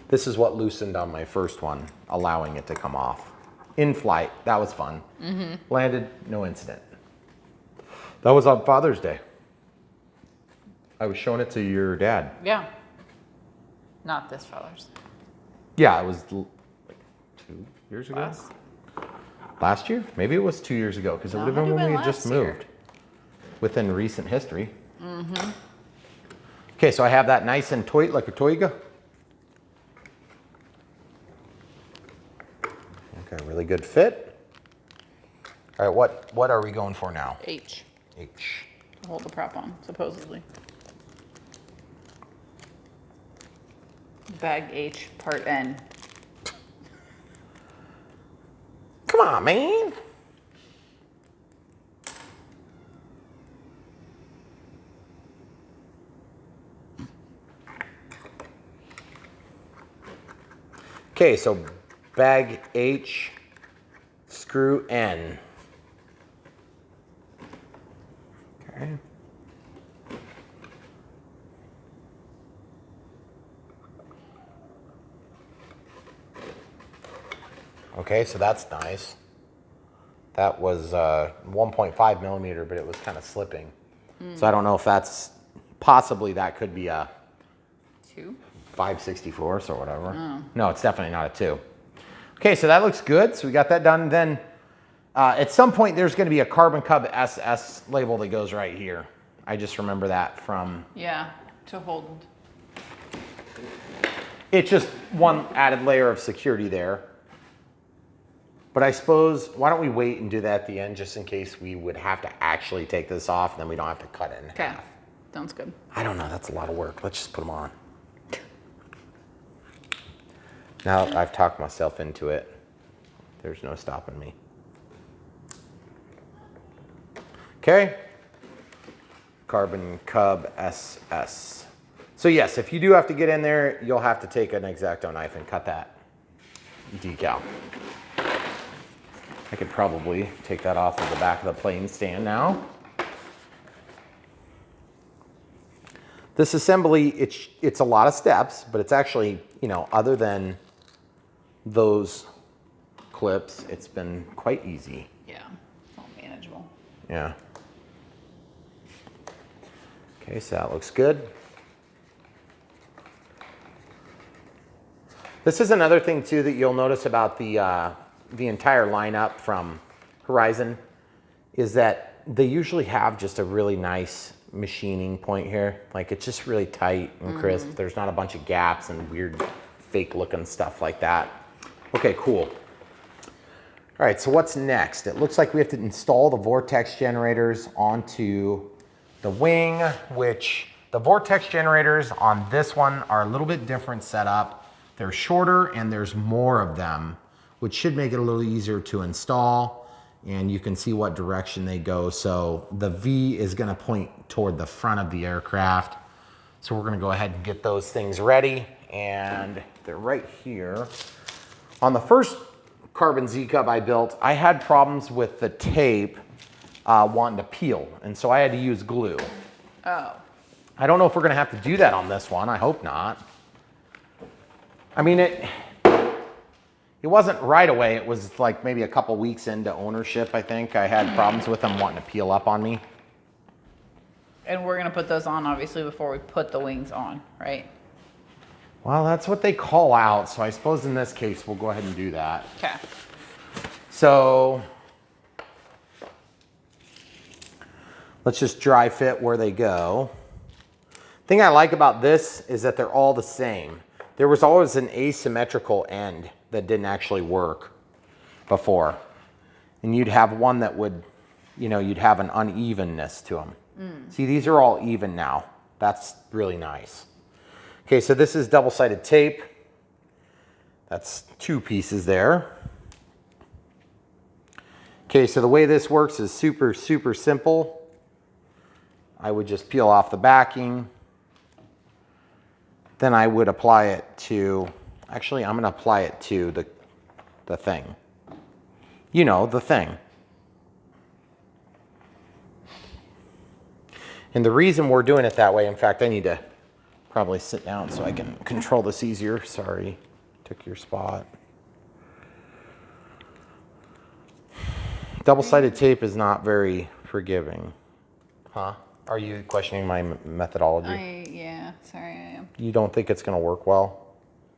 This is what loosened on my first one, allowing it to come off. In flight, that was fun. Mm-hmm. Landed, no incident. That was on Father's Day. I was showing it to your dad. Yeah. Not this Father's. Yeah, it was like 2 years ago. Last year? Maybe it was 2 years ago, because it would have been when we had just moved. Within recent history. Mm-hmm. Okay, so I have that nice and tight like a toiga. Okay, really good fit. All right, what are we going for now? H. H. Hold the prop on, supposedly. Bag H, part N. Come on, man. Okay, so bag H, screw N. Okay. Okay, so that's nice. That was 1.5 millimeter, but it was kind of slipping. So I don't know if that's, possibly that could be a 2? 5/64 or whatever. Oh. No, it's definitely not a 2. Okay, so that looks good. So we got that done. Then at some point there's going to be a Carbon Cub SS label that goes right here. I just remember that from... Yeah, to hold. It's just one added layer of security there. But I suppose, why don't we wait and do that at the end just in case we would have to actually take this off and then we don't have to cut it in half. Sounds good. I don't know, that's a lot of work. Let's just put them on. Now I've talked myself into it. There's no stopping me. Okay. Carbon Cub SS. So yes, if you do have to get in there, you'll have to take an X-Acto knife and cut that decal. I could probably take that off of the back of the plane stand now. This assembly, it's a lot of steps, but it's actually, you know, other than those clips, it's been quite easy. Yeah, it's all manageable. Yeah. Okay, so that looks good. This is another thing too that you'll notice about the entire lineup from Horizon is that they usually have just a really nice machining point here. Like it's just really tight and crisp. There's not a bunch of gaps and weird fake looking stuff like that. Okay, cool. All right, so what's next? It looks like we have to install the vortex generators onto the wing, which the vortex generators on this one are a little bit different setup. They're shorter and there's more of them, which should make it a little easier to install. And you can see what direction they go. So the V is gonna point toward the front of the aircraft. So we're gonna go ahead and get those things ready. And they're right here. On the first carbon Z cup I built, I had problems with the tape wanting to peel. And so I had to use glue. Oh. I don't know if we're gonna have to do that on this one. I hope not. I mean, it wasn't right away. It was like maybe a couple weeks into ownership, I think. I had problems with them wanting to peel up on me. And we're gonna put those on obviously before we put the wings on, right? Well, that's what they call out. So I suppose in this case, we'll go ahead and do that. Okay. So let's just dry fit where they go. Thing I like about this is that they're all the same. There was always an asymmetrical end that didn't actually work before. And you'd have one that would, you know, you'd have an unevenness to them. See, these are all even now. That's really nice. Okay, so this is double-sided tape. That's 2 pieces there. Okay, so the way this works is super, super simple. I would just peel off the backing. Then I would apply it to, actually I'm gonna apply it to the thing. You know, the thing. And the reason we're doing it that way, in fact, I need to probably sit down so I can control this easier. Sorry, took your spot. Double-sided tape is not very forgiving. Huh? Are you questioning my methodology? Yeah, sorry, I am. You don't think it's gonna work well?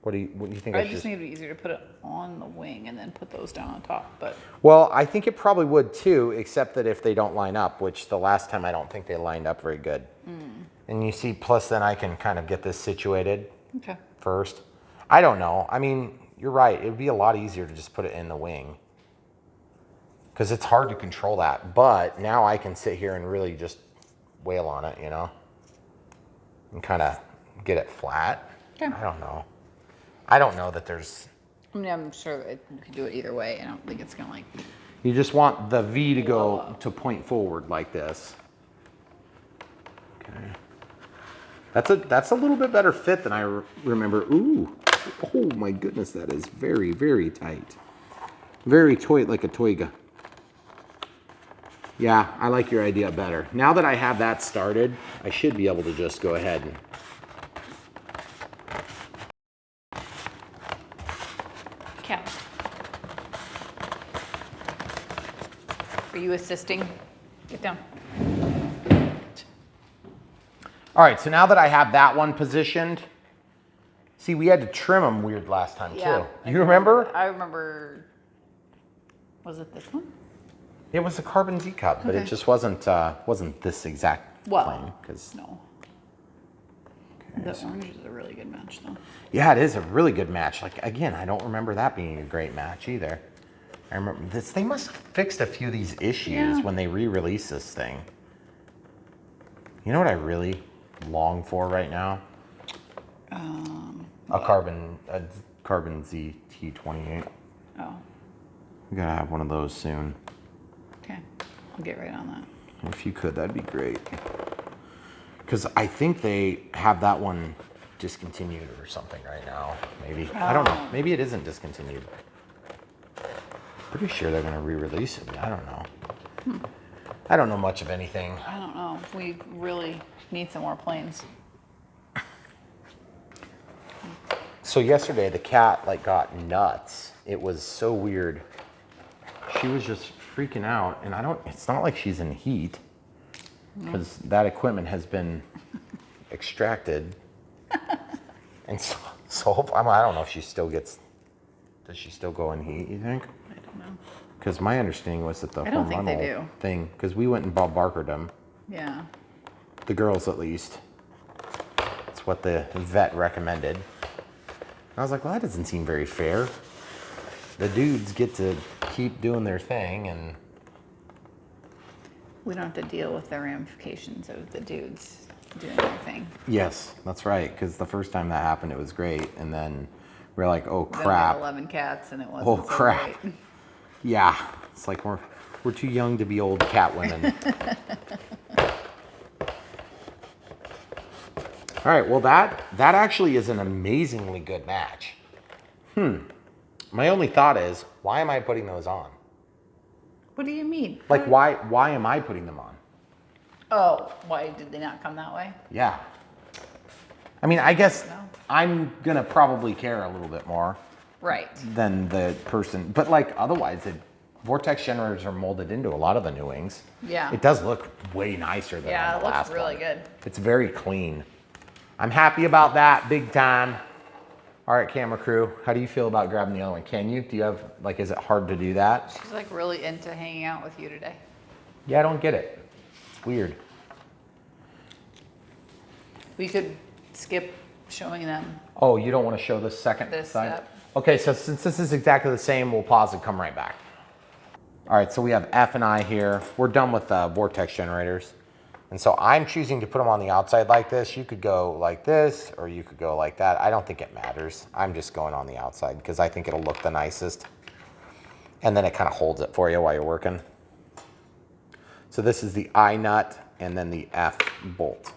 What do you think? I just need it to be easier to put it on the wing and then put those down on top, but. Well, I think it probably would too, except that if they don't line up, which the last time I don't think they lined up very good. And you see, plus then I can kind of get this situated first. I don't know. I mean, you're right. It would be a lot easier to just put it in the wing because it's hard to control that. But now I can sit here and really just wail on it, you know, and kind of get it flat. I don't know. I don't know that there's... I mean, I'm sure that you can do it either way. I don't think it's gonna like... You just want the V to go to point forward like this. Okay. That's a little bit better fit than I remember. Ooh, oh my goodness, that is very, very tight. Very tight like a toiga. Yeah, I like your idea better. Now that I have that started, I should be able to just go ahead and... Are you assisting? Get down. All right, so now that I have that one positioned, see, we had to trim them weird last time too. You remember? I remember. Was it this one? It was a carbon Z cup, but it just wasn't this exact plane. No. The orange is a really good match though. Yeah, it is a really good match. Like, again, I don't remember that being a great match either. I remember this, they must have fixed a few of these issues when they re-released this thing. You know what I really long for right now? A carbon ZT28. Oh. We gotta have one of those soon. Okay, I'll get right on that. If you could, that'd be great. Because I think they have that one discontinued or something right now. Maybe. I don't know. Maybe it isn't discontinued. Pretty sure they're going to re-release it. I don't know. I don't know much of anything. I don't know. We really need some more planes. So yesterday the cat like got nuts. It was so weird. She was just freaking out, and it's not like she's in heat because that equipment has been extracted. And so I don't know if she still gets, does she still go in heat, you think? I don't know. Because my understanding was that the I don't think they hormonal do. thing, because we went and Bob Barkered them, Yeah. the girls at least. It's what the vet recommended. And I was like, well, that doesn't seem very fair. The dudes get to keep doing their thing, and We don't have to deal with the ramifications of the dudes doing their thing. yes, that's right. Because the first time that happened, it was great, and then we're like, oh Then we had crap. 11 cats and it wasn't Oh so crap. great. Yeah, it's like we're too young to be old cat women. All right, well that actually is an amazingly good match. My only thought is, why am I putting those on? What do you mean? Like why am I putting them on? Oh, why did they not come that way? Yeah. I mean, I guess No. I'm gonna probably care a little bit more Right. than the person, but like otherwise the vortex generators are molded into a lot of the new wings. Yeah. It does look way nicer than Yeah, on it the looks last really one. good. It's very clean. I'm happy about that, big time. All right, camera crew, how do you feel about grabbing the other one? Can you? Do you have, like, is it hard to do that? She's like really into hanging out with you today. Yeah, I don't get it. It's weird. We could skip showing them. Oh, you don't want to show the second This side? step. Okay, so since this is exactly the same, we'll pause and come right back. All right, so we have F and I here. We're done with vortex generators. And so I'm choosing to put them on the outside like this. You could go like this, or you could go like that. I don't think it matters. I'm just going on the outside because I think it'll look the nicest. And then it kind of holds it for you while you're working. So this is the I nut and then the F bolt.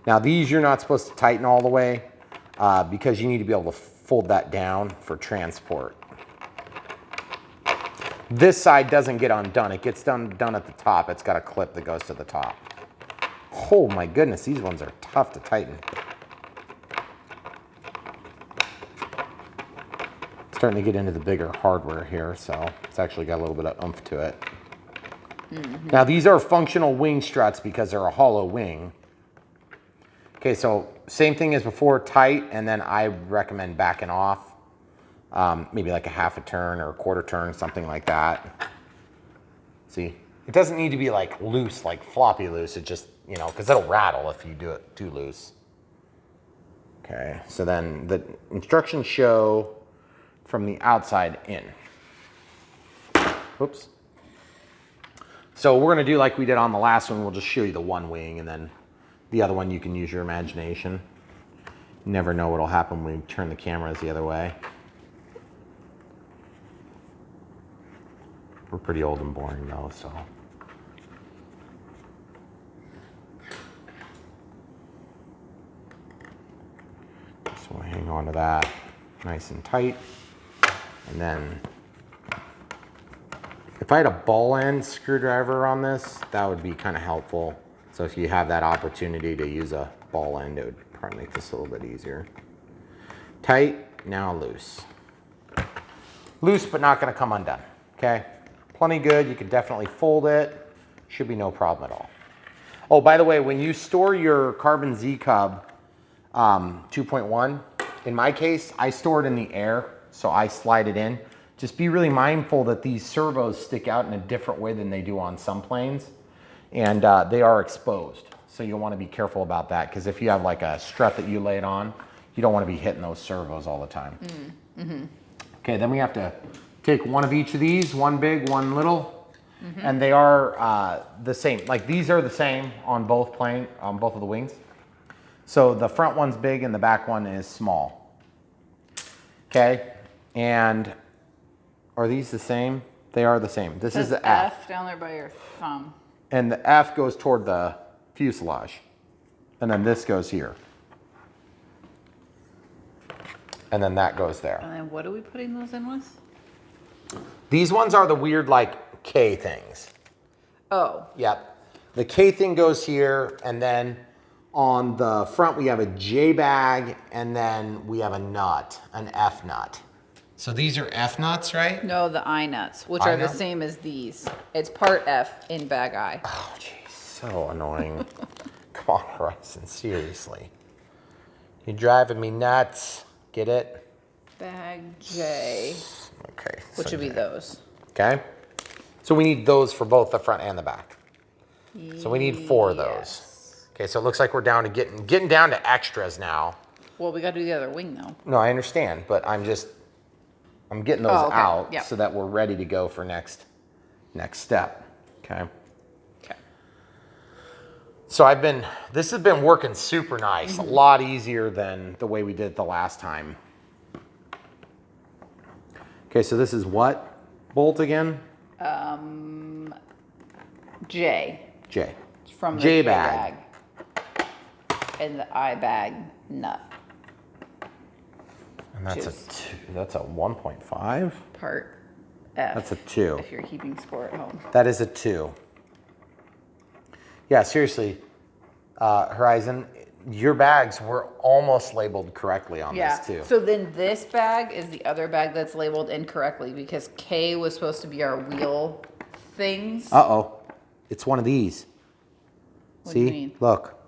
Now these you're not supposed to tighten all the way because you need to be able to fold that down for transport. This side doesn't get undone. It gets done at the top. It's got a clip that goes to the top. Oh my goodness, these ones are tough to tighten. Starting to get into the bigger hardware here, so it's actually got a little bit of oomph to it. Now these are functional wing struts because they're a hollow wing. Okay, so same thing as before, tight, and then I recommend backing off. Maybe like a half a turn or a quarter turn, something like that. See, it doesn't need to be like loose, like floppy loose. It just, you know, because it'll rattle if you do it too loose. Okay, so then the instructions show from the outside in. Oops. So we're gonna do like we did on the last one. We'll just show you the one wing, and then the other one you can use your imagination. You never know what'll happen when we turn the cameras the other way. We're pretty old and boring though, so. So we'll hang on to that nice and tight. And then if I had a ball end screwdriver on this, that would be kind of helpful. So if you have that opportunity to use a ball end, it would probably make this a little bit easier. Tight, now loose. Loose, but not gonna come undone, okay? Plenty good, you can definitely fold it. Should be no problem at all. Oh, by the way, when you store your Carbon Z Cub 2.1, in my case, I store it in the air, so I slide it in. Just be really mindful that these servos stick out in a different way than they do on some planes, and they are exposed. So you'll want to be careful about that, because if you have like a strut that you lay it on, you don't want to be hitting those servos all the time. Okay, then we have to take one of each of these, one big, one little, and they are the same. Like these are the same on both of the wings. So the front one's big and the back one is small. Okay, and are these the same? They are the same. This is the F. Down there by your thumb. And the F goes toward the fuselage. And then this goes here. And then that goes there. And then what are we putting those in with? These ones are the weird like K things. Oh. Yep. The K thing goes here, and then on the front we have a J bag, and then we have a nut, an F nut. So these are F nuts, right? No, the I nuts, which I are the nut? same as these. It's part F in bag I. Oh, jeez, so annoying. Come on, Horizon, seriously. You're driving me nuts. Get it? Bag J, Okay. which would be those. Okay. So we need those for both the front and the back. So we need 4 of those. Okay, so it looks like we're down to getting down to extras now. Well, we got to do the other wing though. No, I understand, but I'm getting those okay. out Yep. so that we're ready to go for next step. Okay. Okay. So this has been working super nice, a lot easier than the way we did it the last time. Okay, so this is what bolt again? J. J. From the J J bag. And the I bag nut. And that's Just that's a 1.5. part F. That's a 2. If you're keeping score at home. That is a 2. Yeah, seriously, Horizon, your bags were almost labeled correctly on this too. So then this bag is the other bag that's labeled incorrectly because K was supposed to be our wheel things. Uh-oh. It's one of these. What See? do you mean? Look.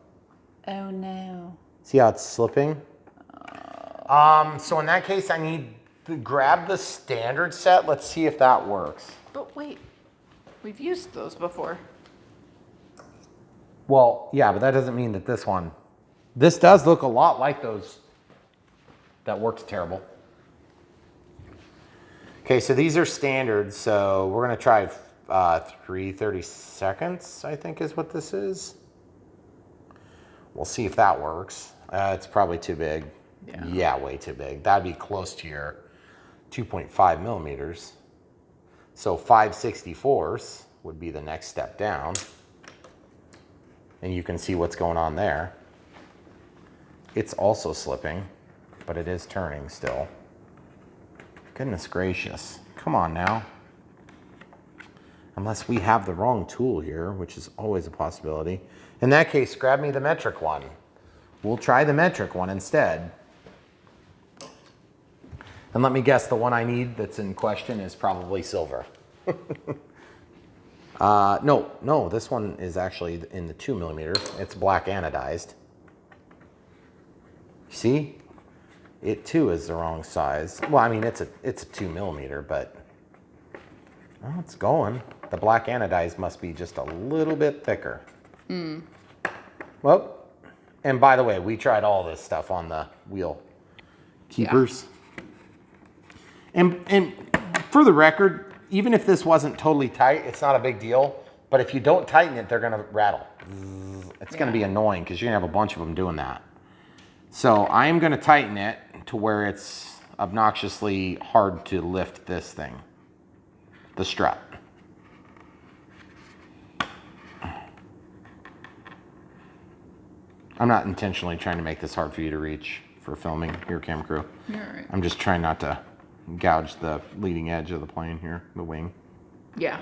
Oh no. See how it's slipping? So in that case, I need to grab the standard set. Let's see if that works. But wait, we've used those before. Well, yeah, but that doesn't mean that this does look a lot like those. That works terrible. Okay, so these are standard. So we're gonna try 3/32, I think is what this is. We'll see if that works. It's probably too big. Yeah, way too big. That'd be close to your 2.5 millimeters. So 5/64 would be the next step down. And you can see what's going on there. It's also slipping, but it is turning still. Goodness gracious. Come on now. Unless we have the wrong tool here, which is always a possibility. In that case, grab me the metric one. We'll try the metric one instead. And let me guess, the one I need that's in question is probably silver. No, this one is actually in the 2 millimeter. It's black anodized. See? It too is the wrong size. Well, I mean, it's a 2 millimeter, but well, it's going. The black anodized must be just a little bit thicker. Well, and by the way, we tried all this stuff on the wheel keepers. Yeah. And for the record, even if this wasn't totally tight, it's not a big deal. But if you don't tighten it, they're gonna rattle. It's gonna be annoying because you're gonna have a bunch of them doing that. So I am gonna tighten it to where it's obnoxiously hard to lift this thing, the strut. I'm not intentionally trying to make this hard for you to reach for filming here, camera crew. You're all right. I'm just trying not to gouge the leading edge of the plane here, the wing. Yeah.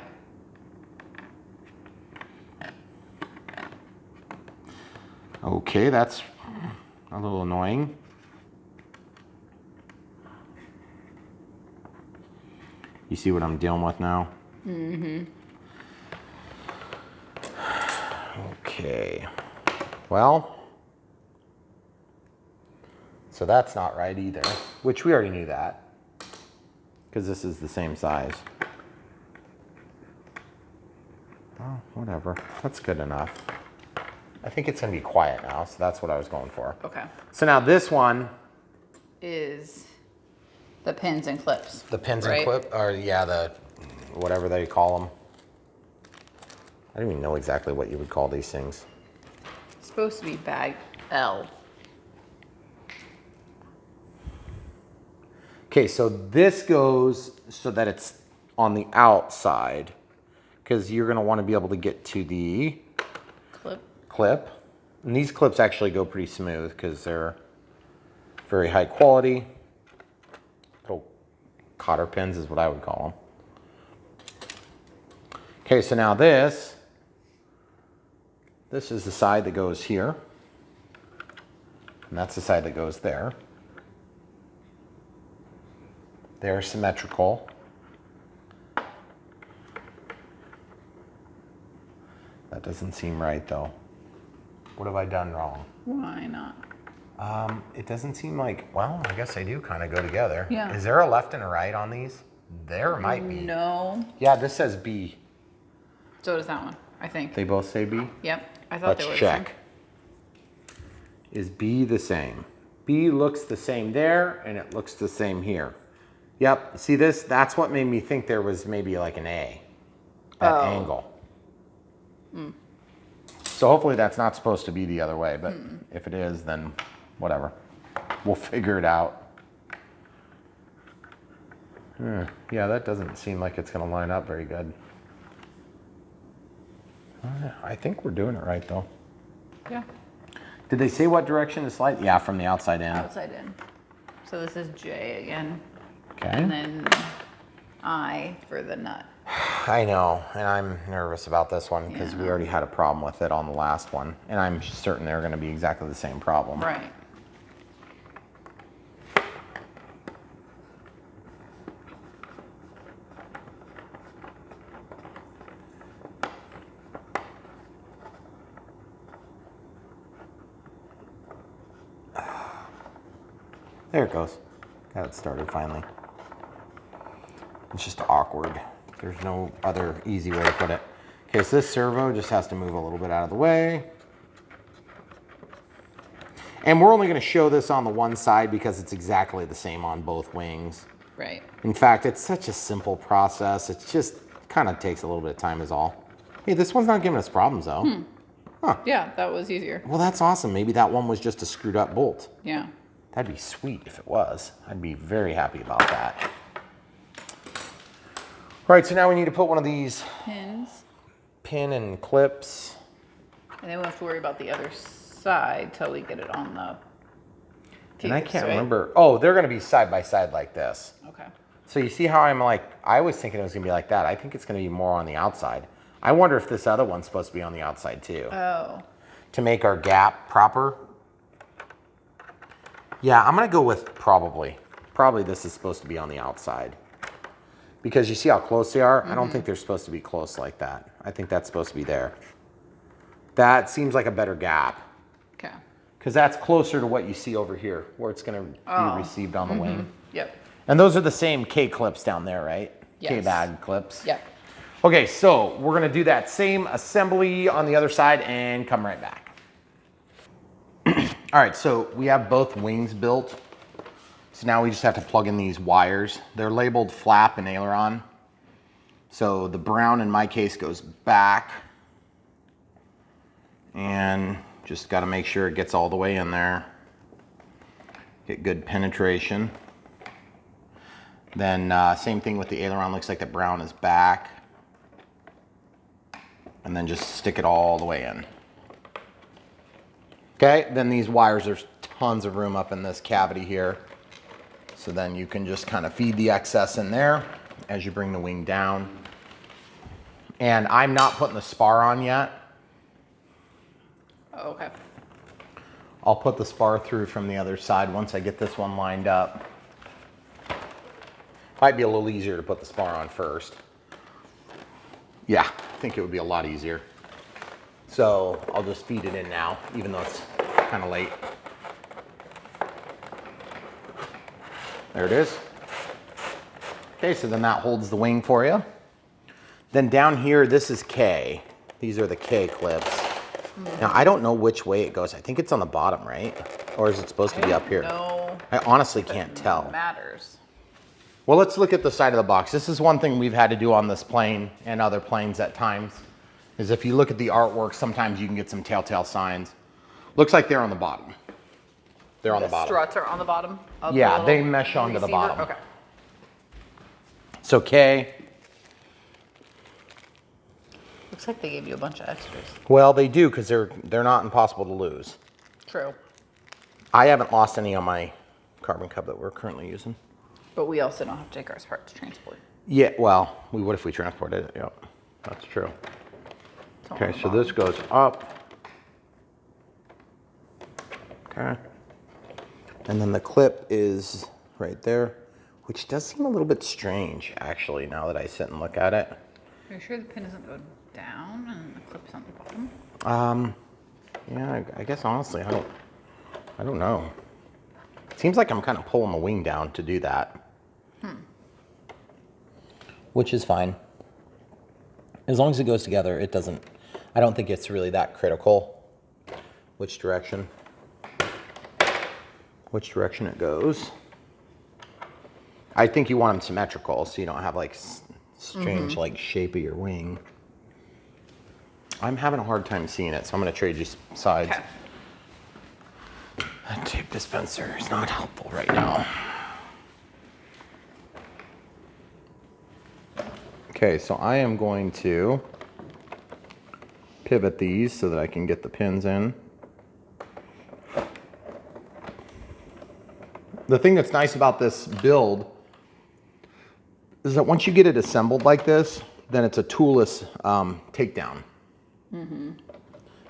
Okay, that's a little annoying. You see what I'm dealing with now? Mm-hmm. Okay. Well, so that's not right either, which we already knew that because this is the same size. Oh, whatever. That's good enough. I think it's going to be quiet now, so that's what I was going for. Okay. So now this one Is the pins and clips. the pins right? and clip, or yeah, the whatever they call them. I don't even know exactly what you would call these things. It's supposed to be bag L. Okay, so this goes so that it's on the outside because you're going to want to be able to get to the Clip. clip. And these clips actually go pretty smooth because they're very high quality. Little cotter pins is what I would call them. Okay, so now this is the side that goes here. And that's the side that goes there. They're symmetrical. That doesn't seem right though. What have I done wrong? Why not? It doesn't seem like, well, I guess they do kind of go together. Yeah. Is there a left and a right on these? There might be. No. Yeah, this says B. So does that one, I think. They both say B? Yep. I thought they were Let's the same. check. Is B the same? B looks the same there, and it looks the same here. Yep, see this? That's what made me think there was maybe like an A, that angle. So hopefully that's not supposed to be the other way, but if it is, then whatever. We'll figure it out. Yeah, that doesn't seem like it's gonna line up very good. I think we're doing it right though. Yeah. Did they say what direction to slide? Yeah, from the outside in. Outside in. So this is J again. Okay. And then I for the nut. I know, and I'm nervous about this one because we already had a problem with it on the last one, and I'm certain they're going to be exactly the same problem. Right. There it goes. Got it started finally. It's just awkward. There's no other easy way to put it. Okay, so this servo just has to move a little bit out of the way. And we're only going to show this on the one side because it's exactly the same on both wings. Right. In fact, it's such a simple process. It's just kind of takes a little bit of time is all. Hey, this one's not giving us problems though. Huh. Yeah, that was easier. Well, that's awesome. Maybe that one was just a screwed up bolt. Yeah. That'd be sweet if it was. I'd be very happy about that. All right, so now we need to put one of these Pins. pin and clips. And then we'll have to worry about the other side till we get it on the And I piece, can't right? remember. Oh, they're going to be side by side like this. Okay. So you see how I'm like, I was thinking it was going to be like that. I think it's going to be more on the outside. I wonder if this other one's supposed to be on the outside too. Oh. To make our gap proper. Yeah, I'm going to go with probably. Probably this is supposed to be on the outside. Because you see how close they are? I don't think they're supposed to be close like that. I think that's supposed to be there. That seems like a better gap. Okay. Because that's closer to what you see over here, where it's going to be received on the wing. Yep. And those are the same K clips down there, right? Yes. K bag clips. Yep. Okay, so we're going to do that same assembly on the other side and come right back. All right, so we have both wings built. So now we just have to plug in these wires. They're labeled flap and aileron. So the brown in my case goes back. And just got to make sure it gets all the way in there. Get good penetration. Then same thing with the aileron. Looks like the brown is back. And then just stick it all the way in. Okay, then these wires, there's tons of room up in this cavity here. So then you can just kind of feed the excess in there as you bring the wing down. And I'm not putting the spar on yet. Oh, okay. I'll put the spar through from the other side once I get this one lined up. Might be a little easier to put the spar on first. Yeah, I think it would be a lot easier. So I'll just feed it in now, even though it's kind of late. There it is. Okay, so then that holds the wing for you. Then down here, this is K. These are the K clips. Now, I don't know which way it goes. I think it's on the bottom, right? Or is it supposed to be up here? No. I honestly can't tell. Matters. Well, let's look at the side of the box. This is one thing we've had to do on this plane and other planes at times, is if you look at the artwork, sometimes you can get some telltale signs. Looks like they're on the bottom. They're on the bottom. Struts are on the bottom of Yeah, the they little mesh onto the receiver? bottom. Okay. So K. Looks like they gave you a bunch of extras. Well, they do, because they're not impossible to lose. True. I haven't lost any on my carbon cup that we're currently using. But we also don't have to take ours apart to transport. Yeah, well, we would if we transported it. Yep, that's true. It's all on Okay, the so bottom. this goes up. Okay. And then the clip is right there, which does seem a little bit strange, actually, now that I sit and look at it. Are you sure the pin doesn't go down and the clip's on the bottom? Yeah, I guess honestly, I don't know. It seems like I'm kind of pulling the wing down to do that. Which is fine. As long as it goes together, it doesn't, I don't think it's really that critical which direction it goes. I think you want them symmetrical so you don't have like strange like shape of your wing. I'm having a hard time seeing it, so I'm going to trade you sides. Okay. That tape dispenser is not helpful right now. Okay, so I am going to pivot these so that I can get the pins in. The thing that's nice about this build is that once you get it assembled like this, then it's a toolless takedown. I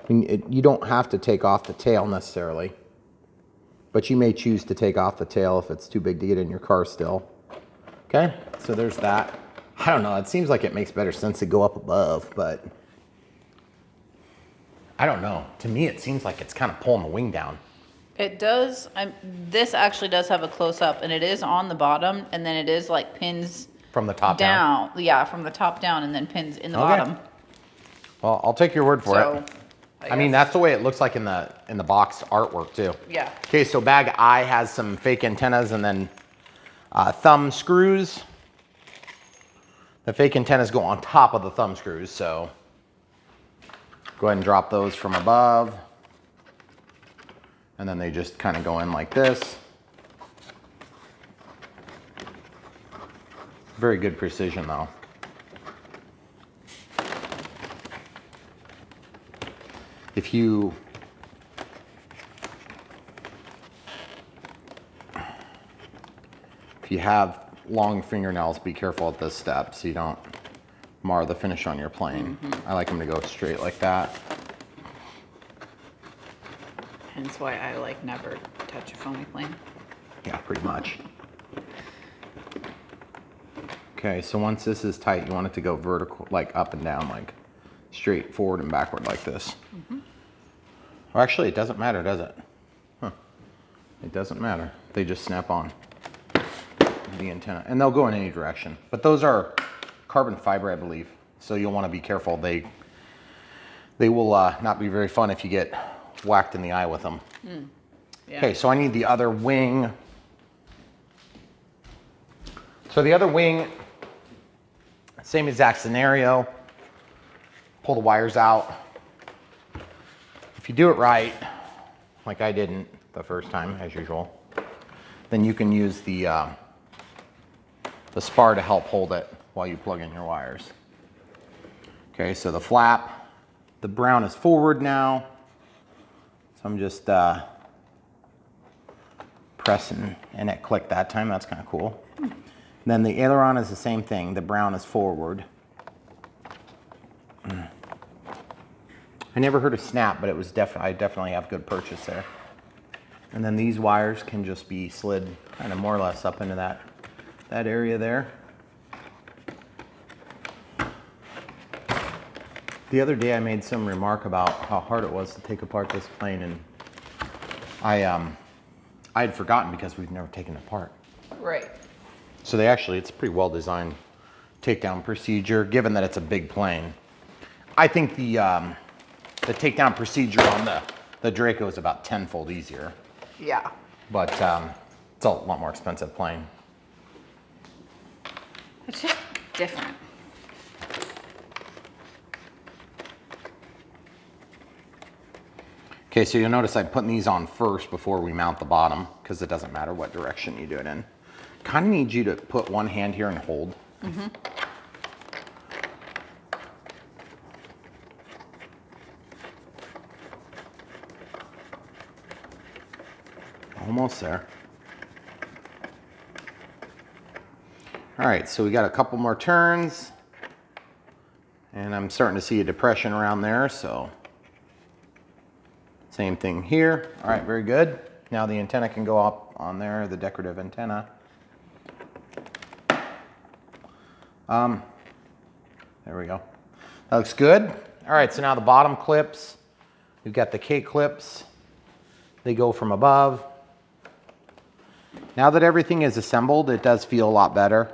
mean, you don't have to take off the tail necessarily, but you may choose to take off the tail if it's too big to get in your car still. Okay, so there's that. I don't know, it seems like it makes better sense to go up above, but I don't know. To me, it seems like it's kind of pulling the wing down. It does. This actually does have a close-up, and it is on the bottom, and then it is like pins From the top down? Yeah, from the top down, and then pins in the bottom. Well, I'll take your word for it. I mean, guess. that's the way it looks like in the box artwork too. Yeah. Okay, so bag I has some fake antennas and then thumb screws. The fake antennas go on top of the thumb screws, so go ahead and drop those from above. And then they just kind of go in like this. Very good precision though. If you have long fingernails, be careful at this step so you don't mar the finish on your plane. I like them to go straight like that. Hence why I like never touch a foamy plane. Yeah, pretty much. Okay, so once this is tight, you want it to go vertical, like up and down, like straight forward and backward like this. Well, actually, it doesn't matter, does it? Huh. It doesn't matter. They just snap on the antenna, and they'll go in any direction. But those are carbon fiber, I believe, so you'll want to be careful. They will not be very fun if you get whacked in the eye with them. Yeah. Okay, so I need the other wing. So the other wing, same exact scenario. Pull the wires out. If you do it right, like I didn't the first time, as usual, then you can use the spar to help hold it while you plug in your wires. Okay, so the flap, the brown is forward now. So I'm just pressing, and it clicked that time. That's kind of cool. Then the aileron is the same thing. The brown is forward. I never heard a snap, but it was I definitely have good purchase there. And then these wires can just be slid kind of more or less up into that area there. The other day I made some remark about how hard it was to take apart this plane, and I had forgotten because we've never taken it apart. Right. So it's a pretty well designed takedown procedure, given that it's a big plane. I think the takedown procedure on the Draco is about tenfold easier. Yeah. But it's a lot more expensive plane. It's just different. Okay, so you'll notice I'm putting these on first before we mount the bottom, because it doesn't matter what direction you do it in. Kind of need you to put one hand here and hold. Almost there. All right, so we got a couple more turns, and I'm starting to see a depression around there, so same thing here. All right, very good. Now the antenna can go up on there, the decorative antenna. There we go. That looks good. All right, so now the bottom clips. We've got the K clips. They go from above. Now that everything is assembled, it does feel a lot better.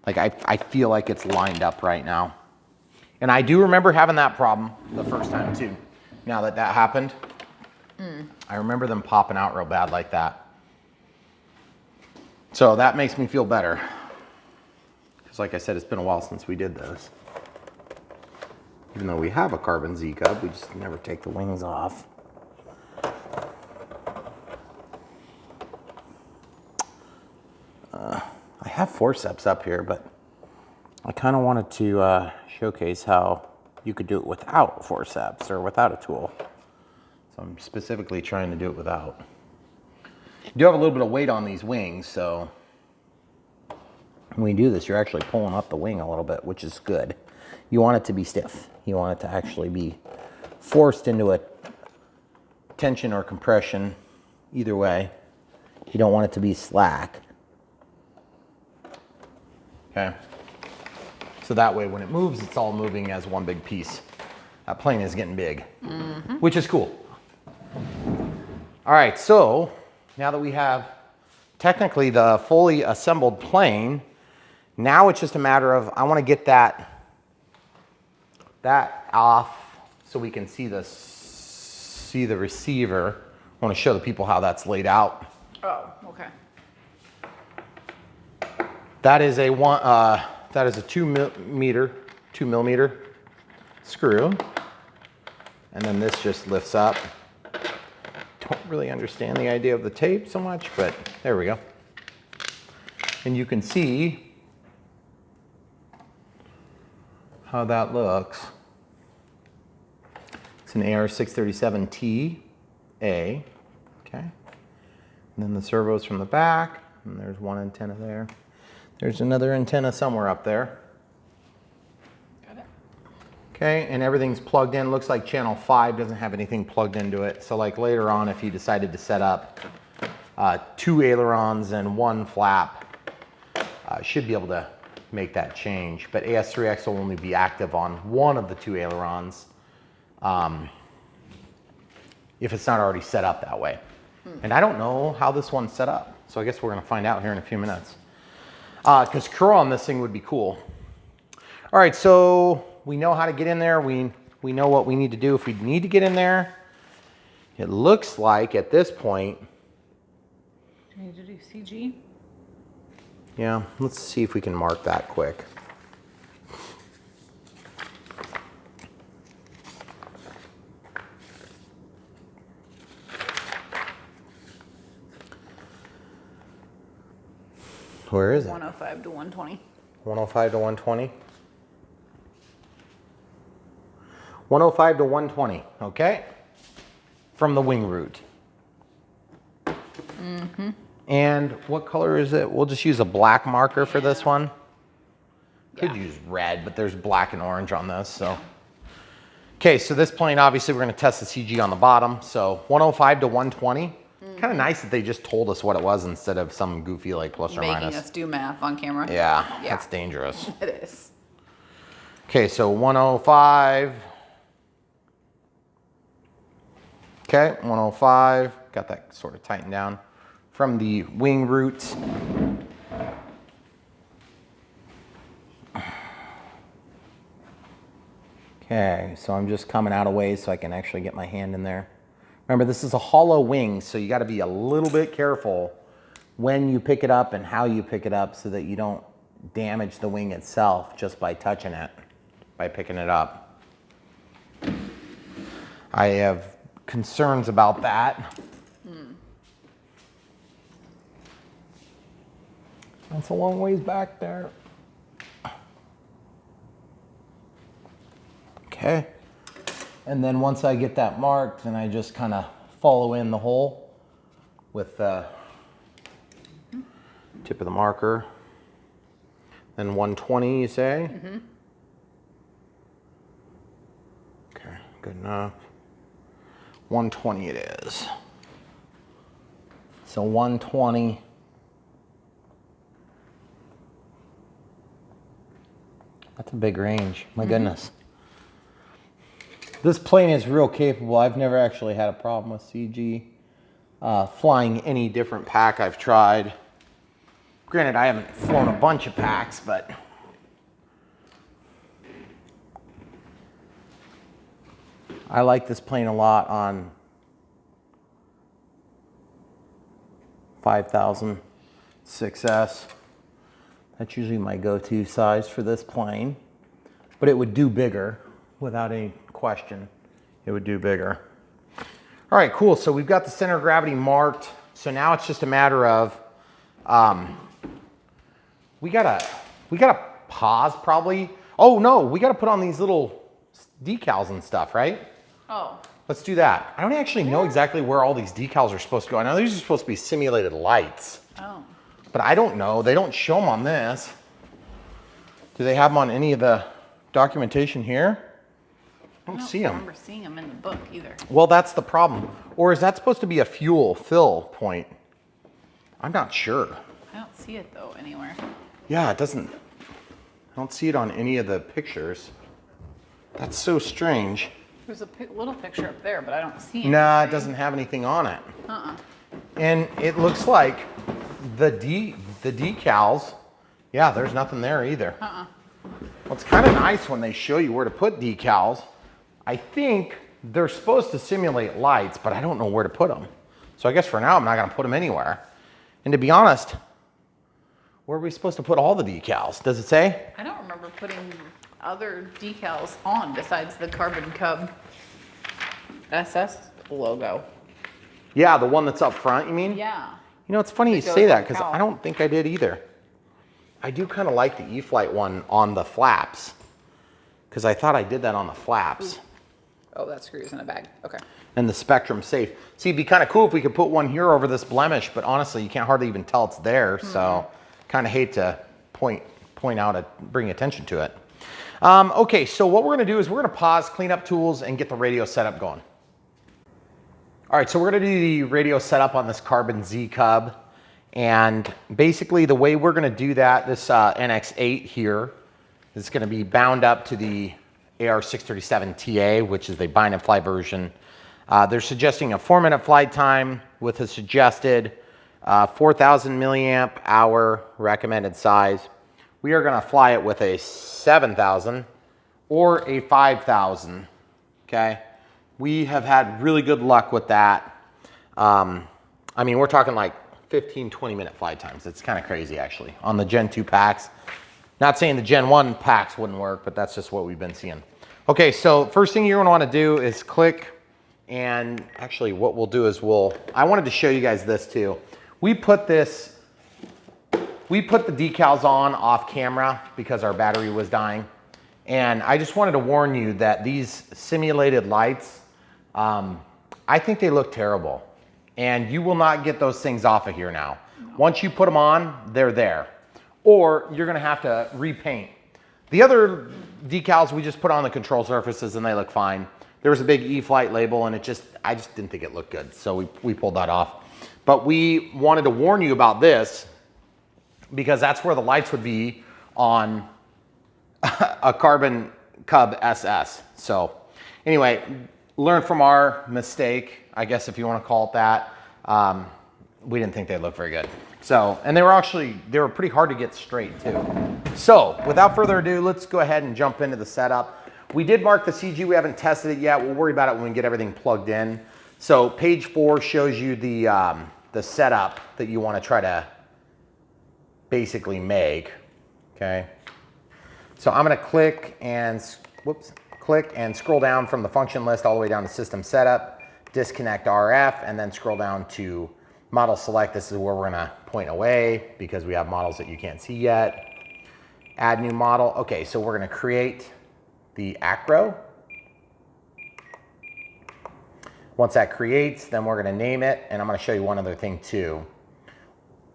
Like I feel like it's lined up right now. And I do remember having that problem the first time too. Now that that happened, I remember them popping out real bad like that. So that makes me feel better. Because like I said, it's been a while since we did this. Even though we have a carbon Z-cup, we just never take the wings off. I have forceps up here, but I kind of wanted to showcase how you could do it without forceps or without a tool. So I'm specifically trying to do it without. You do have a little bit of weight on these wings, so when you do this, you're actually pulling up the wing a little bit, which is good. You want it to be stiff. You want it to actually be forced into a tension or compression, either way. You don't want it to be slack. Okay. So that way when it moves, it's all moving as one big piece. That plane is getting big, which is cool. All right, so now that we have technically the fully assembled plane, now it's just a matter of, I want to get that off so we can see the receiver. I want to show the people how that's laid out. Oh, okay. That is a 2 millimeter screw, and then this just lifts up. Don't really understand the idea of the tape so much, but there we go. And you can see how that looks. It's an AR637T A, okay. And then the servos from the back, and there's one antenna there. There's another antenna somewhere up there. Got it. Okay, and everything's plugged in. Looks like channel 5 doesn't have anything plugged into it. So like later on, if you decided to set up 2 ailerons and 1 flap, should be able to make that change. But AS3X will only be active on 1 of the 2 ailerons if it's not already set up that way. And I don't know how this one's set up. So I guess we're gonna find out here in a few minutes. Because curl on this thing would be cool. All right, so we know how to get in there. We know what we need to do if we need to get in there. It looks like at this point. Do we need to do CG? Yeah, let's see if we can mark that quick. Where is it? 105 to 120. 105 to 120. 105 to 120, okay? From the wing root. And what color is it? We'll just use a black marker for this one. Could use red, but there's black and orange on this, so. Okay, so this plane, obviously we're gonna test the CG on the bottom. So 105 to 120. Kind of nice that they just told us what it was instead of some goofy like plus or minus. Making us do math on camera. Yeah, that's dangerous. It is. Okay, so 105. Okay, 105. Got that sort of tightened down from the wing roots. Okay, so I'm just coming out of ways so I can actually get my hand in there. Remember, this is a hollow wing, so you got to be a little bit careful when you pick it up and how you pick it up so that you don't damage the wing itself just by touching it, by picking it up. I have concerns about that. That's a long ways back there. Okay. And then once I get that marked, then I just kind of follow in the hole with the tip of the marker. Then 120, you say? Mm-hmm. Okay, good enough. 120 it is. So 120. That's a big range, my goodness. This plane is real capable. I've never actually had a problem with CG flying any different pack I've tried. Granted, I haven't flown a bunch of packs, but I like this plane a lot on 5000 6S. That's usually my go-to size for this plane, but it would do bigger without any question. It would do bigger. All right, cool. So we've got the center of gravity marked. So now it's just a matter of, we gotta pause probably. Oh no, we gotta put on these little decals and stuff, right? Oh. Let's do that. I don't actually know exactly where all these decals are supposed to go. I know these are supposed to be simulated lights. Oh. But I don't know. They don't show them on this. Do they have them on any of the documentation here? I don't see them. I don't remember seeing them in the book either. Well, that's the problem. Or is that supposed to be a fuel fill point? I'm not sure. I don't see it though anywhere. Yeah, it doesn't. I don't see it on any of the pictures. That's so strange. There's a little picture up there, but I don't see it. Nah, it doesn't have anything on it. And it looks like the decals, yeah, there's nothing there either. Well, it's kind of nice when they show you where to put decals. I think they're supposed to simulate lights, but I don't know where to put them. So I guess for now, I'm not going to put them anywhere. And to be honest, where are we supposed to put all the decals? Does it say? I don't remember putting other decals on besides the Carbon Cub SS logo. Yeah, the one that's up front, you mean? Yeah. You know, it's funny you say that because I don't think I did either. I do kind of like the E-flite one on the flaps because I thought I did that on the flaps. Oh, that screws in a bag. Okay. And the Spectrum safe. See, it'd be kind of cool if we could put one here over this blemish, but honestly, you can't hardly even tell it's there. So kind of hate to point out, bring attention to it. Okay, so what we're going to do is we're going to pause, clean up tools, and get the radio setup going. All right, so we're going to do the radio setup on this Carbon Z Cub. And basically the way we're going to do that, this NX8 here is going to be bound up to the AR637TA, which is the bind and fly version. They're suggesting a 4-minute flight time with a suggested 4,000 milliamp hour recommended size. We are going to fly it with a 7,000 or a 5,000, okay? We have had really good luck with that. I mean, we're talking like 15, 20-minute flight times. It's kind of crazy, actually, on the Gen 2 packs. Not saying the Gen 1 packs wouldn't work, but that's just what we've been seeing. Okay, so first thing you're going to want to do is click, and actually what we'll do is I wanted to show you guys this too. We put the decals on off camera because our battery was dying. And I just wanted to warn you that these simulated lights, I think they look terrible. And you will not get those things off of here now. Once you put them on, they're there. Or you're gonna have to repaint. The other decals we just put on the control surfaces and they look fine. There was a big E-flite label and I just didn't think it looked good. So we pulled that off. But we wanted to warn you about this because that's where the lights would be on a Carbon Cub SS. So anyway, learn from our mistake, I guess if you want to call it that. We didn't think they looked very good. So, and they were pretty hard to get straight too. So without further ado, let's go ahead and jump into the setup. We did mark the CG, we haven't tested it yet. We'll worry about it when we get everything plugged in. So page 4 shows you the setup that you want to try to basically make, okay? So I'm gonna click and scroll down from the function list all the way down to system setup, disconnect RF, and then scroll down to model select. This is where we're gonna point away because we have models that you can't see yet. Add new model. Okay, so we're gonna create the acro. Once that creates, then we're gonna name it, and I'm gonna show you one other thing too.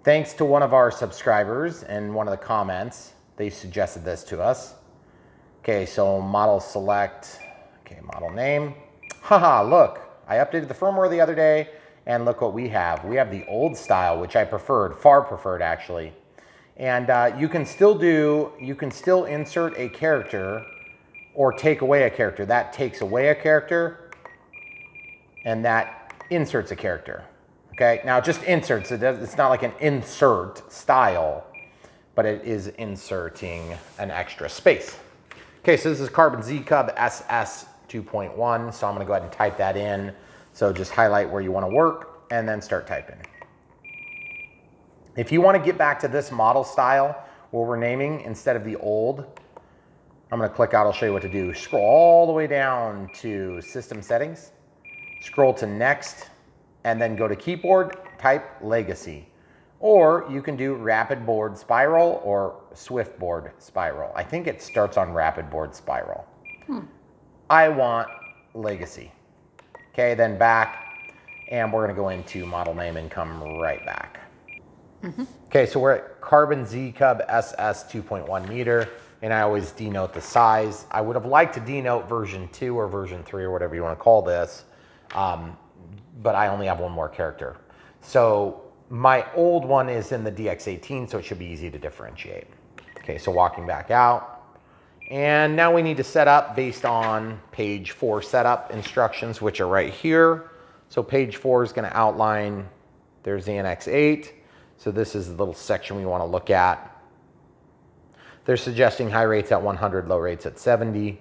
Thanks to one of our subscribers and one of the comments, they suggested this to us. Okay, so model select, okay, model name. Haha, look, I updated the firmware the other day, and look what we have. We have the old style, which I preferred, far preferred actually. And you can still insert a character or take away a character. That takes away a character, and that inserts a character. Okay, now it just inserts. It's not like an insert style, but it is inserting an extra space. Okay, so this is Carbon Z Cub SS 2.1. So I'm gonna go ahead and type that in. So just highlight where you wanna work and then start typing. If you wanna get back to this model style where we're naming instead of the old, I'm gonna click out, I'll show you what to do. Scroll all the way down to System Settings, scroll to Next, and then go to Keyboard, type Legacy. Or you can do Rapid Board Spiral or Swift Board Spiral. I think it starts on Rapid Board Spiral. I want Legacy. Okay, then back, and we're gonna go into model name and come right back. Okay, so we're at Carbon Z Cub SS 2.1 meter, and I always denote the size. I would have liked to denote version 2 or version 3 or whatever you wanna call this, but I only have one more character. So my old one is in the DX18, so it should be easy to differentiate. Okay, so walking back out. And now we need to set up based on page 4 setup instructions, which are right here. So page 4 is gonna outline, there's the NX8. So this is the little section we wanna look at. They're suggesting high rates at 100, low rates at 70.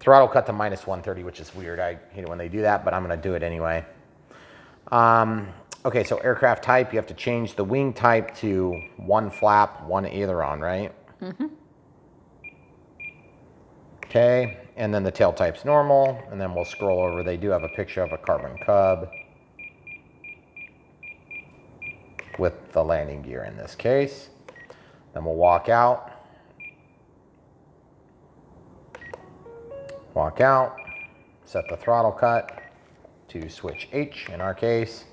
Throttle cut to -130, which is weird. I hate it when they do that, but I'm gonna do it anyway. Okay, so aircraft type, you have to change the wing type to 1 flap, 1 aileron, right? Okay, and then the tail type's normal, and then we'll scroll over. They do have a picture of a Carbon Cub with the landing gear in this case. Then we'll walk out. Walk out, set the throttle cut to switch H in our case.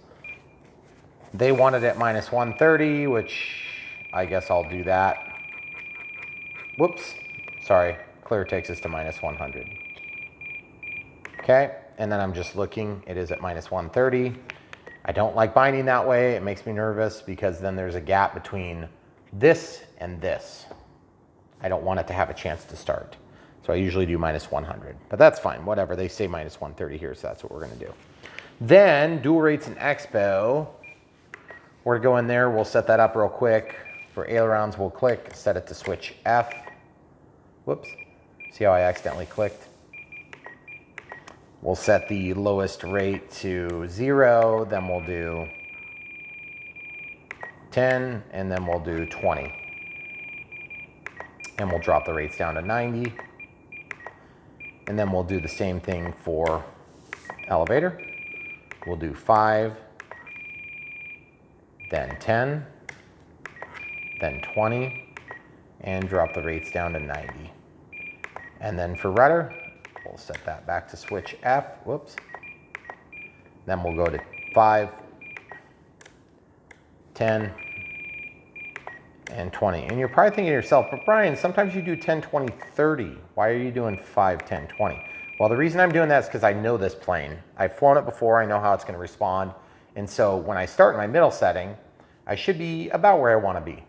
They wanted it -130, which I guess I'll do that. Whoops, sorry, clear takes us to -100. Okay, and then I'm just looking, it is at -130. I don't like binding that way, it makes me nervous because then there's a gap between this and this. I don't want it to have a chance to start. So I usually do -100, but that's fine, whatever. They say -130 here, so that's what we're gonna do. Then dual rates and expo. We're gonna go in there, we'll set that up real quick. For ailerons, we'll click, set it to switch F. Whoops, see how I accidentally clicked? We'll set the lowest rate to 0, then we'll do 10, and then we'll do 20. And we'll drop the rates down to 90. And then we'll do the same thing for elevator. We'll do 5, then 10, then 20, and drop the rates down to 90. And then for rudder, we'll set that back to switch F, whoops. Then we'll go to 5, 10, and 20. And you're probably thinking to yourself, but Brian, sometimes you do 10, 20, 30. Why are you doing 5, 10, 20? Well, the reason I'm doing that is because I know this plane. I've flown it before, I know how it's gonna respond. And so when I start in my middle setting, I should be about where I wanna be.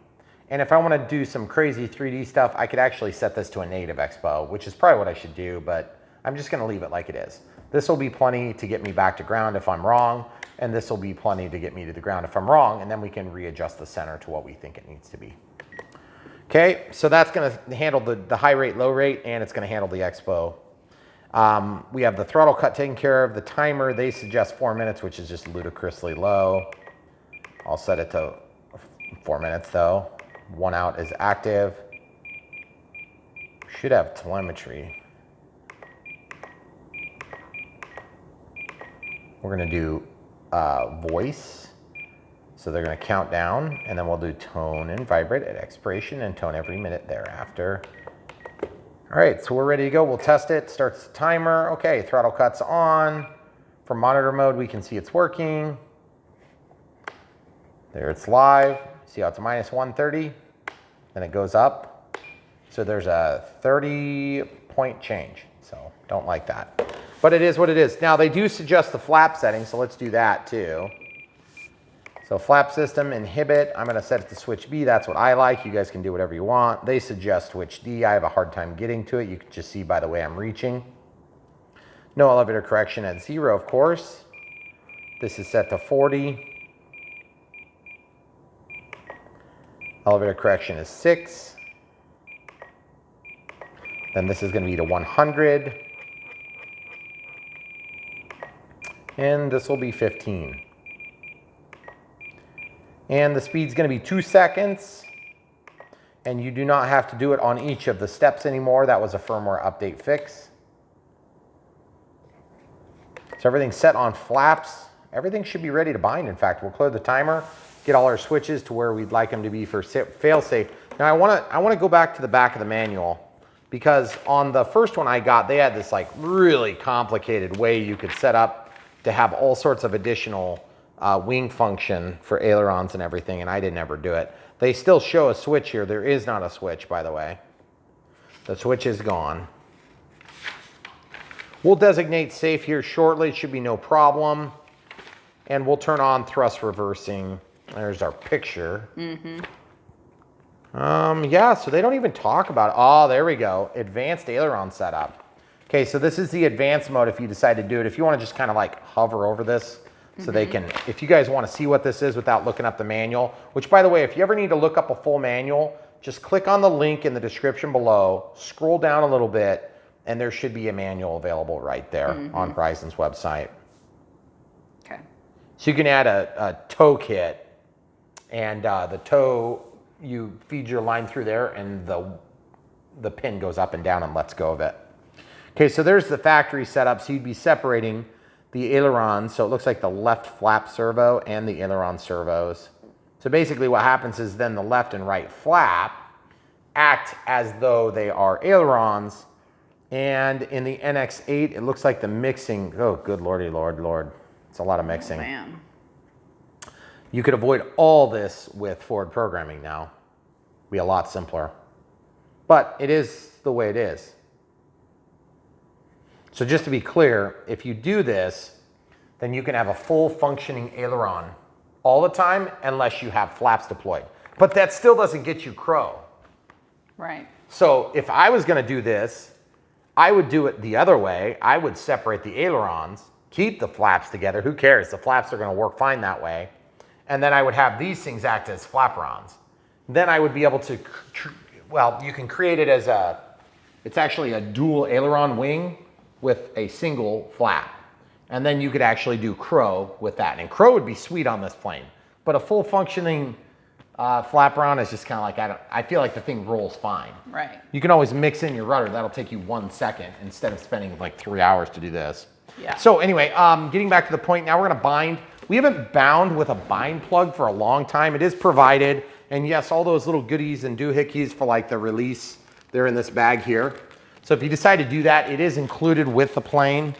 And if I wanna do some crazy 3D stuff, I could actually set this to a native expo, which is probably what I should do, but I'm just gonna leave it like it is. This will be plenty to get me back to ground if I'm wrong, and this will be plenty to get me to the ground if I'm wrong, and then we can readjust the center to what we think it needs to be. Okay, so that's gonna handle the high rate, low rate, and it's gonna handle the expo. We have the throttle cut taken care of. The timer, they suggest 4 minutes, which is just ludicrously low. I'll set it to 4 minutes though. 1 out is active. Should have telemetry. We're gonna do voice. So they're gonna count down, and then we'll do tone and vibrate at expiration and tone every minute thereafter. All right, so we're ready to go. We'll test it. Starts the timer. Okay, throttle cut's on. From monitor mode, we can see it's working. There it's live. See how it's minus 130? Then it goes up. So there's a 30-point change. So don't like that. But it is what it is. Now they do suggest the flap setting, so let's do that too. So flap system, inhibit, I'm gonna set it to switch B. That's what I like. You guys can do whatever you want. They suggest switch D. I have a hard time getting to it. You can just see by the way I'm reaching. No elevator correction at 0, of course. This is set to 40. Elevator correction is 6. Then this is gonna be to 100. And this will be 15. And the speed's gonna be 2 seconds. And you do not have to do it on each of the steps anymore. That was a firmware update fix. So everything's set on flaps. Everything should be ready to bind. In fact, we'll clear the timer, get all our switches to where we'd like them to be for fail-safe. Now I wanna go back to the back of the manual, because on the first one I got, they had this like really complicated way you could set up to have all sorts of additional wing function for ailerons and everything, and I didn't ever do it. They still show a switch here. There is not a switch, by the way. The switch is gone. We'll designate safe here shortly. It should be no problem. And we'll turn on thrust reversing. There's our picture. Yeah, so they don't even talk about it. Oh, there we go. Advanced aileron setup. Okay, so this is the advanced mode if you decide to do it. If you want to just kind of like hover over this so they can, if you guys want to see what this is without looking up the manual, which by the way, if you ever need to look up a full manual, just click on the link in the description below, scroll down a little bit, and there should be a manual available right there on Horizon's website. Okay. So you can add a tow kit, and the tow, you feed your line through there, and the pin goes up and down and lets go of it. Okay, so there's the factory setup. So you'd be separating the ailerons. So it looks like the left flap servo and the aileron servos. So basically what happens is then the left and right flap act as though they are ailerons. And in the NX8, it looks like the mixing, oh, good lordy, Lord. It's a lot of mixing. Oh, man. You could avoid all this with forward programming now. Be a lot simpler. But it is the way it is. So just to be clear, if you do this, then you can have a full functioning aileron all the time unless you have flaps deployed. But that still doesn't get you crow. Right. So if I was gonna do this, I would do it the other way. I would separate the ailerons, keep the flaps together. Who cares? The flaps are gonna work fine that way. And then I would have these things act as flaperons. Then I would be able to, well, you can create it as it's actually a dual aileron wing with a single flap. And then you could actually do crow with that. And crow would be sweet on this plane. But a full functioning flaperon is just kind of like, I feel like the thing rolls fine. Right. You can always mix in your rudder. That'll take you 1 second instead of spending like 3 hours to do this. Yeah. So anyway, getting back to the point, now we're gonna bind. We haven't bound with a bind plug for a long time. It is provided. And yes, all those little goodies and doohickeys for like the release, they're in this bag here. So if you decide to do that, it is included with the plane.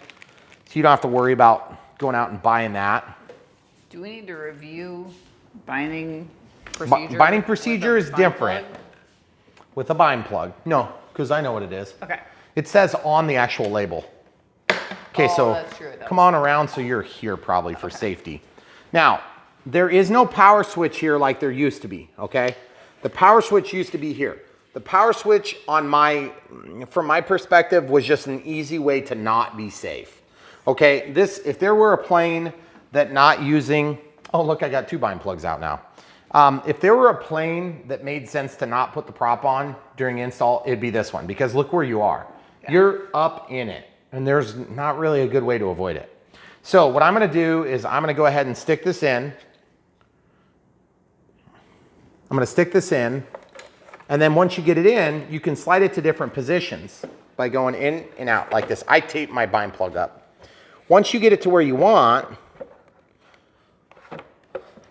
So you don't have to worry about going out and buying that. Do we need to review binding procedure? Binding procedure is bind different plug? with a bind plug. No, because I know what it is. Okay. It says on the actual label. Okay, Oh, so that's true, come on around so you're here probably for safety. Now, there is no power switch here like there used to be, okay? The power switch used to be here. The power switch from my perspective was just an easy way to not be safe. Okay, if there were a plane that not using, oh look, I got 2 bind plugs out now. If there were a plane that made sense to not put the prop on during install, it'd be this one, because look where you are. Yeah. You're up in it, and there's not really a good way to avoid it. So what I'm gonna do is I'm gonna go ahead and stick this in. I'm gonna stick this in, and then once you get it in, you can slide it to different positions by going in and out like this. I tape my bind plug up. Once you get it to where you want,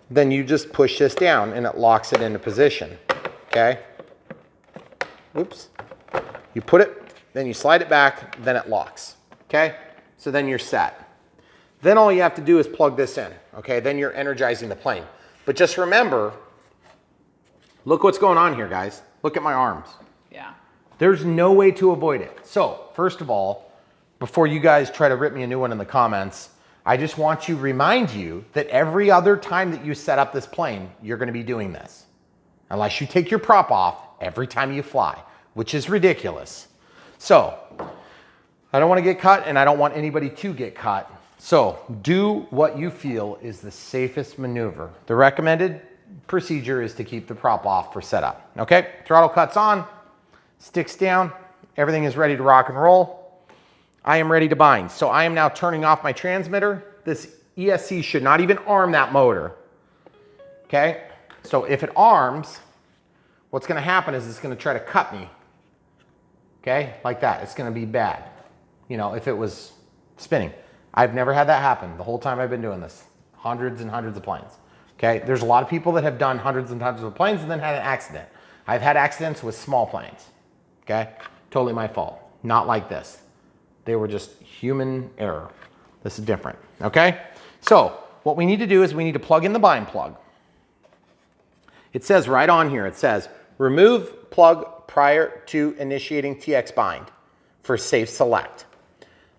then you just push this down and it locks it into position, okay? Oops. You put it, then you slide it back, then it locks, okay? So then you're set. Then all you have to do is plug this in, okay? Then you're energizing the plane. But just remember, look what's going on here, guys. Look at my arms. Yeah. There's no way to avoid it. So, first of all, before you guys try to rip me a new one in the comments, I just want to remind you that every other time that you set up this plane, you're gonna be doing this. Unless you take your prop off every time you fly, which is ridiculous. So, I don't wanna get cut and I don't want anybody to get cut. So, do what you feel is the safest maneuver. The recommended procedure is to keep the prop off for setup, okay? Throttle cuts on, sticks down, everything is ready to rock and roll. I am ready to bind. So I am now turning off my transmitter. This ESC should not even arm that motor, okay? So if it arms, what's gonna happen is it's gonna try to cut me, okay? Like that, it's gonna be bad. You know, if it was spinning. I've never had that happen the whole time I've been doing this. Hundreds and hundreds of planes, okay? There's a lot of people that have done hundreds and hundreds of planes and then had an accident. I've had accidents with small planes, okay? Totally my fault, not like this. They were just human error. This is different, okay? So what we need to do is we need to plug in the bind plug. It says right on here, it says, remove plug prior to initiating TX bind for safe select.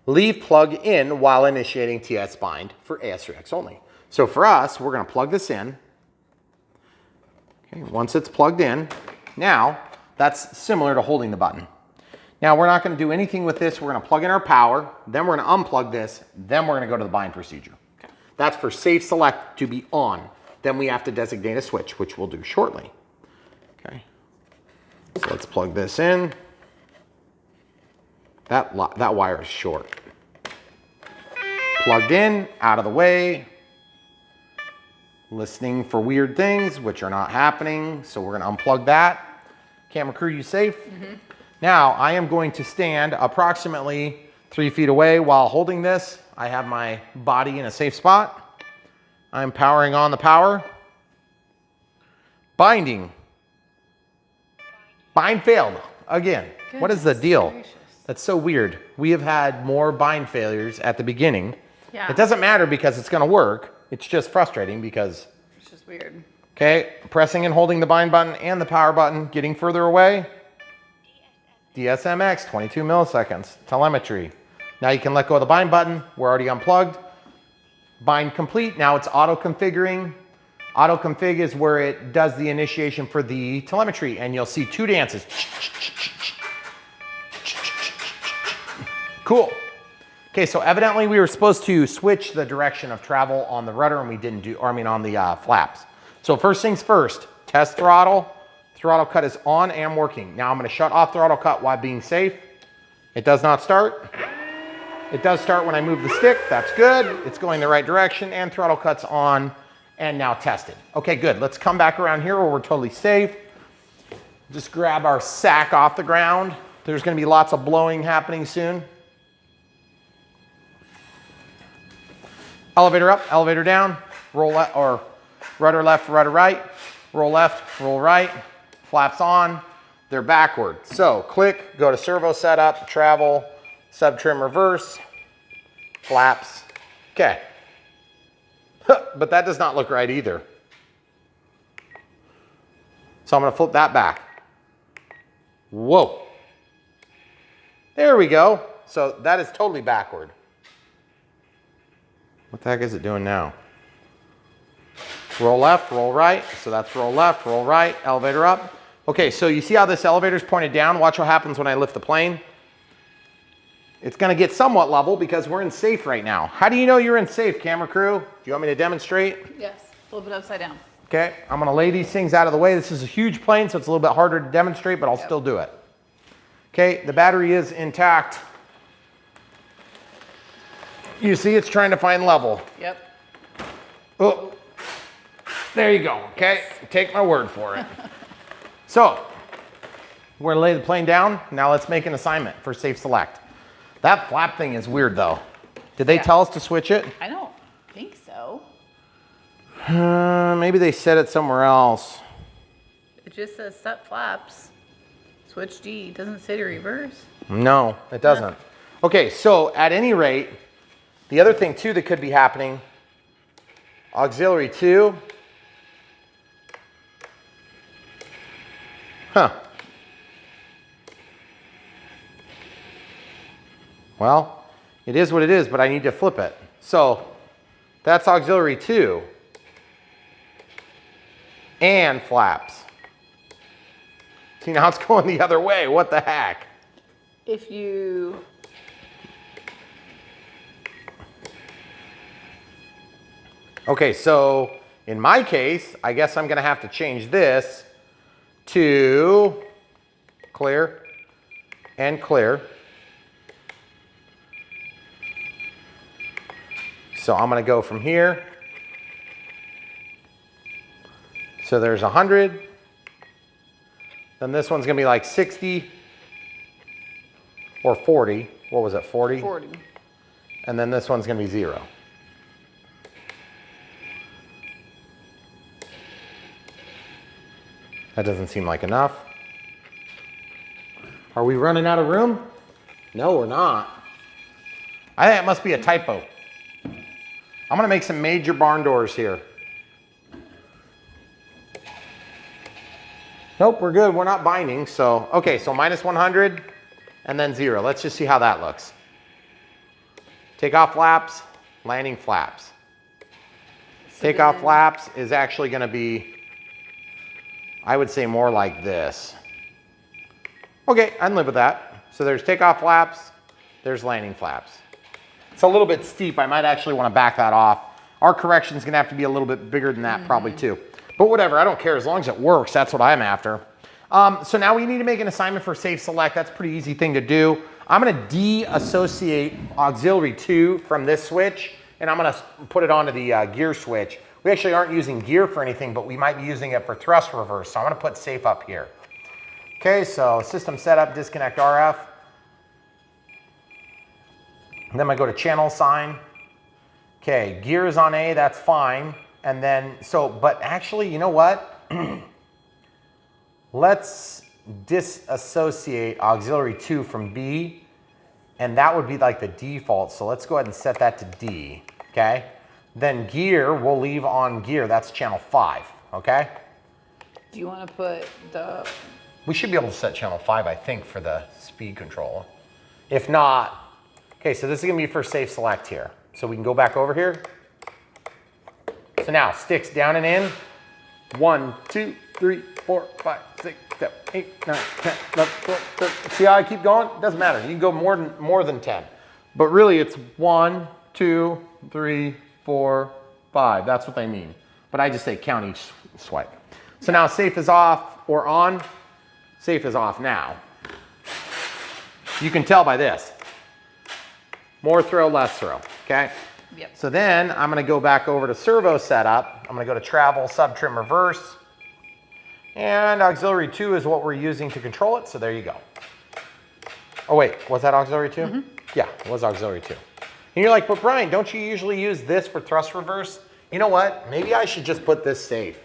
Leave plug in while initiating TX bind for AS3X only. So for us, we're gonna plug this in. Okay, once it's plugged in, now that's similar to holding the button. Now we're not gonna do anything with this. We're gonna plug in our power, then we're gonna unplug this, then we're gonna go to the bind procedure. Okay. That's for safe select to be on. Then we have to designate a switch, which we'll do shortly. Okay, so let's plug this in. That wire is short. Plugged in, out of the way. Listening for weird things, which are not happening. So we're gonna unplug that. Camera crew, you safe? Mm-hmm. Now I am going to stand approximately 3 feet away while holding this. I have my body in a safe spot. I'm powering on the power. Binding. Bind failed again. Goodness, what is the deal? Gracious. That's so weird. We have had more bind failures at the beginning. Yeah. It doesn't matter because it's gonna work. It's just frustrating because it's just weird. Okay, pressing and holding the bind button and the power button, getting further away. DSMX, 22 milliseconds, telemetry. Now you can let go of the bind button. We're already unplugged. Bind complete. Now it's auto configuring. Auto config is where it does the initiation for the telemetry, and you'll see 2 dances. Cool. Okay, so evidently we were supposed to switch the direction of travel on the rudder, and we didn't do, or I mean on the flaps. So first things first, test throttle. Throttle cut is on and working. Now I'm gonna shut off throttle cut while being safe. It does not start. It does start when I move the stick, that's good. It's going the right direction, and throttle cut's on and now tested. Okay, good, let's come back around here where we're totally safe. Just grab our sack off the ground. There's gonna be lots of blowing happening soon. Elevator up, elevator down, roll left, or rudder left, rudder right, roll left, roll right, flaps on, they're backward. So click, go to servo setup, travel, sub trim reverse, flaps, okay. But that does not look right either. So I'm gonna flip that back. Whoa. There we go. So that is totally backward. What the heck is it doing now? Roll left, roll right. So that's roll left, roll right, elevator up. Okay, so you see how this elevator is pointed down? Watch what happens when I lift the plane. It's gonna get somewhat level because we're in safe right now. How do you know you're in safe, camera crew? Do you want me to demonstrate? Yes, a little bit upside down. Okay, I'm gonna lay these things out of the way. This is a huge plane, so it's a little bit harder to demonstrate, but I'll still do it. Okay, the battery is intact. You see it's trying to find level. Yep. Oh, there you go, okay? Take my word for it. So, we're gonna lay the plane down. Now let's make an assignment for safe select. That flap thing is weird though. Did they tell us to switch it? I don't think so. Maybe they said it somewhere else. It just says set flaps. Switch D. It doesn't say to reverse. No, it doesn't. Okay, so at any rate, The other thing too that could be happening, auxiliary 2. Huh. Well, it is what it is, but I need to flip it. So that's auxiliary 2 and flaps. See, now it's going the other way. What the heck? If you... Okay, so in my case, I guess I'm gonna have to change this to clear and clear. So I'm gonna go from here. So there's 100. Then this one's gonna be like 60 or 40. What was it, 40? 40. And then this one's gonna be 0. That doesn't seem like enough. Are we running out of room? No, we're not. I think it must be a typo. I'm gonna make some major barn doors here. Nope, we're good. We're not binding. So, okay, so minus 100 and then 0. Let's just see how that looks. Takeoff flaps, landing flaps. Takeoff flaps is actually gonna be, I would say more like this. Okay, I can live with that. So there's takeoff flaps, there's landing flaps. It's a little bit steep. I might actually want to back that off. Our correction's gonna have to be a little bit bigger than that probably too. But whatever, I don't care as long as it works. That's what I'm after. So now we need to make an assignment for safe select. That's a pretty easy thing to do. I'm gonna de-associate auxiliary 2 from this switch, and I'm gonna put it onto the gear switch. We actually aren't using gear for anything, but we might be using it for thrust reverse. So I'm gonna put safe up here. Okay, so system setup, disconnect RF. And then I go to channel sign. Okay, gear is on A, that's fine. And then, but actually, you know what? Let's disassociate auxiliary 2 from B, and that would be like the default. So let's go ahead and set that to D, okay? Then gear, we'll leave on gear. That's channel 5, okay? Do you want to put the... We should be able to set channel 5, I think, for the speed control. If not, okay, so this is gonna be for safe select here. So we can go back over here. So now, sticks down and in. 1, 2, 3, 4, 5, 6, 7, 8, 9, 10, 11, 12, 13. See how I keep going? It doesn't matter. You can go more than 10. But really it's 1, 2, 3, 4, 5. That's what they mean. But I just say count each swipe. So now safe is off or on. Safe is off now. You can tell by this. More throw, less throw, okay? Yep. So then I'm gonna go back over to servo setup. I'm gonna go to travel, sub trim, reverse. And auxiliary 2 is what we're using to control it, so there you go. Oh wait, was that auxiliary 2? Mm-hmm. Yeah, it was auxiliary 2. And you're like, but Brian, don't you usually use this for thrust reverse? You know what? Maybe I should just put this safe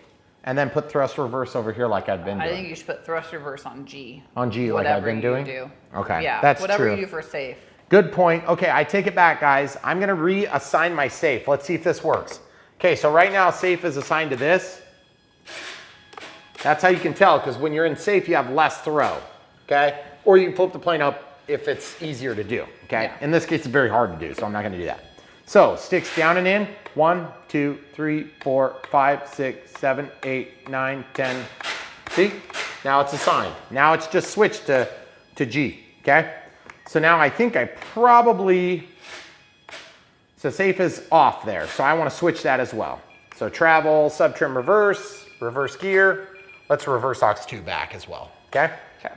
and then put thrust reverse over here like I've been doing. I think you should put thrust reverse on G. On G like I've been doing? Whatever you do. Okay, yeah, that's whatever true. you do for safe. Good point. Okay, I take it back, guys. I'm gonna reassign my safe. Let's see if this works. Okay, so right now safe is assigned to this. That's how you can tell, because when you're in safe, you have less throw, okay? Or you can flip the plane up if it's easier to do, okay? Yeah. In this case, it's very hard to do, so I'm not gonna do that. So sticks down and in. 1, 2, 3, 4, 5, 6, 7, 8, 9, 10. See? Now it's assigned. Now it's just switched to G, okay? So now I think I probably, so safe is off there. So I want to switch that as well. So travel, sub trim, reverse, reverse gear. Let's reverse aux 2 back as well, okay? Okay.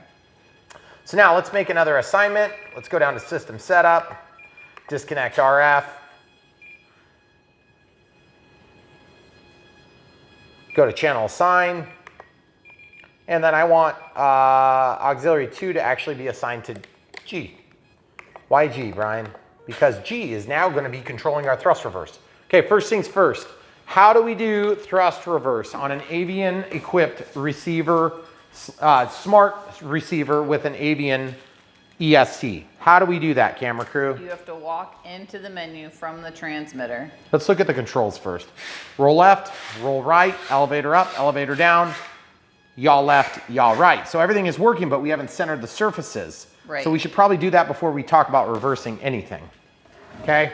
So now let's make another assignment. Let's go down to system setup, disconnect RF. Go to channel assign. And then I want auxiliary 2 to actually be assigned to G. Why G, Brian? Because G is now going to be controlling our thrust reverse. Okay, first things first. How do we do thrust reverse on an avian equipped receiver, smart receiver with an avian ESC. How do we do that, camera crew? You have to walk into the menu from the transmitter. Let's look at the controls first. Roll left, roll right, elevator up, elevator down, yaw left, yaw right. So everything is working, but we haven't centered the surfaces. Right. So we should probably do that before we talk about reversing anything. Okay?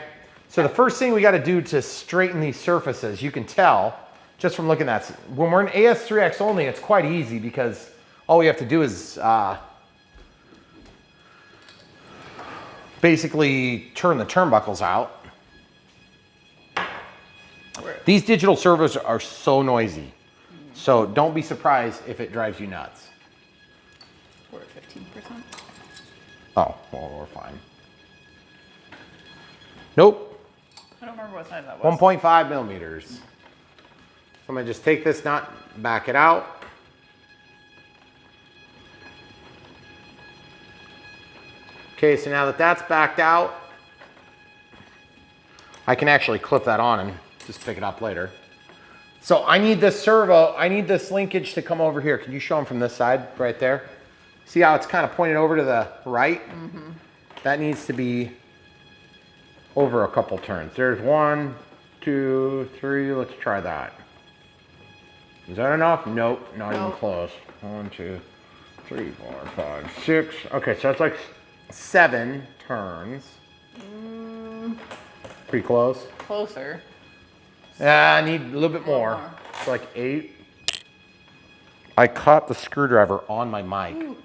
So the first thing we got to do to straighten these surfaces, you can tell just from looking at that, when we're in AS3X only, it's quite easy because all we have to do is basically turn the turnbuckles out. These digital servos are so noisy. So don't be surprised if it drives you nuts. We're at 15%. Oh, well, we're fine. Nope. I don't remember what size that was. 1.5 millimeters. So I'm gonna just take this nut, back it out. Okay, so now that that's backed out, I can actually clip that on and just pick it up later. So I need this servo, I need this linkage to come over here. Can you show them from this side, right there? See how it's kind of pointed over to the right? Mm-hmm. That needs to be over a couple turns. There's 1, 2, 3, let's try that. Is that enough? Nope, not even close. 1, 2, 3, 4, 5, 6. Okay, so that's like 7 turns. Pretty close. Closer. Yeah, I need a little bit more. It's like 8. I caught the screwdriver on my mic. Ooh.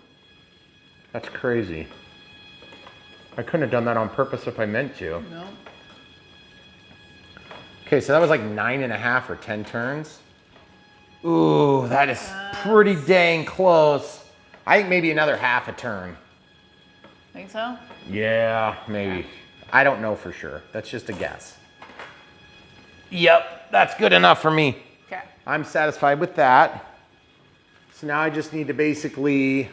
That's crazy. I couldn't have done that on purpose if I meant to. No. Okay, so that was like 9.5 or 10 turns. Ooh, that is pretty dang close. I think maybe another half a turn. Think so? Yeah, maybe. I don't know for sure. That's just a guess. Yep, that's good enough for me. Okay. I'm satisfied with that. So now I just need to basically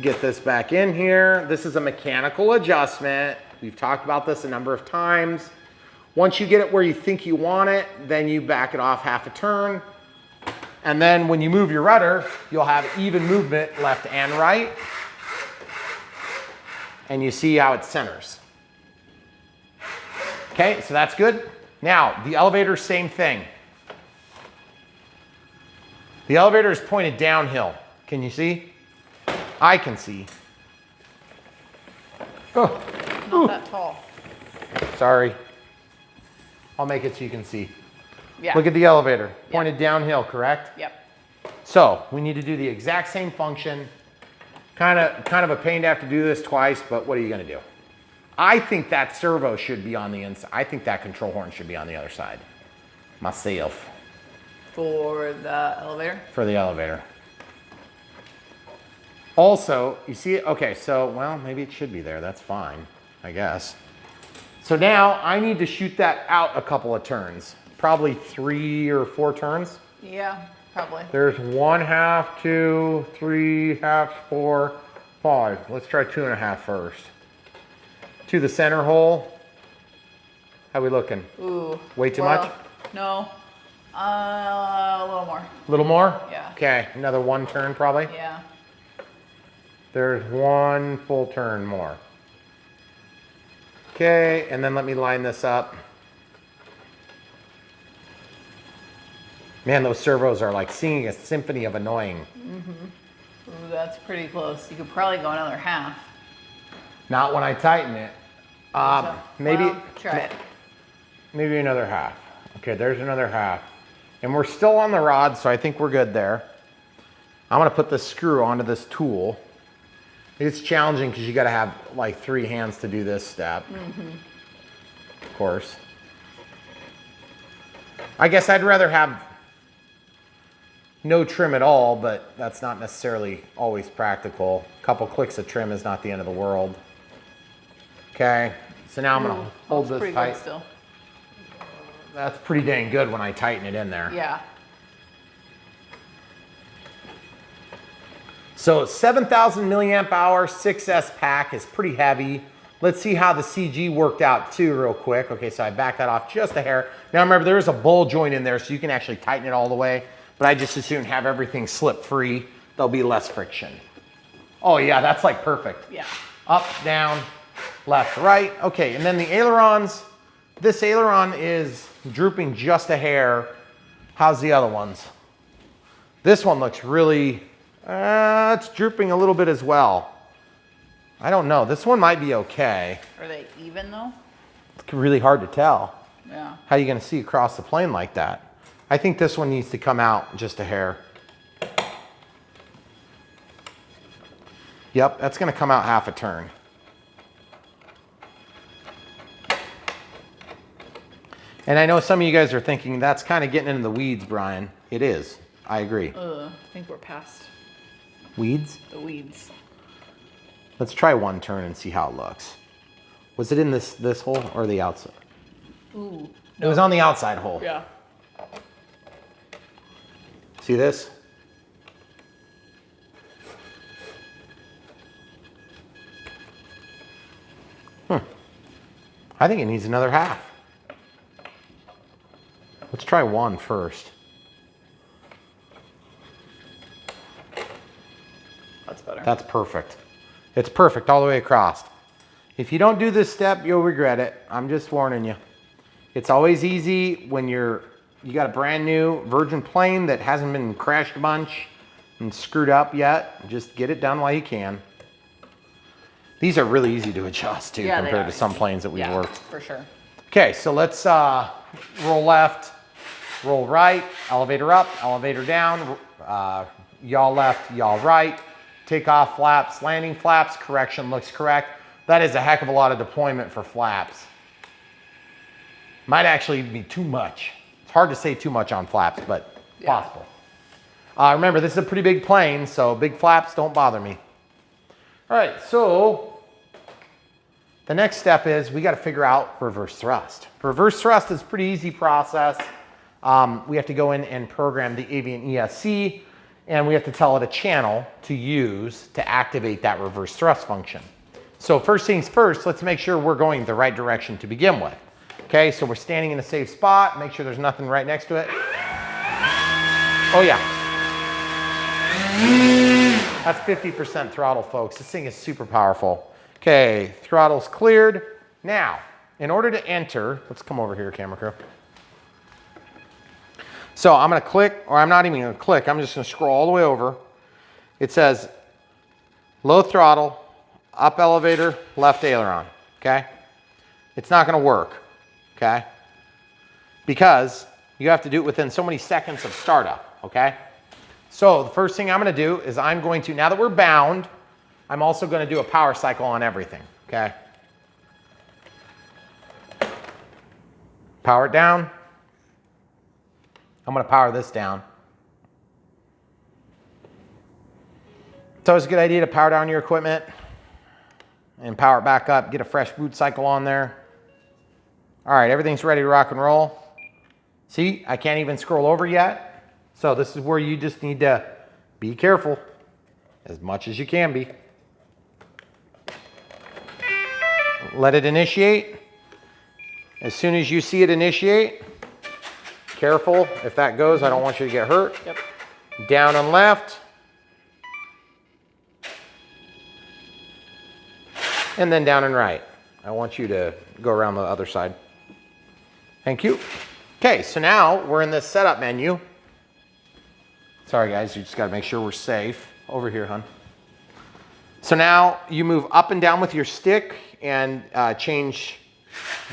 get this back in here. This is a mechanical adjustment. We've talked about this a number of times. Once you get it where you think you want it, then you back it off half a turn. And then when you move your rudder, you'll have even movement left and right. And you see how it centers. Okay, so that's good. Now, the elevator, same thing. The elevator is pointed downhill. Can you see? I can see. Oh. Not that tall. Sorry. I'll make it so you can see. Yeah. Look at the elevator, pointed downhill, correct? Yep. So we need to do the exact same function. Kind of a pain to have to do this twice, but what are you gonna do? I think that servo should be on the inside. I think that control horn should be on the other side. Myself. For the elevator? For the elevator. Also, you see it? Okay, so, well, maybe it should be there. That's fine, I guess. So now I need to shoot that out a couple of turns. Probably 3 or 4 turns. Yeah, probably. There's 1/2, 2, 3/2, 4, 5. Let's try 2.5 first. To the center hole. How we looking? Ooh. Way too much? No. A little more. A little more? Yeah. Okay, another 1 turn probably. Yeah. There's 1 full turn more. Okay, and then let me line this up. Man, those servos are like singing a symphony of annoying. Mm-hmm. Ooh, that's pretty close. You could probably go another half. Not when I tighten it. Maybe, well, try it. Maybe another half. Okay, there's another half. And we're still on the rod, so I think we're good there. I'm gonna put this screw onto this tool. It's challenging because you gotta have like 3 hands to do this step. Mm-hmm. Of course. I guess I'd rather have no trim at all, but that's not necessarily always practical. A couple clicks of trim is not the end of the world. Okay, so now I'm gonna hold this pretty tight. good still. That's pretty dang good when I tighten it in there. Yeah. So 7,000 milliamp hour 6S pack is pretty heavy. Let's see how the CG worked out too real quick. Okay, so I backed that off just a hair. Now remember, there is a bowl joint in there so you can actually tighten it all the way. but I just as soon have everything slip free. There'll be less friction. Oh yeah, that's like perfect. Yeah. Up, down, left, right. Okay, and then the ailerons, this aileron is drooping just a hair. How's the other ones? This one looks really, it's drooping a little bit as well. I don't know, this one might be okay. Are they even though? It's really hard to tell. Yeah. How are you gonna see across the plane like that? I think this one needs to come out just a hair. Yep, that's gonna come out half a turn. And I know some of you guys are thinking that's kind of getting into the weeds, Brian. It is, I agree. I think we're past Weeds? the weeds. Let's try one turn and see how it looks. Was it in this hole or the outside? Ooh. It was on the outside hole. Yeah. See this? I think it needs another half. Let's try one first. That's better. That's perfect. It's perfect all the way across. If you don't do this step, you'll regret it. I'm just warning you. It's always easy when you got a brand new virgin plane that hasn't been crashed a bunch and screwed up yet. Just get it done while you can. These are really easy to adjust too, Yeah, compared to some planes that we've yeah, worked. for sure. Okay, so let's roll left, roll right, elevator up, elevator down, yaw left, yaw right, takeoff flaps, landing flaps, correction looks correct. That is a heck of a lot of deployment for flaps. Might actually be too much. It's hard to say too much on flaps, but Yeah. possible. Remember, this is a pretty big plane, so big flaps don't bother me. All right, so the next step is we got to figure out reverse thrust. Reverse thrust is a pretty easy process. We have to go in and program the Avian ESC, and we have to tell it a channel to use to activate that reverse thrust function. So first things first, let's make sure we're going the right direction to begin with. Okay, so we're standing in a safe spot. Make sure there's nothing right next to it. Oh yeah. That's 50% throttle, folks. This thing is super powerful. Okay, throttle's cleared. Now, in order to enter, let's come over here, camera crew. So I'm gonna click, or I'm not even gonna click, I'm just gonna scroll all the way over. It says low throttle, up elevator, left aileron, okay? It's not gonna work, okay? Because you have to do it within so many seconds of startup, okay? So the first thing I'm gonna do is I'm going to, now that we're bound, I'm also gonna do a power cycle on everything, okay? Power it down. I'm gonna power this down. It's always a good idea to power down your equipment and power it back up, get a fresh boot cycle on there. All right, everything's ready to rock and roll. See, I can't even scroll over yet. So this is where you just need to be careful as much as you can be. Let it initiate. As soon as you see it initiate, careful. If that goes, I don't want you to get hurt. Yep. Down and left. And then down and right. I want you to go around the other side. Thank you. Okay, so now we're in this setup menu. Sorry guys, you just gotta make sure we're safe. Over here, hon. So now you move up and down with your stick and change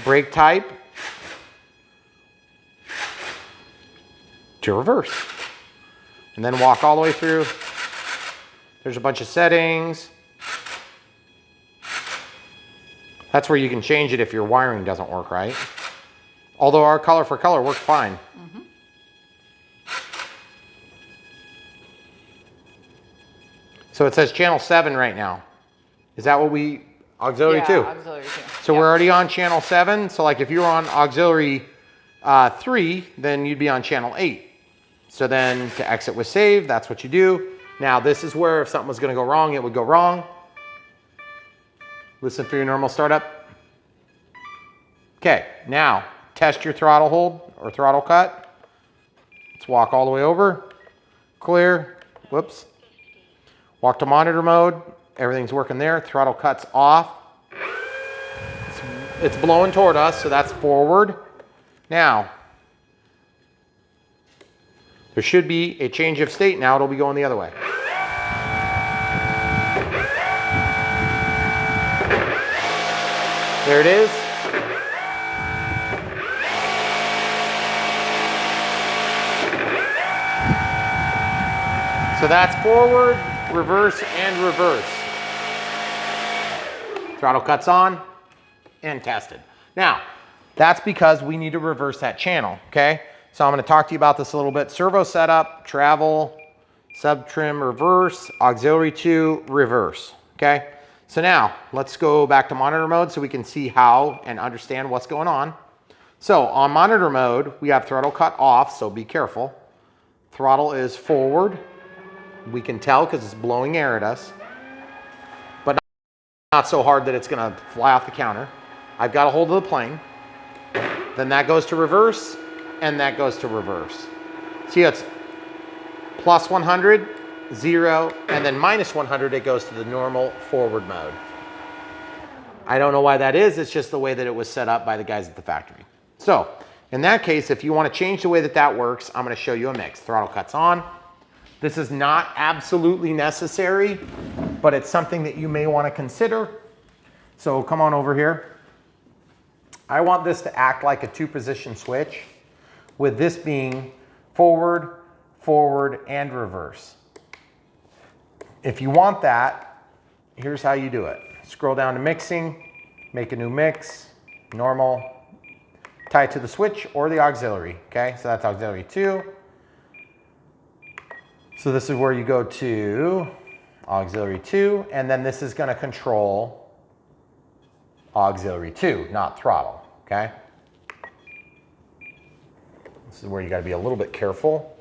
brake type to reverse. And then walk all the way through. There's a bunch of settings. That's where you can change it if your wiring doesn't work right. Although our color for color worked fine. Mm-hmm. So it says channel 7 right now. Is that what we, auxiliary 2? Auxiliary 2. So Yep. we're already on channel 7. So like if you were on auxiliary 3, then you'd be on channel 8. So then to exit with save, that's what you do. Now this is where if something was gonna go wrong, it would go wrong. Listen for your normal startup. Okay, now test your throttle hold or throttle cut. Let's walk all the way over. clear. Whoops. Walk to monitor mode. Everything's working there. Throttle cuts off. It's blowing toward us, so that's forward. Now, there should be a change of state now. It'll be going the other way. There it is. So that's forward, reverse, and reverse. Throttle cuts on and tested. Now, that's because we need to reverse that channel, okay? So I'm gonna talk to you about this a little bit. Servo setup, travel, sub trim, reverse, auxiliary 2, reverse, okay? So now, let's go back to monitor mode so we can see how and understand what's going on. So on monitor mode, we have throttle cut off, so be careful. Throttle is forward. We can tell because it's blowing air at us, but not so hard that it's gonna fly off the counter. I've got a hold of the plane. Then that goes to reverse, and that goes to reverse. See, it's plus 100, 0, and then minus 100, it goes to the normal forward mode. I don't know why that is. It's just the way that it was set up by the guys at the factory. So in that case, if you want to change the way that that works, I'm going to show you a mix. Throttle cuts on. This is not absolutely necessary, but it's something that you may want to consider. So come on over here. I want this to act like a 2-position switch, with this being forward, forward, and reverse. If you want that, here's how you do it. Scroll down to mixing, make a new mix, normal, tie it to the switch or the auxiliary, okay? So that's auxiliary 2. So this is where you go to auxiliary 2, and then this is going to control auxiliary 2, not throttle, okay? This is where you got to be a little bit careful.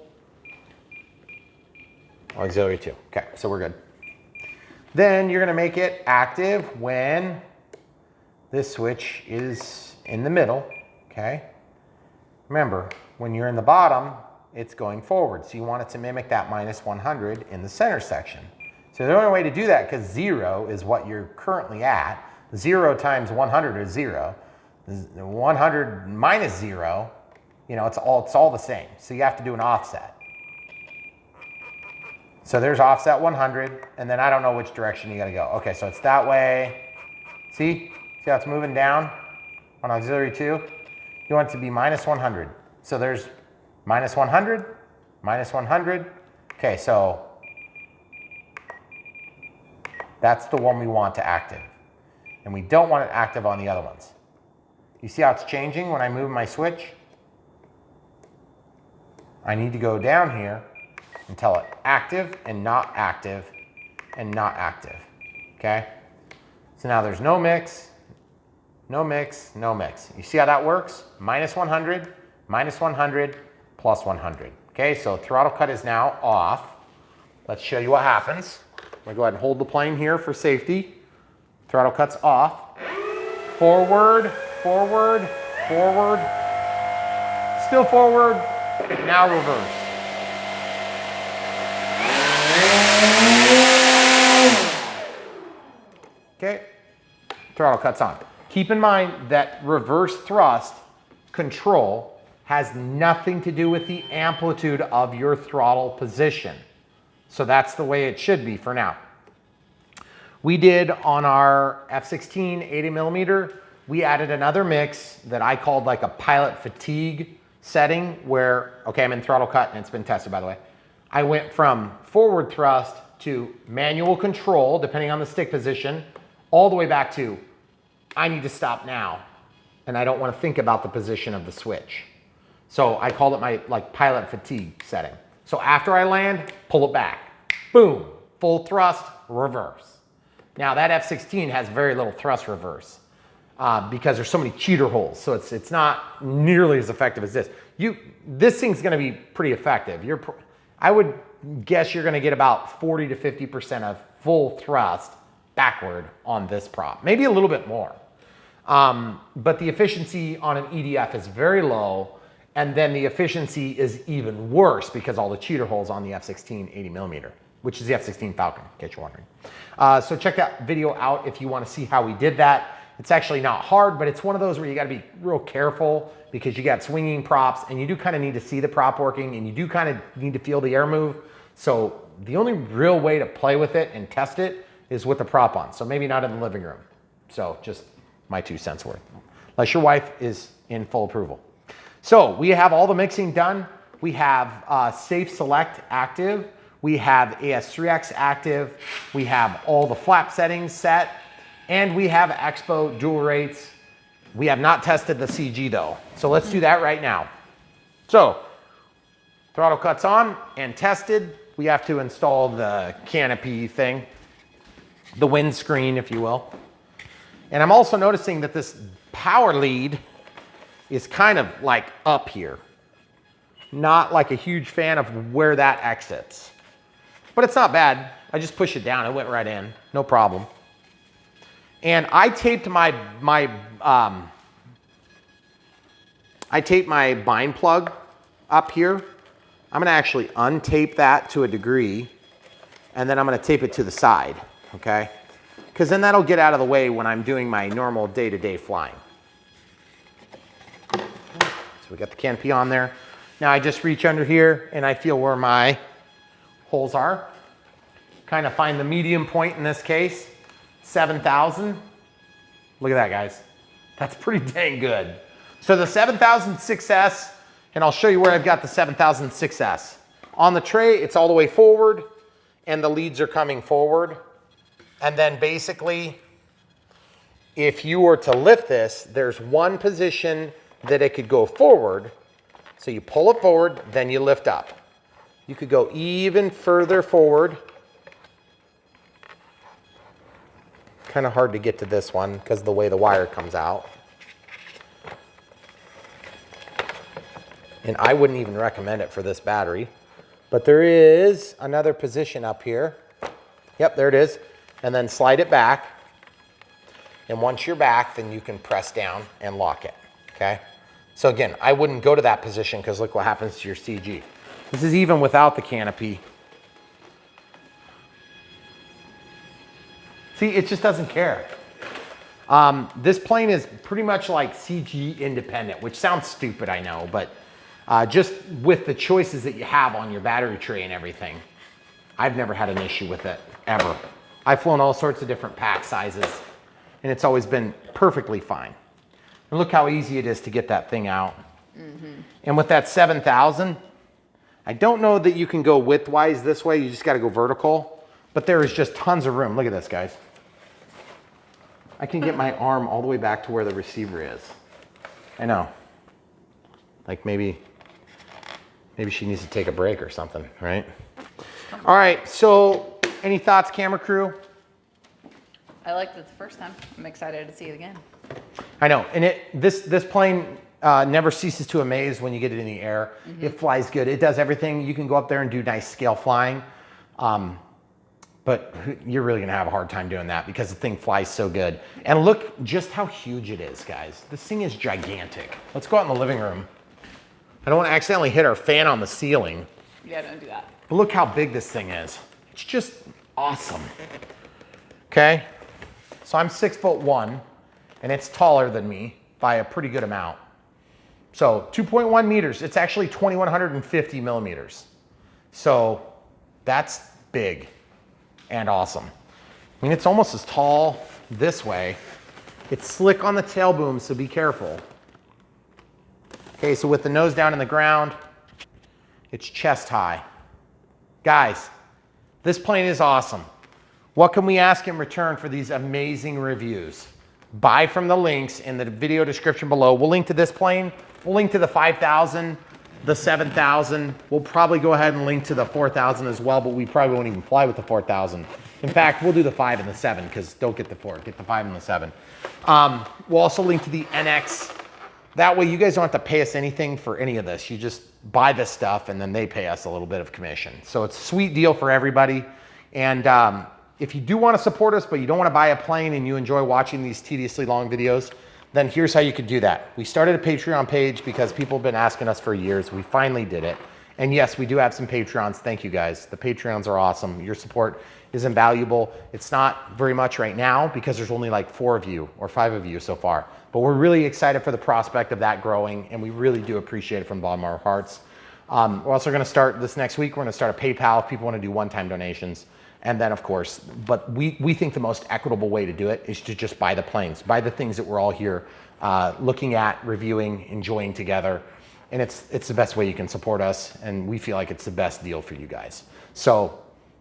Auxiliary 2, okay, so we're good. Then you're going to make it active when this switch is in the middle, okay? Remember, when you're in the bottom, it's going forward. So you want it to mimic that minus 100 in the center section. So the only way to do that, because 0 is what you're currently at, 0 times 100 is 0. 100 minus 0, you know, it's all the same. So you have to do an offset. So there's offset 100, and then I don't know which direction you got to go. Okay, so it's that way. See how it's moving down on auxiliary 2? You want it to be minus 100. So there's minus 100, minus 100. Okay, so that's the one we want to active. And we don't want it active on the other ones. You see how it's changing when I move my switch? I need to go down here and tell it active and not active and not active, okay? So now there's no mix, no mix, no mix. You see how that works? Minus 100, plus 100. Okay, so throttle cut is now off. Let's show you what happens. I'm gonna go ahead and hold the plane here for safety. Throttle cut's off. Forward, forward, forward. Still forward, now reverse. Okay, throttle cuts on. Keep in mind that reverse thrust control has nothing to do with the amplitude of your throttle position. So that's the way it should be for now. We did on our F-16 80mm, we added another mix that I called like a pilot fatigue setting where, okay, I'm in throttle cut and it's been tested by the way. I went from forward thrust to manual control, depending on the stick position, all the way back to, I need to stop now, and I don't want to think about the position of the switch. So I called it my pilot fatigue setting. So after I land, pull it back. Boom, full thrust, reverse. Now that F-16 has very little thrust reverse because there's so many cheater holes. So it's not nearly as effective as this. This thing's gonna be pretty effective. I would guess you're gonna get about 40 to 50% of full thrust backward on this prop, maybe a little bit more. But the efficiency on an EDF is very low, And then the efficiency is even worse because all the cheater holes on the F-16 80mm, which is the F-16 Falcon, in case you're wondering. So check that video out if you want to see how we did that. It's actually not hard, but it's one of those where you got to be real careful because you got swinging props and you do kind of need to see the prop working and you do kind of need to feel the air move. So the only real way to play with it and test it is with the prop on. So maybe not in the living room. So just my 2 cents worth, unless your wife is in full approval. So we have all the mixing done. We have Safe Select active. We have AS3X active. We have all the flap settings set. And we have Expo dual rates. We have not tested the CG though. So let's do that right now. So throttle cuts on and tested. We have to install the canopy thing, the windscreen, if you will. And I'm also noticing that this power lead is kind of like up here. Not like a huge fan of where that exits. But it's not bad. I just pushed it down, it went right in, no problem. And I taped my bind plug up here. I'm gonna actually untape that to a degree, and then I'm gonna tape it to the side, okay? Because then that'll get out of the way when I'm doing my normal day-to-day flying. So we got the canopy on there. Now I just reach under here and I feel where my holes are. Kind of find the medium point in this case, 7,000. Look at that, guys. That's pretty dang good. So the 7006S, and I'll show you where I've got the 7006S. On the tray, it's all the way forward and the leads are coming forward. And then basically, if you were to lift this, there's one position that it could go forward. So you pull it forward, then you lift up. You could go even further forward. Kind of hard to get to this one because of the way the wire comes out. And I wouldn't even recommend it for this battery. But there is another position up here. Yep, there it is. And then slide it back. And once you're back, then you can press down and lock it, okay? So again, I wouldn't go to that position because look what happens to your CG. This is even without the canopy. See, it just doesn't care. This plane is pretty much like CG independent, which sounds stupid, I know, but just with the choices that you have on your battery tray and everything, I've never had an issue with it, ever. I've flown all sorts of different pack sizes, and it's always been perfectly fine. And look how easy it is to get that thing out. And with that 7,000, I don't know that you can go widthwise this way, you just gotta go vertical, but there is just tons of room. Look at this, guys. I can get my arm all the way back to where the receiver is. I know. Like maybe she needs to take a break or something, right? All right, so any thoughts, camera crew? I liked it the first time. I'm excited to see it again. I know, and this plane never ceases to amaze when you get it in the air. It flies good. It does everything. You can go up there and do nice scale flying, but you're really gonna have a hard time doing that because the thing flies so good. And look just how huge it is, guys. This thing is gigantic. Let's go out in the living room. I don't want to accidentally hit our fan on the ceiling. Yeah, don't do that. But look how big this thing is. It's just awesome. Okay, so I'm 6'1", and it's taller than me by a pretty good amount. So 2.1 meters, it's actually 2,150 millimeters. So that's big and awesome. I mean, it's almost as tall this way. It's slick on the tail boom, so be careful. Okay, so with the nose down in the ground, it's chest high. Guys, this plane is awesome. What can we ask in return for these amazing reviews? Buy from the links in the video description below. We'll link to this plane. We'll link to the 5,000, the 7,000. We'll probably go ahead and link to the 4,000 as well, but we probably won't even fly with the 4,000. In fact, we'll do the 5 and the 7 because don't get the 4, get the 5 and the 7. We'll also link to the NX. That way you guys don't have to pay us anything for any of this. You just buy this stuff and then they pay us a little bit of commission. So it's a sweet deal for everybody. And if you do want to support us, but you don't want to buy a plane and you enjoy watching these tediously long videos, then here's how you could do that. We started a Patreon page because people have been asking us for years. We finally did it. And yes, we do have some Patreons. Thank you guys. The Patreons are awesome. Your support is invaluable. It's not very much right now because there's only like 4 of you or 5 of you so far. But we're really excited for the prospect of that growing, and we really do appreciate it from the bottom of our hearts. We're also gonna start this next week. We're gonna start a PayPal if people wanna do one-time donations. And then of course, but we think the most equitable way to do it is to just buy the planes, buy the things that we're all here looking at, reviewing, enjoying together. And it's the best way you can support us, and we feel like it's the best deal for you guys. So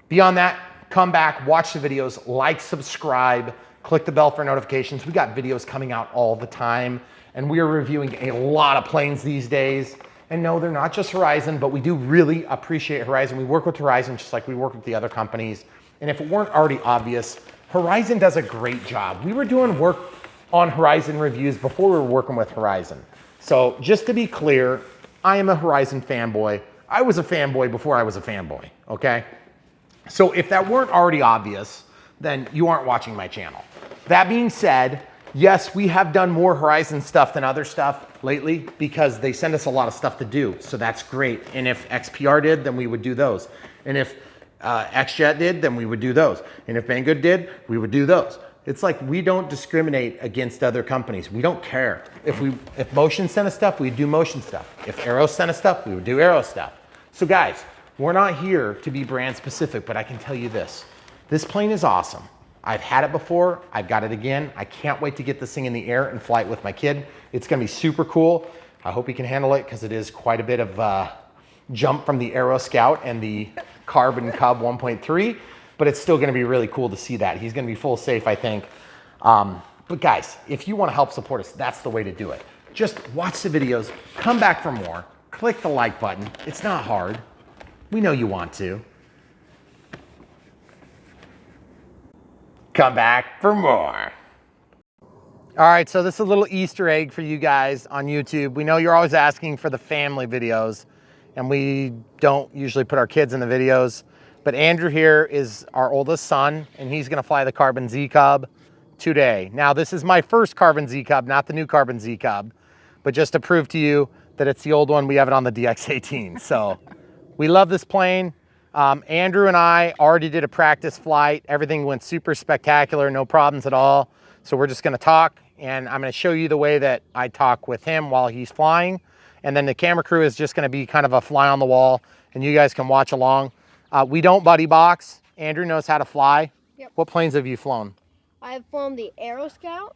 beyond that, come back, watch the videos, like, subscribe, click the bell for notifications. We got videos coming out all the time, and we are reviewing a lot of planes these days. And no, they're not just Horizon, but we do really appreciate Horizon. We work with Horizon just like we work with the other companies. And if it weren't already obvious, Horizon does a great job. We were doing work on Horizon reviews before we were working with Horizon. So just to be clear, I am a Horizon fanboy. I was a fanboy before I was a fanboy, okay? So if that weren't already obvious, then you aren't watching my channel. That being said, yes, we have done more Horizon stuff than other stuff lately because they send us a lot of stuff to do. So that's great. And if XPR did, then we would do those. And if XJet did, then we would do those. And if Banggood did, we would do those. It's like we don't discriminate against other companies. We don't care. If Motion sent us stuff, we do Motion stuff. If Aero sent us stuff, we would do Aero stuff. So guys, we're not here to be brand specific, but I can tell you this. This plane is awesome. I've had it before, I've got it again. I can't wait to get this thing in the air and fly it with my kid. It's gonna be super cool. I hope he can handle it because it is quite a bit of jump from the Aero Scout and the Carbon Cub 1.3, but it's still gonna be really cool to see that. He's gonna be full safe, I think. But guys, if you wanna help support us, that's the way to do it. Just watch the videos, come back for more, click the like button. It's not hard. We know you want to. Come back for more. All right, so this is a little Easter egg for you guys on YouTube. We know you're always asking for the family videos, and we don't usually put our kids in the videos, but Andrew here is our oldest son, and he's gonna fly the Carbon Z Cub today. Now, this is my first Carbon Z Cub, not the new Carbon Z Cub, but just to prove to you that it's the old one, we have it on the DX-18. So we love this plane. Andrew and I already did a practice flight. Everything went super spectacular, no problems at all. So we're just gonna talk, and I'm gonna show you the way that I talk with him while he's flying. And then the camera crew is just gonna be kind of a fly on the wall, and you guys can watch along. We don't buddy box. Andrew knows how to fly. Yep. What planes have you flown? I have flown the Aero Scout,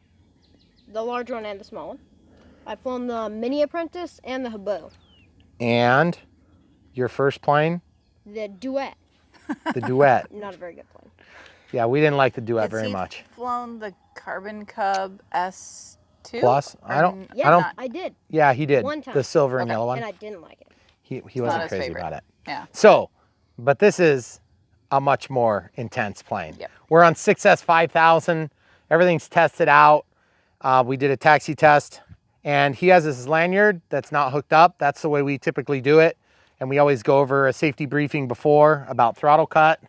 the large one and the small one. I've flown the Mini Apprentice and the Habbo. And your first plane? The Duet. The Duet. Not a very good plane. Yeah, we didn't like the Duet Has very he much. flown the Carbon Cub S2? Plus, Or I don't. Yes, I did. Yeah, he did. One time. The silver and Okay. yellow one. And I didn't like it. He not wasn't his crazy favorite. about it. Yeah. So, but this is a much more intense plane. Yep. We're on 6S 5000. Everything's tested out. We did a taxi test, and he has his lanyard that's not hooked up. That's the way we typically do it. And we always go over a safety briefing before about throttle cut.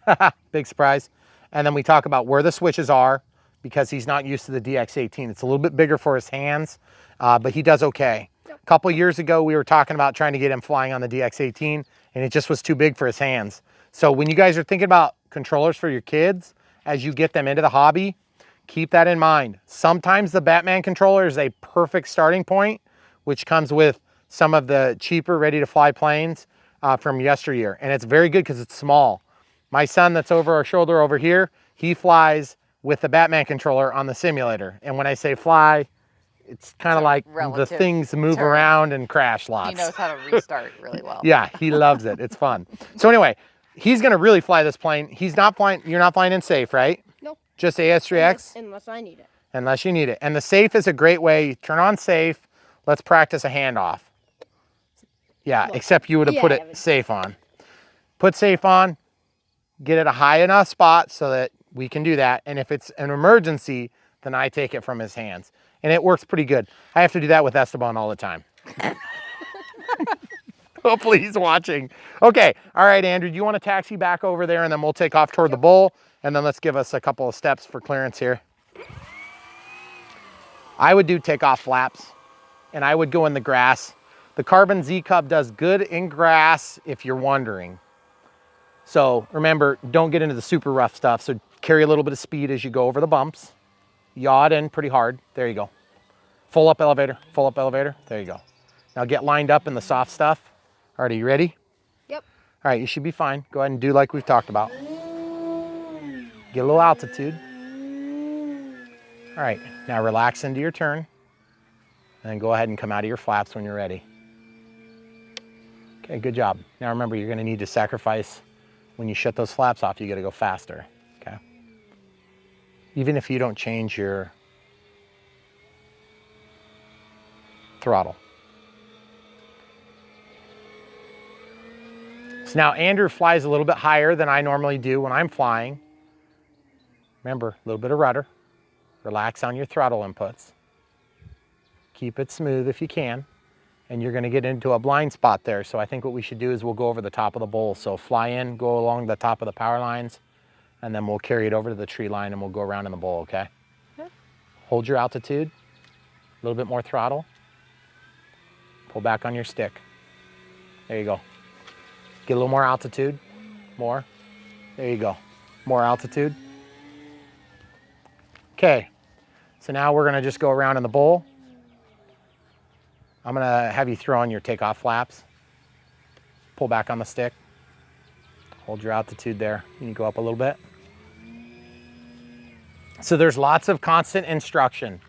Big surprise. And then we talk about where the switches are because he's not used to the DX-18. It's a little bit bigger for his hands, but he does okay. A couple years ago, we were talking about trying to get him flying on the DX-18, and it just was too big for his hands. So when you guys are thinking about controllers for your kids, as you get them into the hobby, keep that in mind. Sometimes the Batman controller is a perfect starting point, which comes with some of the cheaper ready-to-fly planes from yesteryear. And it's very good because it's small. My son that's over our shoulder over here, he flies with the Batman controller on the simulator. And when I say fly, it's kind of like the relative things move term. around and crash lots. He knows how to restart really well. Yeah, he loves it. It's fun. So anyway, he's gonna really fly this plane. He's not flying, you're not flying in safe, right? Nope. Just AS3X? Unless I need it. Unless you need it. And the safe is a great way. Turn on safe. Let's practice a handoff. Yeah, Well, except you would have yeah, put I it would. safe on. Put safe on, get it a high enough spot so that we can do that. And if it's an emergency, then I take it from his hands. And it works pretty good. I have to do that with Esteban all the time. Hopefully he's watching. Okay, all right, Andrew, do you want to taxi back over there and then we'll take off toward the bull, and then let's give us a couple of steps for clearance here. I would do takeoff flaps, and I would go in the grass. The Carbon Z Cub does good in grass if you're wondering. So remember, don't get into the super rough stuff. So carry a little bit of speed as you go over the bumps. Yaw it in pretty hard. There you go. Full up elevator, full up elevator. There you go. Now get lined up in the soft stuff. All right, are you ready? Yep. All right, you should be fine. Go ahead and do like we've talked about. Get a little altitude. All right, now relax into your turn. And then go ahead and come out of your flaps when you're ready. Okay, good job. Now remember, you're gonna need to sacrifice when you shut those flaps off, you gotta go faster, okay? Even if you don't change your throttle. So now Andrew flies a little bit higher than I normally do when I'm flying. Remember, a little bit of rudder. Relax on your throttle inputs. Keep it smooth if you can. And you're gonna get into a blind spot there. So I think what we should do is we'll go over the top of the bowl. So fly in, go along the top of the power lines, and then we'll carry it over to the tree line and we'll go around in the bowl, okay? Okay. Hold your altitude, a little bit more throttle. Pull back on your stick. There you go. Get a little more altitude, more. There you go, more altitude. Okay, so now we're gonna just go around in the bowl. I'm gonna have you throw on your takeoff flaps. Pull back on the stick. Hold your altitude there. You can go up a little bit. So there's lots of constant instruction,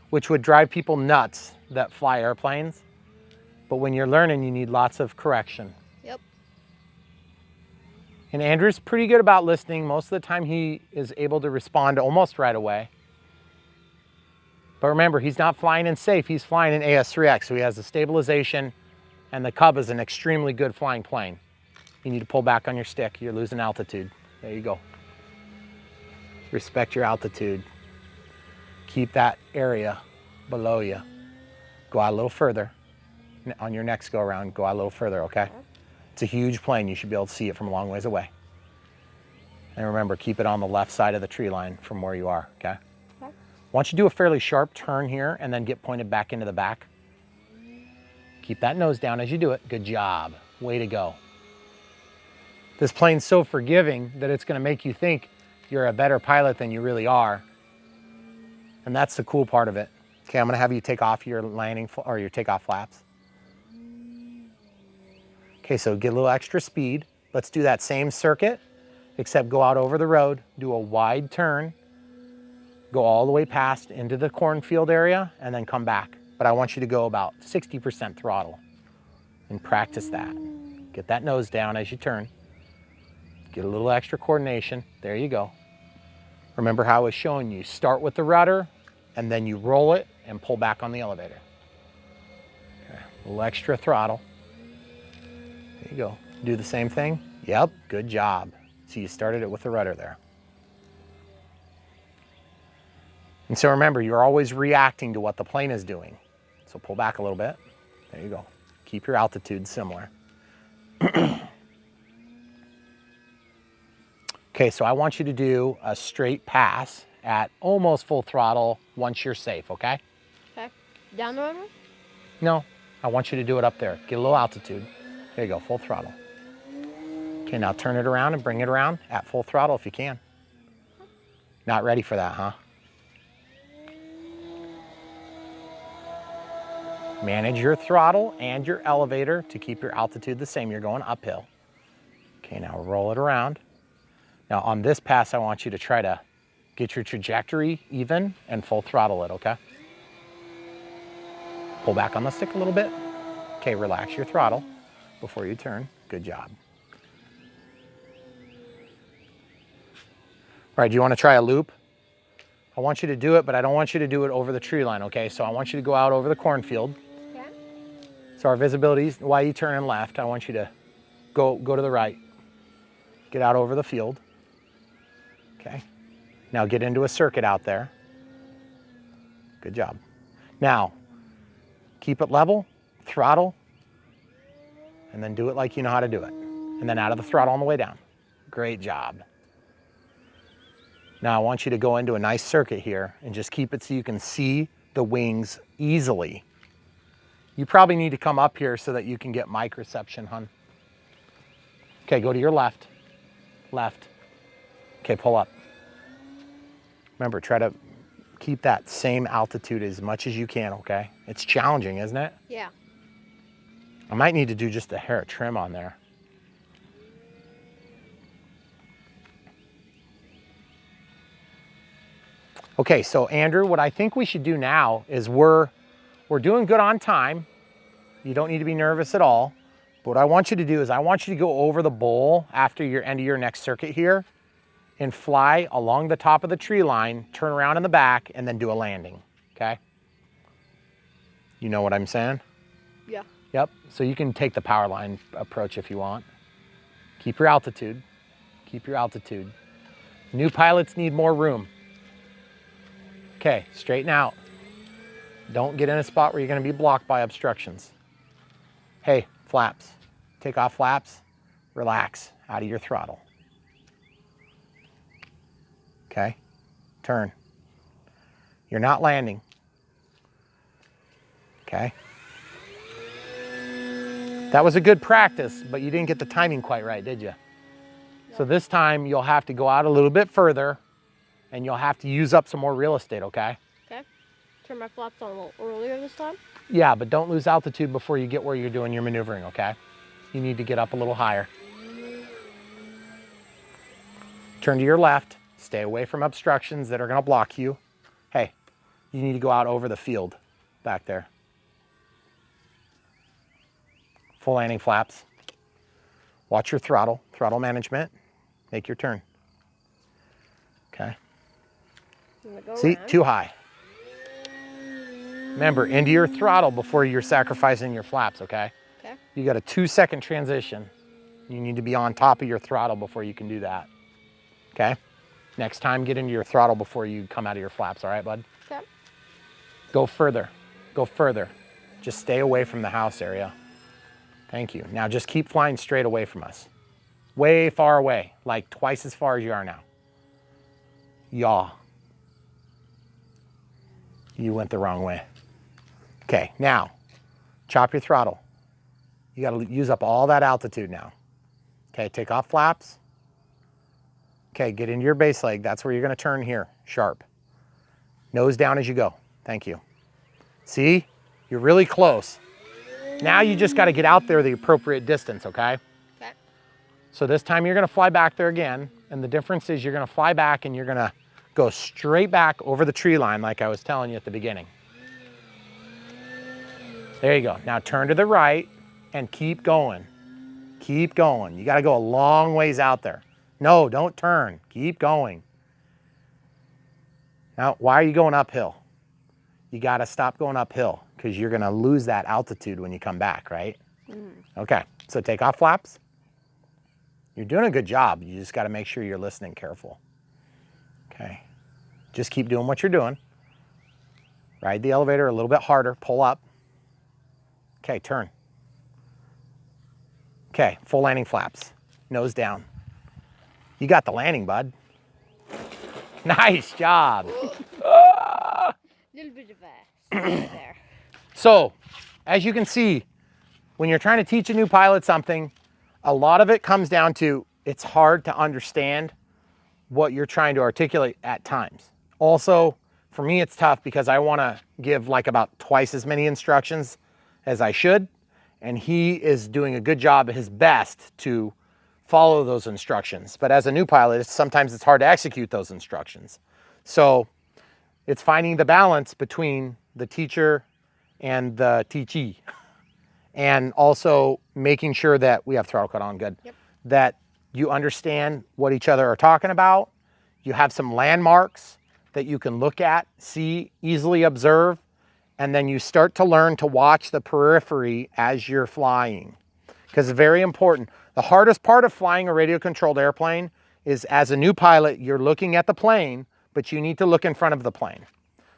which would drive people nuts that fly airplanes. But when you're learning, you need lots of correction. Yep. And Andrew's pretty good about listening. Most of the time he is able to respond almost right away. But remember, he's not flying in safe, he's flying in AS3X, so he has the stabilization, and the Cub is an extremely good flying plane. You need to pull back on your stick, you're losing altitude. There you go. Respect your altitude. Keep that area below you. Go out a little further. On your next go around, go out a little further, okay? It's a huge plane, you should be able to see it from a long ways away. And remember, keep it on the left side of the tree line from where you are, okay? Once you do a fairly sharp turn here and then get pointed back into the back, keep that nose down as you do it. Good job. Way to go. This plane's so forgiving that it's going to make you think you're a better pilot than you really are. And that's the cool part of it. Okay, I'm going to have you take off your landing or your takeoff flaps. Okay, so get a little extra speed. Let's do that same circuit, except go out over the road, do a wide turn, go all the way past into the cornfield area, and then come back. But I want you to go about 60% throttle and practice that. Get that nose down as you turn. Get a little extra coordination. There you go. Remember how I was showing you. Start with the rudder, and then you roll it and pull back on the elevator. Okay. A little extra throttle. There you go. Do the same thing. Yep, good job. So you started it with the rudder there. And so remember, you're always reacting to what the plane is doing. So pull back a little bit. There you go. Keep your altitude similar. Okay, so I want you to do a straight pass at almost full throttle once you're safe, okay? Okay. Down the rudder? No, I want you to do it up there. Get a little altitude. There you go, full throttle. Okay, now turn it around and bring it around at full throttle if you can. Not ready for that, huh? Manage your throttle and your elevator to keep your altitude the same. You're going uphill. Okay, now roll it around. Now on this pass, I want you to try to get your trajectory even and full throttle it, okay? Pull back on the stick a little bit. Okay, relax your throttle before you turn. Good job. All right, do you want to try a loop? I want you to do it, but I don't want you to do it over the tree line, okay? So I want you to go out over the cornfield. Okay. So our visibility is while you turn left, I want you to go to the right. Get out over the field. Okay. Now get into a circuit out there. Good job. Now, keep it level, throttle, and then do it like you know how to do it. And then out of the throttle on the way down. Great job. Now I want you to go into a nice circuit here and just keep it so you can see the wings easily. You probably need to come up here so that you can get mic reception, hon. Okay, go to your left. Left. Okay, pull up. Remember, try to keep that same altitude as much as you can, okay? It's challenging, isn't it? Yeah. I might need to do just a hair of trim on there. Okay, so Andrew, what I think we should do now is we're doing good on time. You don't need to be nervous at all. But what I want you to do is I want you to go over the bowl after your end of your next circuit here and fly along the top of the tree line, turn around in the back, and then do a landing, okay? You know what I'm saying? Yeah. Yep, so you can take the power line approach if you want. Keep your altitude, keep your altitude. New pilots need more room. Okay, straighten out. Don't get in a spot where you're gonna be blocked by obstructions. Hey, flaps, take off flaps, relax, out of your throttle. Okay, turn. You're not landing. Okay. That was a good practice, but you didn't get the timing quite right, did you? No. So this time you'll have to go out a little bit further and you'll have to use up some more real estate, okay? Okay. Turn my flaps on a little earlier this time? Yeah, but don't lose altitude before you get where you're doing your maneuvering, okay? You need to get up a little higher. Turn to your left. Stay away from obstructions that are gonna block you. Hey, you need to go out over the field back there. Full landing flaps. Watch your throttle management. Make your turn. Okay. See, around. Too high. Remember, into your throttle before you're sacrificing your flaps, okay? Okay. You got a 2-second transition. You need to be on top of your throttle before you can do that. Okay? Next time, get into your throttle before you come out of your flaps, all right, bud? Okay. Go further. Go further. Just stay away from the house area. Thank you. Now just keep flying straight away from us. Way far away, like twice as far as you are now. Yaw. You went the wrong way. Okay, now, chop your throttle. You gotta use up all that altitude now. Okay, take off flaps. Okay, get into your base leg. That's where you're gonna turn here, sharp. Nose down as you go. Thank you. See, you're really close. Now you just gotta get out there the appropriate distance, okay? Okay. So this time you're gonna fly back there again, and the difference is you're gonna fly back and you're gonna go straight back over the tree line like I was telling you at the beginning. There you go. Now turn to the right and keep going. Keep going. You gotta go a long ways out there. No, don't turn. Keep going. Now, why are you going uphill? You gotta stop going uphill because you're gonna lose that altitude when you come back, right? Okay, so take off flaps. You're doing a good job. You just gotta make sure you're listening careful. Okay, just keep doing what you're doing. Ride the elevator a little bit harder, pull up. Okay, turn. Okay, full landing flaps, nose down. You got the landing, bud. Nice job. Little bit of a there. So, as you can see, when you're trying to teach a new pilot something, a lot of it comes down to it's hard to understand what you're trying to articulate at times. Also, for me, it's tough because I want to give like about twice as many instructions as I should, and he is doing a good job at his best to follow those instructions. But as a new pilot, sometimes it's hard to execute those instructions. So it's finding the balance between the teacher and the teachee, and also making sure that we have throttle cut on good, Yep. that you understand what each other are talking about. You have some landmarks that you can look at, see, easily observe, and then you start to learn to watch the periphery as you're flying. Because it's very important. The hardest part of flying a radio-controlled airplane is, as a new pilot, you're looking at the plane, but you need to look in front of the plane.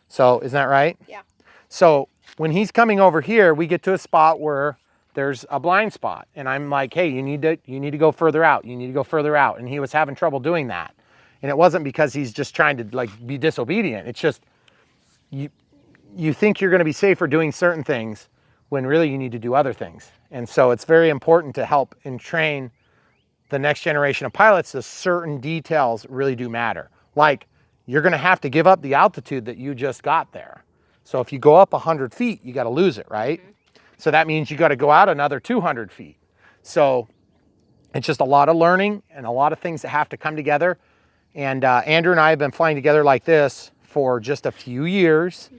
So, isn't that right? Yeah. So, when he's coming over here, we get to a spot where there's a blind spot. And I'm like, hey, you need to go further out. You need to go further out. And he was having trouble doing that. And it wasn't because he's just trying to like be disobedient. It's just, you think you're going to be safer doing certain things when really you need to do other things. And so it's very important to help and train the next generation of pilots. So certain details really do matter. Like, you're going to have to give up the altitude that you just got there. So if you go up 100 feet, you got to lose it, right? So that means you got to go out another 200 feet. So it's just a lot of learning and a lot of things that have to come together. And Andrew and I have been flying together like this for just a few years.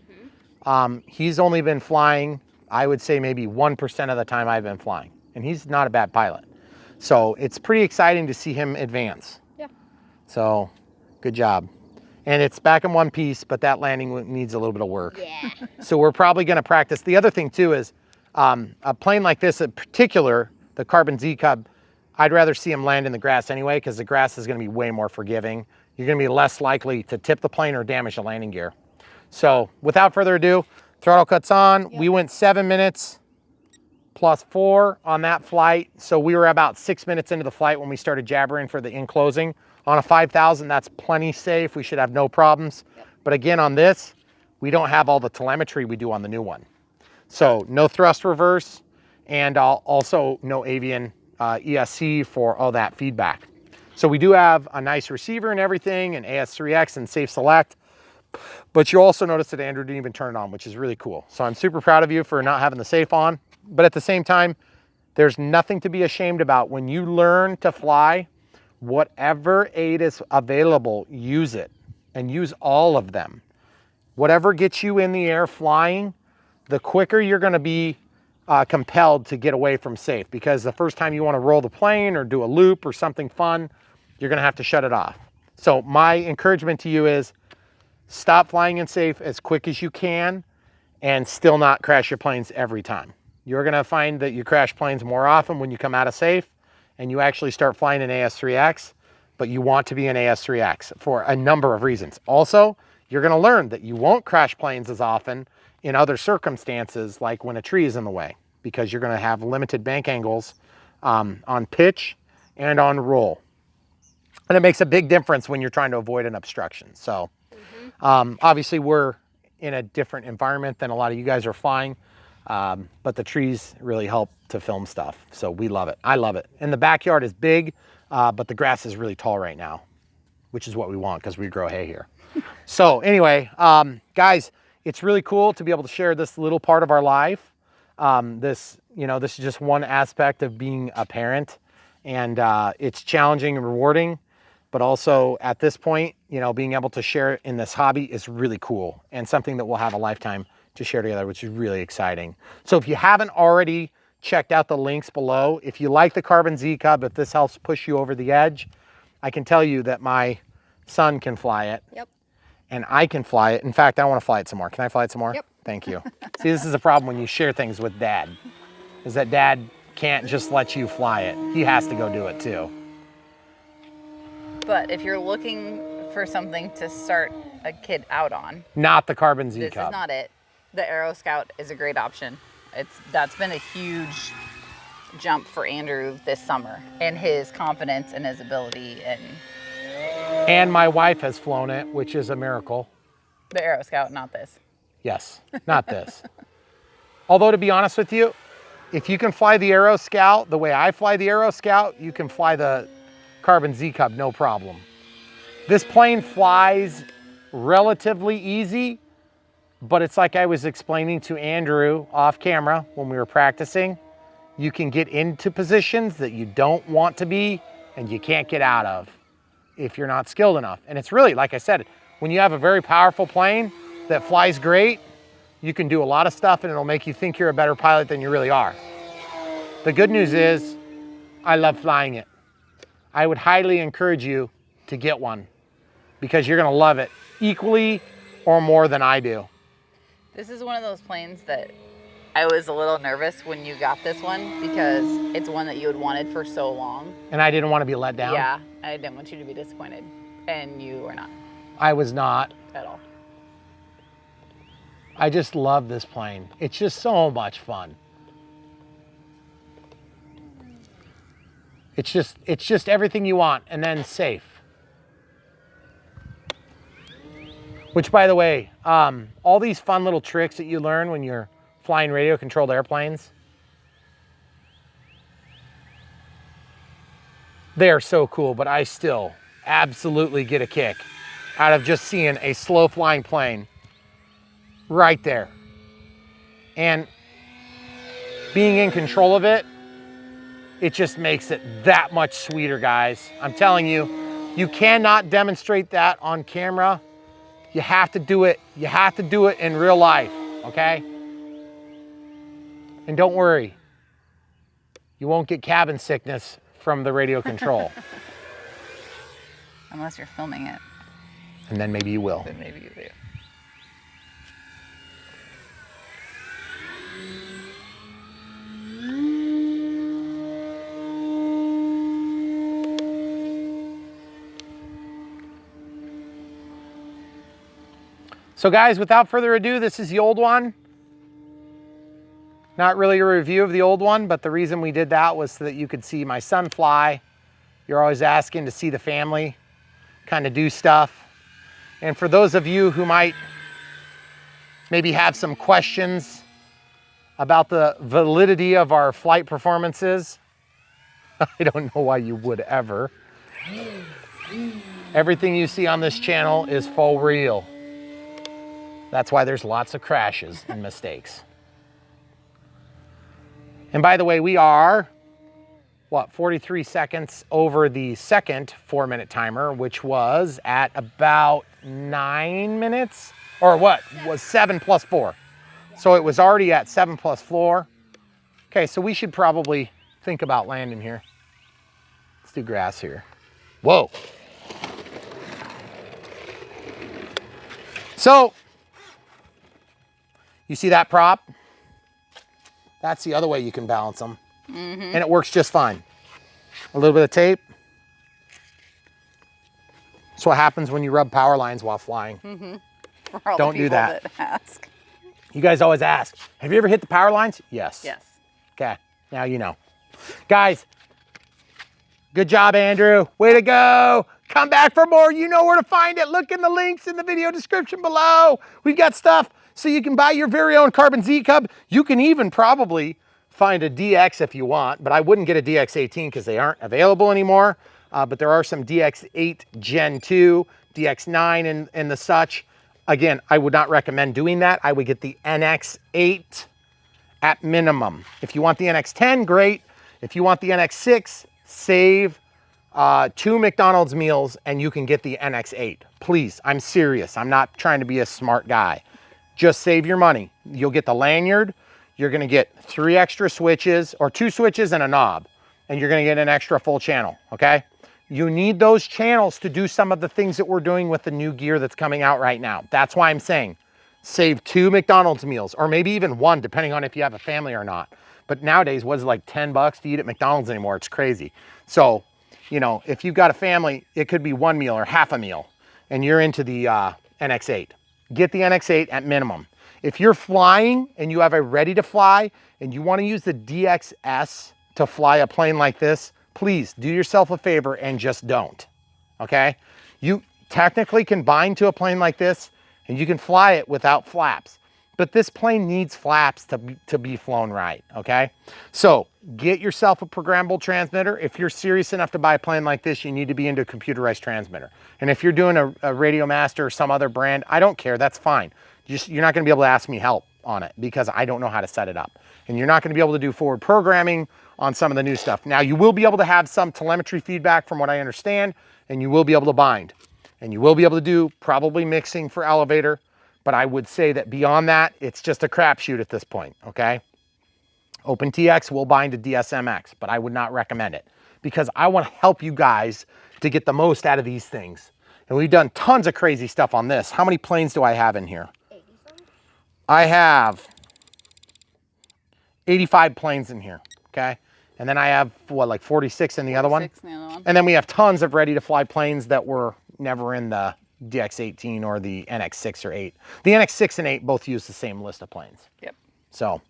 He's only been flying, I would say maybe 1% of the time I've been flying. And he's not a bad pilot. So it's pretty exciting to see him advance. Yeah. So good job. And it's back in one piece, but that landing needs a little bit of work. Yeah. So we're probably going to practice. The other thing too is a plane like this in particular, the Carbon Z Cub, I'd rather see him land in the grass anyway, because the grass is going to be way more forgiving. You're going to be less likely to tip the plane or damage the landing gear. So without further ado, throttle cuts on. Yep. We went 7 minutes plus 4 on that flight. So we were about 6 minutes into the flight when we started jabbering for the in-closing. On a 5,000, that's plenty safe. We should have no problems. Yep. But again, on this, we don't have all the telemetry we do on the new one. So no thrust reverse, and also no avian ESC for all that feedback. So we do have a nice receiver and everything, and AS3X and Safe Select. But you also notice that Andrew didn't even turn it on, which is really cool. So I'm super proud of you for not having the safe on. But at the same time, there's nothing to be ashamed about. When you learn to fly, whatever aid is available, use it, and use all of them. Whatever gets you in the air flying, the quicker you're going to be compelled to get away from safe, because the first time you want to roll the plane or do a loop or something fun, you're going to have to shut it off. So my encouragement to you is stop flying in safe as quick as you can and still not crash your planes every time. You're going to find that you crash planes more often when you come out of safe and you actually start flying in AS3X, but you want to be in AS3X for a number of reasons. Also, you're going to learn that you won't crash planes as often in other circumstances, like when a tree is in the way, because you're going to have limited bank angles on pitch and on roll. And it makes a big difference when you're trying to avoid an obstruction. So obviously we're in a different environment than a lot of you guys are flying, but the trees really help to film stuff. So we love it. I love it. And the backyard is big, but the grass is really tall right now, which is what we want because we grow hay here. So anyway, guys, it's really cool to be able to share this little part of our life. This is just one aspect of being a parent, and it's challenging and rewarding, but also at this point, being able to share in this hobby is really cool and something that we'll have a lifetime to share together, which is really exciting. So if you haven't already checked out the links below, if you like the Carbon Z Cub, if this helps push you over the edge, I can tell you that my son can fly it. Yep. And I can fly it. In fact, I want to fly it some more. Can I fly it some more? Yep. Thank you. See, this is a problem when you share things with Dad, is that Dad can't just let you fly it. He has to go do it too. But if you're looking for something to start a kid out on, not the Carbon Z Cub. This is not it. The Aero Scout is a great option. That's been a huge jump for Andrew this summer, and his confidence and his ability. And my wife has flown it, which is a miracle. The Aero Scout, not this. Yes, not this. Although, to be honest with you, if you can fly the Aero Scout the way I fly the Aero Scout, you can fly the Carbon Z Cub, no problem. This plane flies relatively easy, but it's like I was explaining to Andrew off camera when we were practicing. You can get into positions that you don't want to be and you can't get out of if you're not skilled enough. And it's really, like I said, when you have a very powerful plane that flies great, you can do a lot of stuff and it'll make you think you're a better pilot than you really are. The good news is, I love flying it. I would highly encourage you to get one because you're gonna love it equally or more than I do. This is one of those planes that I was a little nervous when you got this one because it's one that you had wanted for so long. And I didn't want to be let down. Yeah, I didn't want you to be disappointed. And you were not. I was not. At all. I just love this plane. It's just so much fun. It's just everything you want, and then safe. Which, by the way, all these fun little tricks that you learn when you're flying radio controlled airplanes, they are so cool, but I still absolutely get a kick out of just seeing a slow flying plane right there. And being in control of it, it just makes it that much sweeter, guys. I'm telling you, you cannot demonstrate that on camera. You have to do it. You have to do it in real life, okay? And don't worry, you won't get cabin sickness from the radio control. Unless you're filming it. And then maybe you will. Then maybe you do. So guys, without further ado, this is the old one. Not really a review of the old one, but the reason we did that was so that you could see my son fly. You're always asking to see the family kind of do stuff. And for those of you who might maybe have some questions about the validity of our flight performances, I don't know why you would ever. Everything you see on this channel is for real. That's why there's lots of crashes and mistakes. And by the way, we are, what, 43 seconds over the second 4-minute timer, which was at about 9 minutes, or what, was 7 plus 4. So it was already at 7 plus 4. Okay, so we should probably think about landing here. Let's do grass here. Whoa. So, you see that prop? That's the other way you can balance them. And it works just fine. A little bit of tape. That's what happens when you rub power lines while flying. For all Don't the do people that. Ask. You guys always ask, have you ever hit the power lines? Yes. Yes. Okay, now you know. Guys, good job, Andrew. Way to go. Come back for more. You know where to find it. Look in the links in the video description below. We've got stuff so you can buy your very own Carbon Z Cub. You can even probably find a DX if you want, but I wouldn't get a DX18 because they aren't available anymore. But there are some DX8 Gen 2, DX9 and the such. Again, I would not recommend doing that. I would get the NX8 at minimum. If you want the NX10, great. If you want the NX6, save 2 McDonald's meals and you can get the NX8. Please, I'm serious. I'm not trying to be a smart guy. Just save your money. You'll get the lanyard. You're gonna get 3 extra switches, or 2 switches and a knob, and you're gonna get an extra full channel, okay? You need those channels to do some of the things that we're doing with the new gear that's coming out right now. That's why I'm saying save 2 McDonald's meals, or maybe even 1, depending on if you have a family or not. But nowadays, what is it, like 10 bucks to eat at McDonald's anymore? It's crazy. So, you know, if you've got a family, it could be 1 meal or half a meal, and you're into the NX8. Get the NX8 at minimum. If you're flying and you have a ready to fly and you want to use the DXS to fly a plane like this, please do yourself a favor and just don't, okay? You technically can bind to a plane like this and you can fly it without flaps, but this plane needs flaps to be flown right, okay? So get yourself a programmable transmitter. If you're serious enough to buy a plane like this, you need to be into a computerized transmitter. And if you're doing a Radio Master or some other brand, I don't care, that's fine. You're not gonna be able to ask me help on it because I don't know how to set it up. And you're not gonna be able to do forward programming on some of the new stuff. Now you will be able to have some telemetry feedback from what I understand, and you will be able to bind. And you will be able to do probably mixing for elevator, but I would say that beyond that, it's just a crapshoot at this point, okay? OpenTX will bind to DSMX, but I would not recommend it because I wanna help you guys to get the most out of these things. And we've done tons of crazy stuff on this. How many planes do I have in here? 80-some? I have 85 planes in here, okay? And then I have, what, like 46 in the other one? 46 in the other one. And then we have tons of ready-to-fly planes that were never in the DX18 or the NX6 or 8. The NX6 and 8 both use the same list of planes. Yep. So,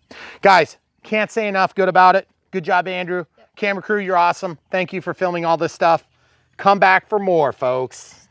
guys, can't say enough good about it. Good job, Andrew. Yep. Camera crew, you're awesome. Thank you for filming all this stuff. Come back for more, folks.